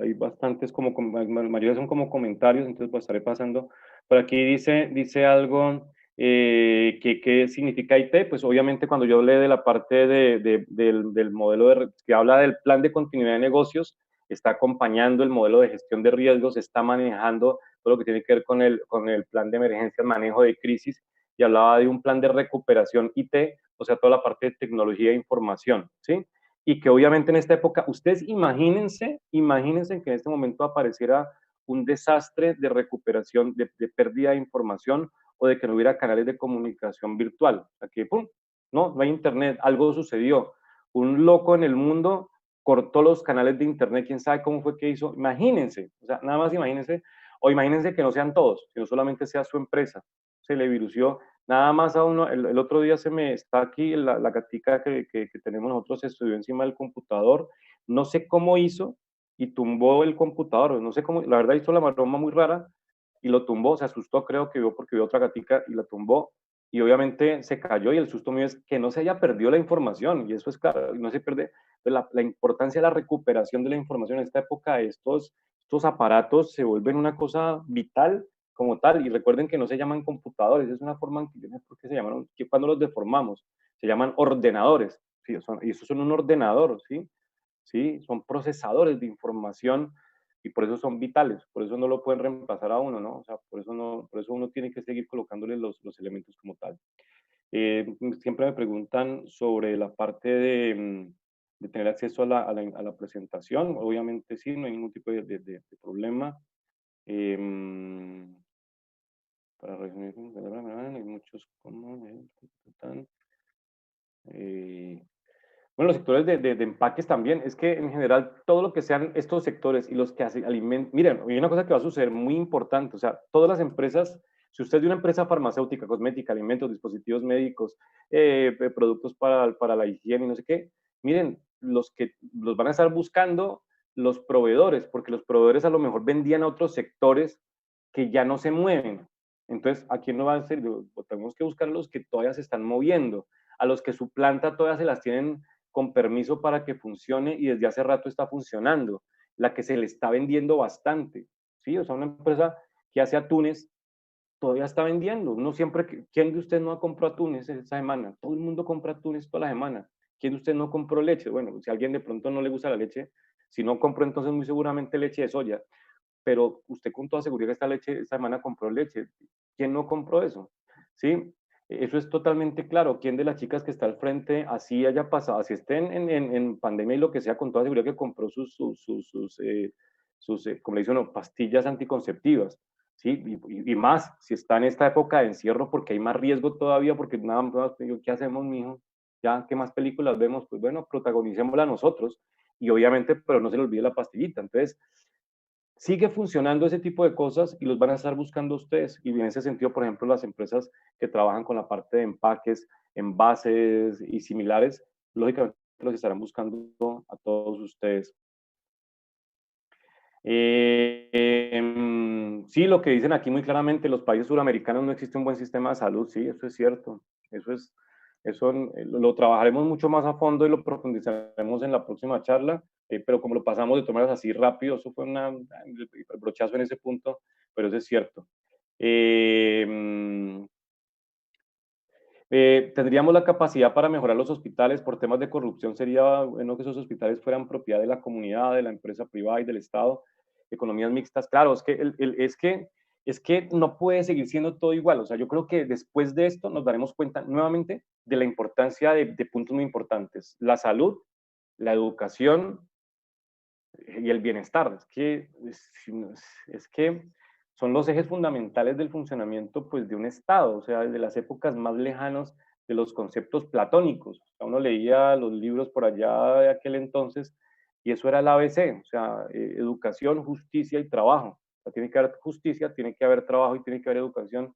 hay bastantes, la mayoría son como comentarios, entonces pues estaré pasando. Por aquí dice algo, ¿qué significa IT? Pues obviamente cuando yo hablé de la parte del modelo que habla del plan de continuidad de negocios, está acompañando el modelo de gestión de riesgos, está manejando todo lo que tiene que ver con el plan de emergencias, manejo de crisis, y hablaba de un plan de recuperación IT, o sea, toda la parte de tecnología e información, ¿sí? Y que obviamente en esta época, ustedes imagínense que en este momento apareciera un desastre de recuperación, de pérdida de información, o de que no hubiera canales de comunicación virtual. O sea, que, ¡pum!, no hay internet, algo sucedió. Un loco en el mundo cortó los canales de internet, quién sabe cómo fue que hizo. Imagínense, o sea, nada más imagínense, o imagínense que no sean todos, sino solamente sea su empresa. Se le virució. Nada más a uno, el otro día se me está aquí la gatica que tenemos nosotros, se estudió encima del computador, no sé cómo hizo, y tumbó el computador, no sé cómo, la verdad hizo la maroma muy rara, y lo tumbó, se asustó, creo que vio, porque vio otra gatica y la tumbó, y obviamente se cayó, y el susto mío es que no se haya perdido la información, y eso es claro, no se pierde la importancia de la recuperación de la información en esta época. Estos aparatos se vuelven una cosa vital como tal, y recuerden que no se llaman computadores, es una forma que yo no sé por qué se llamaron, que cuando los deformamos, se llaman ordenadores, ¿sí? Y eso son un ordenador, ¿sí? ¿Sí? Son procesadores de información, y por eso son vitales, por eso no lo pueden reemplazar a uno, ¿no? O sea, por eso, no, por eso uno tiene que seguir colocándole los elementos como tal. Siempre me preguntan sobre la parte de tener acceso a la presentación. Obviamente sí, no hay ningún tipo de problema. Eh, para resumir, hay muchos como, Bueno, los sectores de empaques también, es que en general todo lo que sean estos sectores y los que hacen alimentos, miren, hay una cosa que va a suceder muy importante, o sea, todas las empresas, si usted es de una empresa farmacéutica, cosmética, alimentos, dispositivos médicos, productos para la higiene y no sé qué, miren, los que los van a estar buscando los proveedores, porque los proveedores a lo mejor vendían a otros sectores que ya no se mueven. Entonces, ¿a quién no va a ser? Tenemos que buscar a los que todavía se están moviendo, a los que su planta todavía se las tienen con permiso para que funcione y desde hace rato está funcionando, la que se le está vendiendo bastante, ¿sí? O sea, una empresa que hace atunes todavía está vendiendo. No siempre, ¿quién de ustedes no compró atunes esa semana? Todo el mundo compra atunes toda la semana. ¿Quién de ustedes no compró leche? Bueno, si a alguien de pronto no le gusta la leche, si no compró entonces muy seguramente leche de soya, pero usted con toda seguridad esta leche, esta semana compró leche. ¿Quién no compró eso? ¿Sí? Eso es totalmente claro. ¿Quién de las chicas que está al frente, así haya pasado, así estén en pandemia y lo que sea, con toda seguridad que compró como le dicen, no, pastillas anticonceptivas? ¿Sí? Y más, si está en esta época de encierro, porque hay más riesgo todavía, porque nada más, ¿qué hacemos, mijo? ¿Ya qué más películas vemos? Pues bueno, protagonicémosla nosotros. Y obviamente, pero no se le olvide la pastillita. Entonces, sigue funcionando ese tipo de cosas y los van a estar buscando ustedes. Y en ese sentido, por ejemplo, las empresas que trabajan con la parte de empaques, envases y similares, lógicamente los estarán buscando a todos ustedes. Sí, lo que dicen aquí muy claramente, los países suramericanos no existe un buen sistema de salud, sí, eso es cierto. Eso lo trabajaremos mucho más a fondo y lo profundizaremos en la próxima charla, pero como lo pasamos de tomas así rápido, eso fue el brochazo en ese punto, pero eso es cierto. Tendríamos la capacidad para mejorar los hospitales por temas de corrupción. Sería bueno que esos hospitales fueran propiedad de la comunidad, de la empresa privada y del Estado, economías mixtas. Claro, es que no puede seguir siendo todo igual. O sea, yo creo que después de esto nos daremos cuenta nuevamente de la importancia de puntos muy importantes: la salud, la educación y el bienestar. Es que son los ejes fundamentales del funcionamiento, pues, de un Estado, o sea, desde las épocas más lejanas de los conceptos platónicos. O sea, uno leía los libros por allá de aquel entonces y eso era el ABC, o sea, educación, justicia y trabajo. O sea, tiene que haber justicia, tiene que haber trabajo y tiene que haber educación,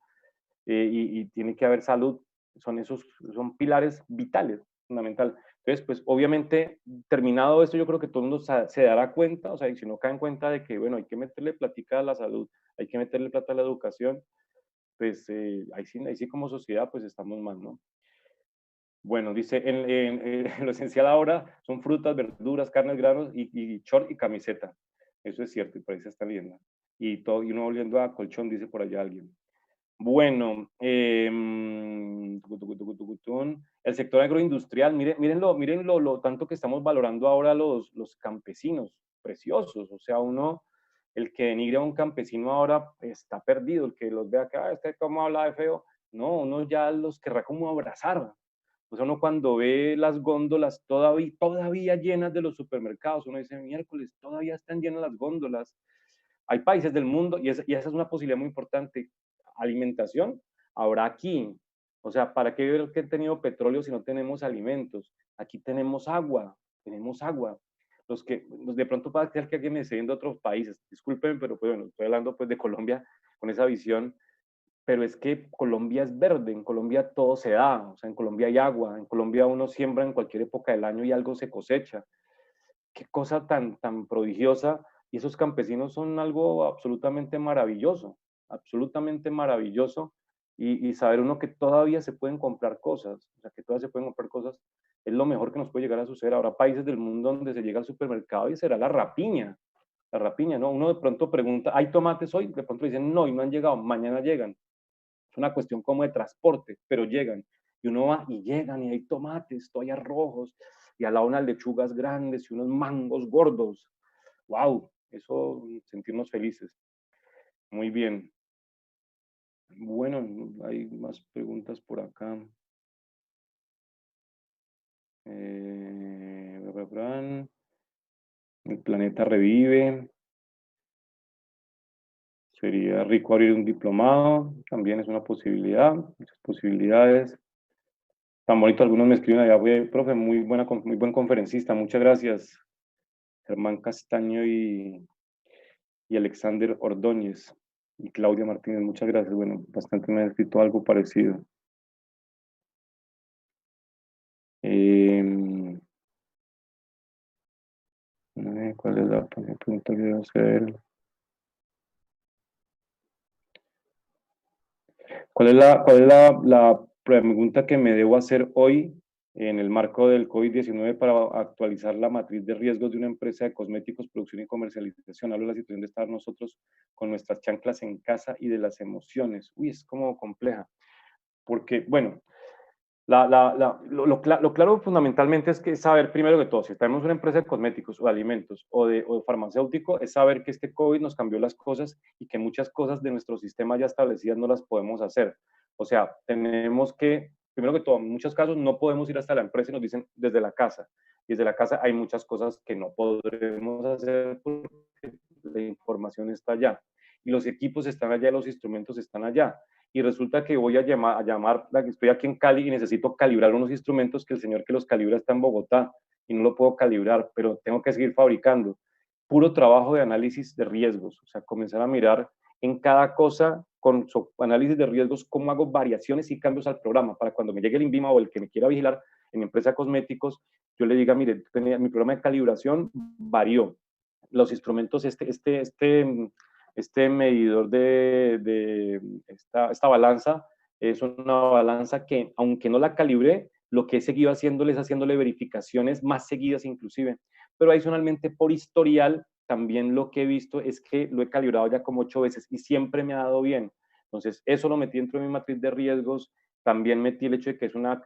y tiene que haber salud. Son pilares vitales, fundamental. Entonces, pues obviamente, terminado esto, yo creo que todo el mundo se dará cuenta, o sea, y si no caen cuenta de que, bueno, hay que meterle platica a la salud, hay que meterle plata a la educación, pues ahí sí como sociedad, pues estamos mal, ¿no? Bueno, dice, lo esencial ahora son frutas, verduras, carnes, granos y short y camiseta. Eso es cierto, y por ahí se está viendo. Y uno volviendo a colchón, dice por allá alguien. Bueno, el sector agroindustrial, miren lo tanto que estamos valorando ahora los campesinos, preciosos. O sea, el que denigre a un campesino ahora está perdido, el que los vea acá, cómo habla de feo, no, uno ya los querrá como abrazar. O sea, uno cuando ve las góndolas todavía llenas de los supermercados, uno dice, miércoles, todavía están llenas las góndolas. Hay países del mundo, y esa es una posibilidad muy importante, alimentación, habrá aquí. O sea, ¿para qué ver que he tenido petróleo si no tenemos alimentos? Aquí tenemos agua, tenemos agua. De pronto puede ser que alguien me esté viendo de otros países, discúlpenme, pero pues, bueno, estoy hablando pues de Colombia con esa visión, pero es que Colombia es verde, en Colombia todo se da, o sea, en Colombia hay agua, en Colombia uno siembra en cualquier época del año y algo se cosecha. Qué cosa tan prodigiosa, y esos campesinos son algo absolutamente maravilloso, y saber uno que todavía se pueden comprar cosas, o sea, que todavía se pueden comprar cosas, es lo mejor que nos puede llegar a suceder. Habrá países del mundo donde se llega al supermercado y será la rapiña, ¿no? Uno de pronto pregunta, ¿hay tomates hoy? De pronto dicen, no, y no han llegado, mañana llegan. Es una cuestión como de transporte, pero llegan. Y uno va y llegan y hay tomates, todavía rojos, y al lado unas lechugas grandes y unos mangos gordos. ¡Wow! Eso, sentirnos felices. Muy bien. Bueno, hay más preguntas por acá. El planeta revive. Sería rico abrir un diplomado. También es una posibilidad. Muchas posibilidades. Tan bonito, algunos me escriben allá, profe, muy buen conferencista, muchas gracias. Germán Castaño y Alexander Ordóñez y Claudia Martínez, muchas gracias. Bueno, bastante me han escrito algo parecido. ¿Cuál es la pregunta que debo hacer? ¿Cuál es la pregunta que me debo hacer hoy en el marco del COVID-19 para actualizar la matriz de riesgos de una empresa de cosméticos, producción y comercialización? Hablo de la situación de estar nosotros con nuestras chanclas en casa y de las emociones. Uy, es como compleja. Porque, bueno, lo claro fundamentalmente es que saber, primero que todo, si tenemos una empresa de cosméticos o de alimentos o de farmacéutico, es saber que este COVID nos cambió las cosas y que muchas cosas de nuestro sistema ya establecidas no las podemos hacer. O sea, tenemos que, primero que todo, en muchos casos no podemos ir hasta la empresa y nos dicen desde la casa. Y desde la casa hay muchas cosas que no podremos hacer porque la información está allá. Y los equipos están allá, los instrumentos están allá y resulta que voy a llamar, estoy aquí en Cali y necesito calibrar unos instrumentos que el señor que los calibra está en Bogotá y no lo puedo calibrar, pero tengo que seguir fabricando. Puro trabajo de análisis de riesgos, o sea, comenzar a mirar en cada cosa con su análisis de riesgos cómo hago variaciones y cambios al programa para cuando me llegue el INVIMA o el que me quiera vigilar en mi empresa de cosméticos, yo le diga, mire, mi programa de calibración varió. Los instrumentos, este medidor de esta balanza es una balanza que, aunque no la calibré, lo que he seguido haciéndole es haciéndole verificaciones más seguidas inclusive. Pero adicionalmente por historial, también lo que he visto es que lo he calibrado ya como 8 veces y siempre me ha dado bien. Entonces, eso lo metí dentro de mi matriz de riesgos. También metí el hecho de que es una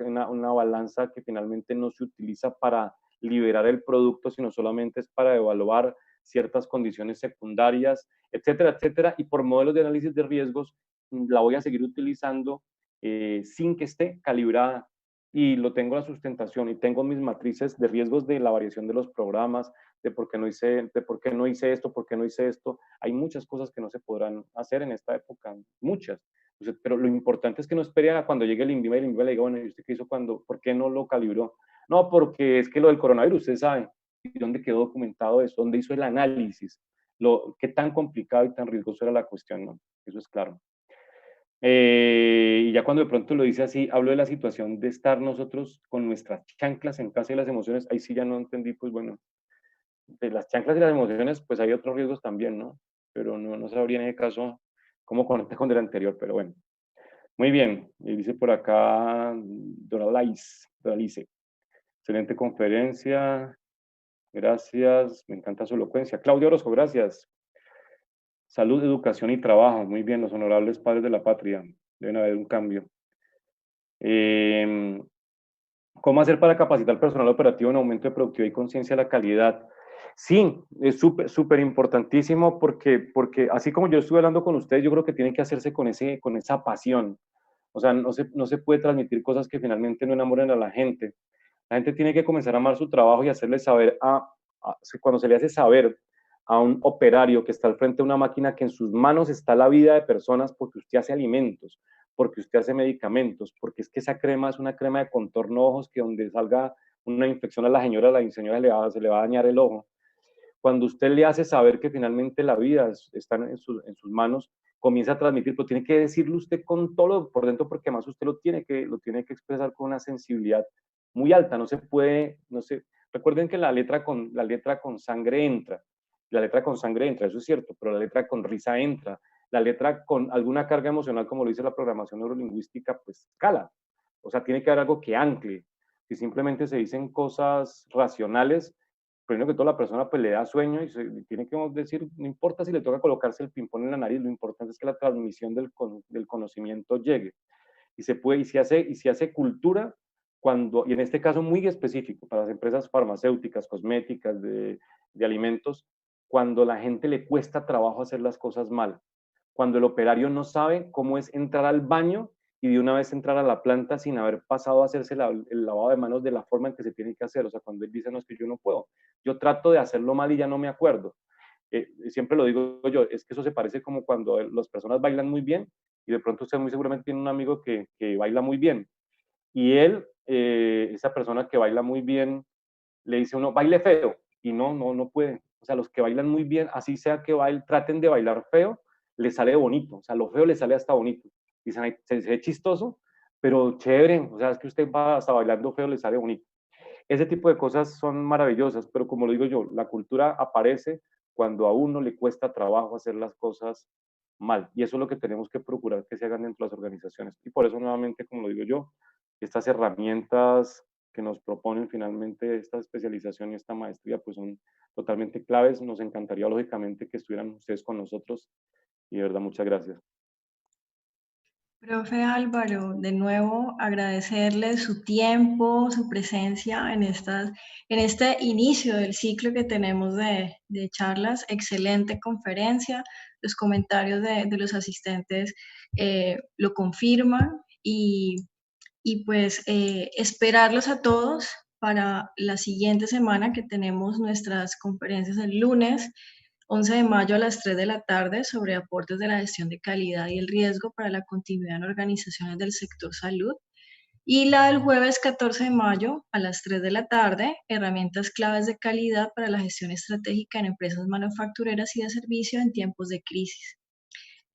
balanza que finalmente no se utiliza para liberar el producto, sino solamente es para evaluar ciertas condiciones secundarias, etcétera, etcétera. Y por modelos de análisis de riesgos la voy a seguir utilizando sin que esté calibrada. Y lo tengo la sustentación y tengo mis matrices de riesgos de la variación de los programas, de por qué no hice esto, por qué no hice esto. Hay muchas cosas que no se podrán hacer en esta época, muchas. Pero lo importante es que no espere a cuando llegue el INVIMA y el INVIMA le diga, bueno, ¿y usted qué hizo cuando? ¿Por qué no lo calibró? No, porque es que lo del coronavirus, usted sabe. ¿Y dónde quedó documentado eso? ¿Dónde hizo el análisis? ¿Qué tan complicado y tan riesgoso era la cuestión? ¿No? Eso es claro. Y ya cuando de pronto lo dice así, hablo de la situación de estar nosotros con nuestras chanclas en casa y las emociones, ahí sí ya no entendí, pues bueno, de las chanclas y las emociones, pues hay otros riesgos también, ¿no? Pero no sabría en ese caso cómo conecta con el anterior, pero bueno. Muy bien, y dice por acá Doralice, excelente conferencia, gracias, me encanta su elocuencia. Claudio Orozco, gracias. Salud, educación y trabajo, muy bien, los honorables padres de la patria, deben haber un cambio. ¿Cómo hacer para capacitar al personal operativo en aumento de productividad y conciencia de la calidad? Sí, es súper importantísimo porque así como yo estuve hablando con ustedes, yo creo que tiene que hacerse con esa pasión. O sea, no se puede transmitir cosas que finalmente no enamoren a la gente. La gente tiene que comenzar a amar su trabajo y hacerle saber, cuando se le hace saber a un operario que está al frente de una máquina que en sus manos está la vida de personas porque usted hace alimentos, porque usted hace medicamentos, porque es que esa crema es una crema de contorno de ojos que donde salga una infección a la señora se le va a dañar el ojo. Cuando usted le hace saber que finalmente la vida está en sus manos, comienza a transmitir, pero tiene que decirlo usted con todo por dentro, porque además usted lo tiene que expresar con una sensibilidad muy alta. No se puede, no sé, recuerden que la letra con sangre entra, eso es cierto, pero la letra con risa entra, la letra con alguna carga emocional, como lo dice la programación neurolingüística, pues cala. O sea, tiene que haber algo que ancle. Si simplemente se dicen cosas racionales, primero que todo la persona pues le da sueño y tiene que decir, no importa si le toca colocarse el ping-pong en la nariz, lo importante es que la transmisión del conocimiento llegue. Y se hace cultura cuando, y en este caso muy específico, para las empresas farmacéuticas, cosméticas, de alimentos, cuando la gente le cuesta trabajo hacer las cosas mal, cuando el operario no sabe cómo es entrar al baño y de una vez entrar a la planta sin haber pasado a hacerse el lavado de manos de la forma en que se tiene que hacer. O sea, cuando él dice, no, es que yo no puedo, yo trato de hacerlo mal y ya no me acuerdo. Siempre lo digo yo, es que eso se parece como cuando las personas bailan muy bien y de pronto usted muy seguramente tiene un amigo que baila muy bien y él esa persona que baila muy bien le dice a uno, baile feo, y no puede. O sea, los que bailan muy bien, así sea que traten de bailar feo, les sale bonito. O sea, lo feo les sale hasta bonito. Dicen, "Ay, se ve chistoso, pero chévere. O sea, es que usted va hasta bailando feo, le sale bonito". Ese tipo de cosas son maravillosas, pero como lo digo yo, la cultura aparece cuando a uno le cuesta trabajo hacer las cosas mal. Y eso es lo que tenemos que procurar que se hagan dentro de las organizaciones. Y por eso, nuevamente, como lo digo yo, estas herramientas que nos proponen finalmente esta especialización y esta maestría, pues son totalmente claves. Nos encantaría, lógicamente, que estuvieran ustedes con nosotros. Y de verdad, muchas gracias. Profe Álvaro, de nuevo agradecerle su tiempo, su presencia en este inicio del ciclo que tenemos de charlas. Excelente conferencia. Los comentarios de los asistentes lo confirman y pues esperarlos a todos para la siguiente semana, que tenemos nuestras conferencias el lunes 11 de mayo a las 3 de la tarde sobre aportes de la gestión de calidad y el riesgo para la continuidad en organizaciones del sector salud. Y la del jueves 14 de mayo a las 3 de la tarde, herramientas claves de calidad para la gestión estratégica en empresas manufactureras y de servicio en tiempos de crisis.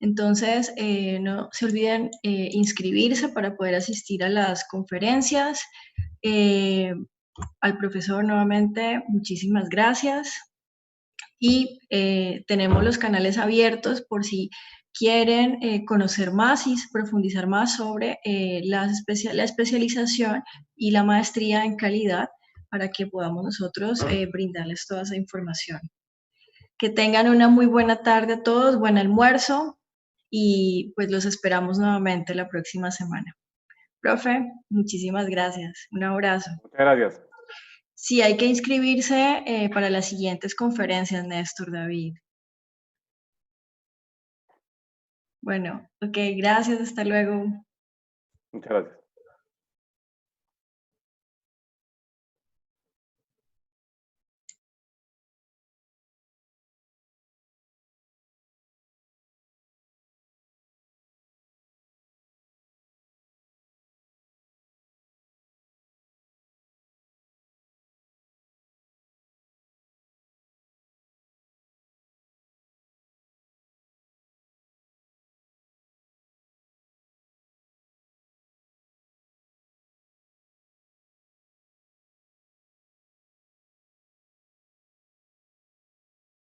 Entonces, no se olviden inscribirse para poder asistir a las conferencias. Al profesor nuevamente, muchísimas gracias. Y tenemos los canales abiertos por si quieren conocer más y profundizar más sobre la especialización y la maestría en calidad, para que podamos nosotros brindarles toda esa información. Que tengan una muy buena tarde a todos, buen almuerzo y pues los esperamos nuevamente la próxima semana. Profe, muchísimas gracias. Un abrazo. Muchas gracias. Sí, hay que inscribirse para las siguientes conferencias, Néstor, David. Bueno, ok, gracias, hasta luego. Muchas gracias.